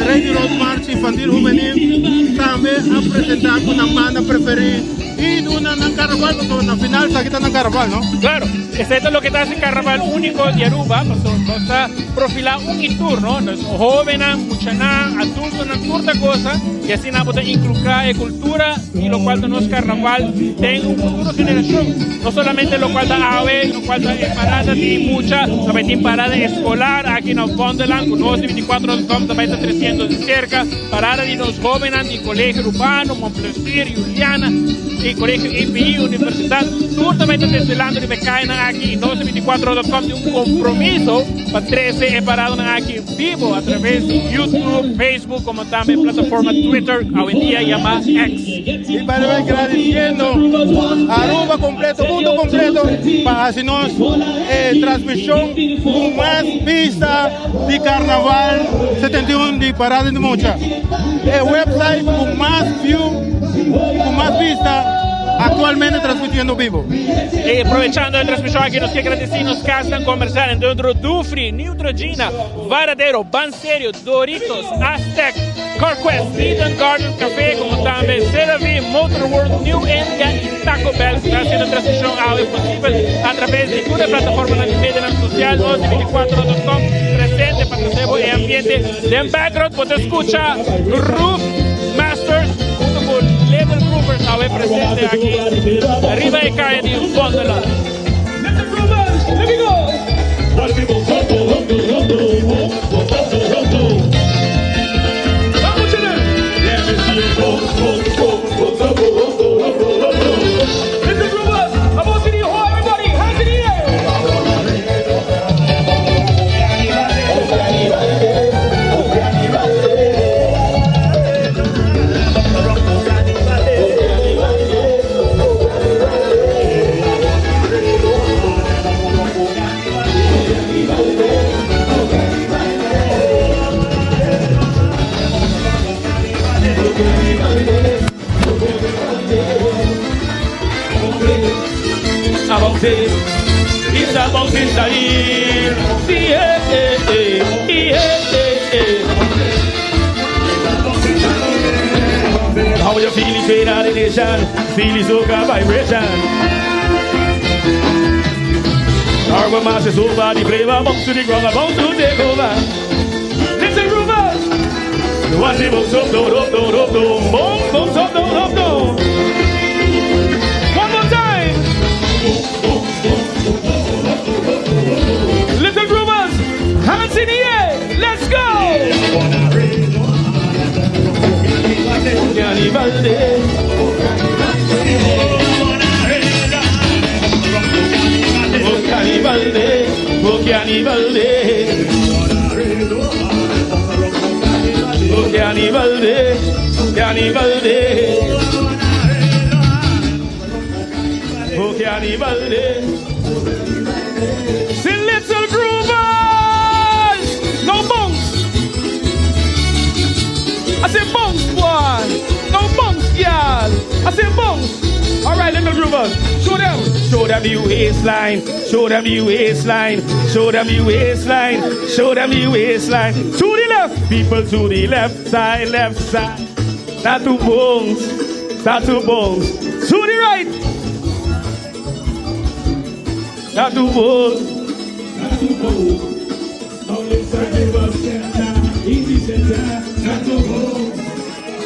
Rei de Road March Infantil Juvenil, também apresentar com uma banda preferida. Y en carnaval, porque al final se quita en carnaval, ¿no? Claro, esto es lo que está en carnaval único de Aruba, pues está profilado un tour, ¿no? Los jóvenes, muchos adultos, una curta cosa, y así nos podemos inculcar cultura, y lo cual no es carnaval, tiene un futuro generación. No solamente lo cual está AVE, lo cual está parada de mucha, también tiene parada escolar, aquí en Wonderland, con los 24.com, también está 300 de cerca, parada de los jóvenes, de colegio urbano, Montplaisir, Juliana, y colegio IPI, universidad, tú también estás desvelando y me caen aquí en 1224.com de un compromiso para 13 parado aquí en vivo a través de YouTube, Facebook, como también plataforma Twitter, hoy en día llamada X. Y para agradeciendo a Aruba completo, mundo completo, para hacernos transmisión con más pista de carnaval 71 de parada de mucha. El website con más view, con más pista. Actualmente transmitiendo vivo. E aprovechando a transmissão aqui, nós queremos agradecer nos casas comerciais dentro do Dufry, Neutrogena, Varadero, Banserio, Doritos, Aztec, CarQuest, Eden Garden Café, como também CeraVe, Motor World, New India e Taco Bell. Está sendo transmissão possível através de toda a plataforma de mídia social, 1224.com, presente para o ambiente. De background, você escuta Groove Masters, junto com Little Groovers, a ver presente aqui, arriba e cae de Wonderland. Little Groovers, let me go! Vamos, chile! Little Groovers, I want to see you, everybody, hands in the air! Avancer, ir avancer, salir. How you feel straight out of the nation? Feel soca vibration. Our masses over the flavor, bounce to the ground, about to take over. Listen, Groovers. Watch it bounce up, down, up, down, up, down. Bounce up, down, up, down. One more time. Little Groovers, hands in the air. Let's go. carnival de Sin little groovers, no bunks. I say bunks, boy, no bunks, y'all. I say bunks. All right, little groovers, show them your waistline, show them your waistline, show them your waistline, show them your waistline. To the left, people, to the left side, not to bunks, not to bunks. To the right, not to bunks, not to bunks. Only certain bus center, easy center, not to bunks,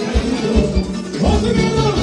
not to bunks. All together.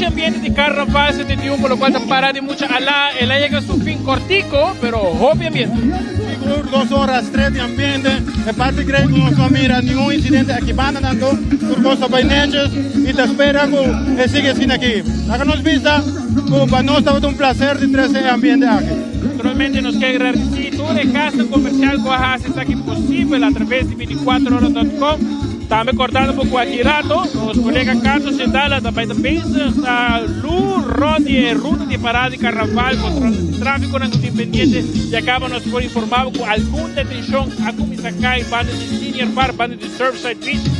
Ambiente de carnaval 71, por lo cual está parada de mucha alá. El llega a su fin cortico, pero obviamente. 2 horas 3 de ambiente. De parte creio que não mira nenhum incidente aqui banando. Por costa bem netjes e te espera que siga assim aqui. Acá nos vista, para nós está um prazer de ter esse ambiente aqui. Naturalmente nos quer agradecer toda a casa comercial que hace aqui possível através de 24horas.com. Também cortando por qualquer rato, os colegas Carlos e Dala também pensam a Lu, Rodi, ruta de parada de carnaval, controle de tráfico independiente, e acabamos por informar com alguma detenção, algum Isacai, banda de Senior Bar, banda de Surfside Beach,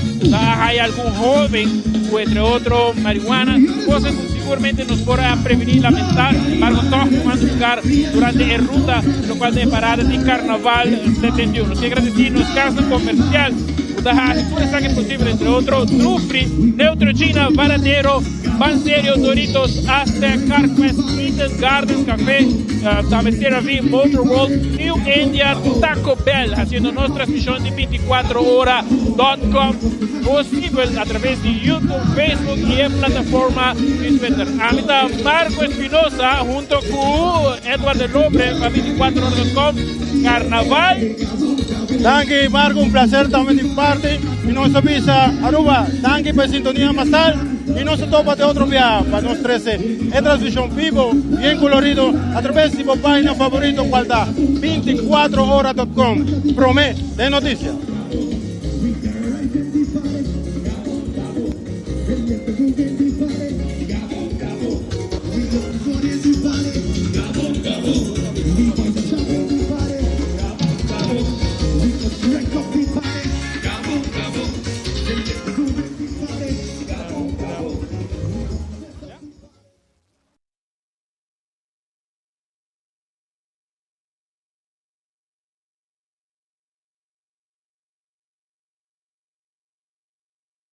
hay algum jovem, ou entre outros, marihuana, coisas que seguramente nos podrá prevenir, lamentar, embargo, todos vamos lugar durante a ruta, lo qual de parada de carnaval 71. Nos agradecemos, casa comercial, Utaha, todo está que posible, entre otros, Nufri, Neutrogena, Varadero, Panserio, Doritos, Aztec, CarQuest, Eden Garden, Café, Tabetera V, Motorworld, New India, Taco Bell, haciendo nuestra transmisión de 24horas.com, posible a través de YouTube, Facebook y en plataforma de Twitter. Amita Marco Espinosa, junto con Eduardo Lobre, a 24horas.com, Carnaval. Danke, Marco, un placer también de parte. Y nos avisa Aruba, danke por sintonía más tarde. Y nos topa de otro viaje para nos 13. Es transmisión vivo, bien colorido, a través de mi página favorito, cual da 24horas.com. Promé de noticias. Break up the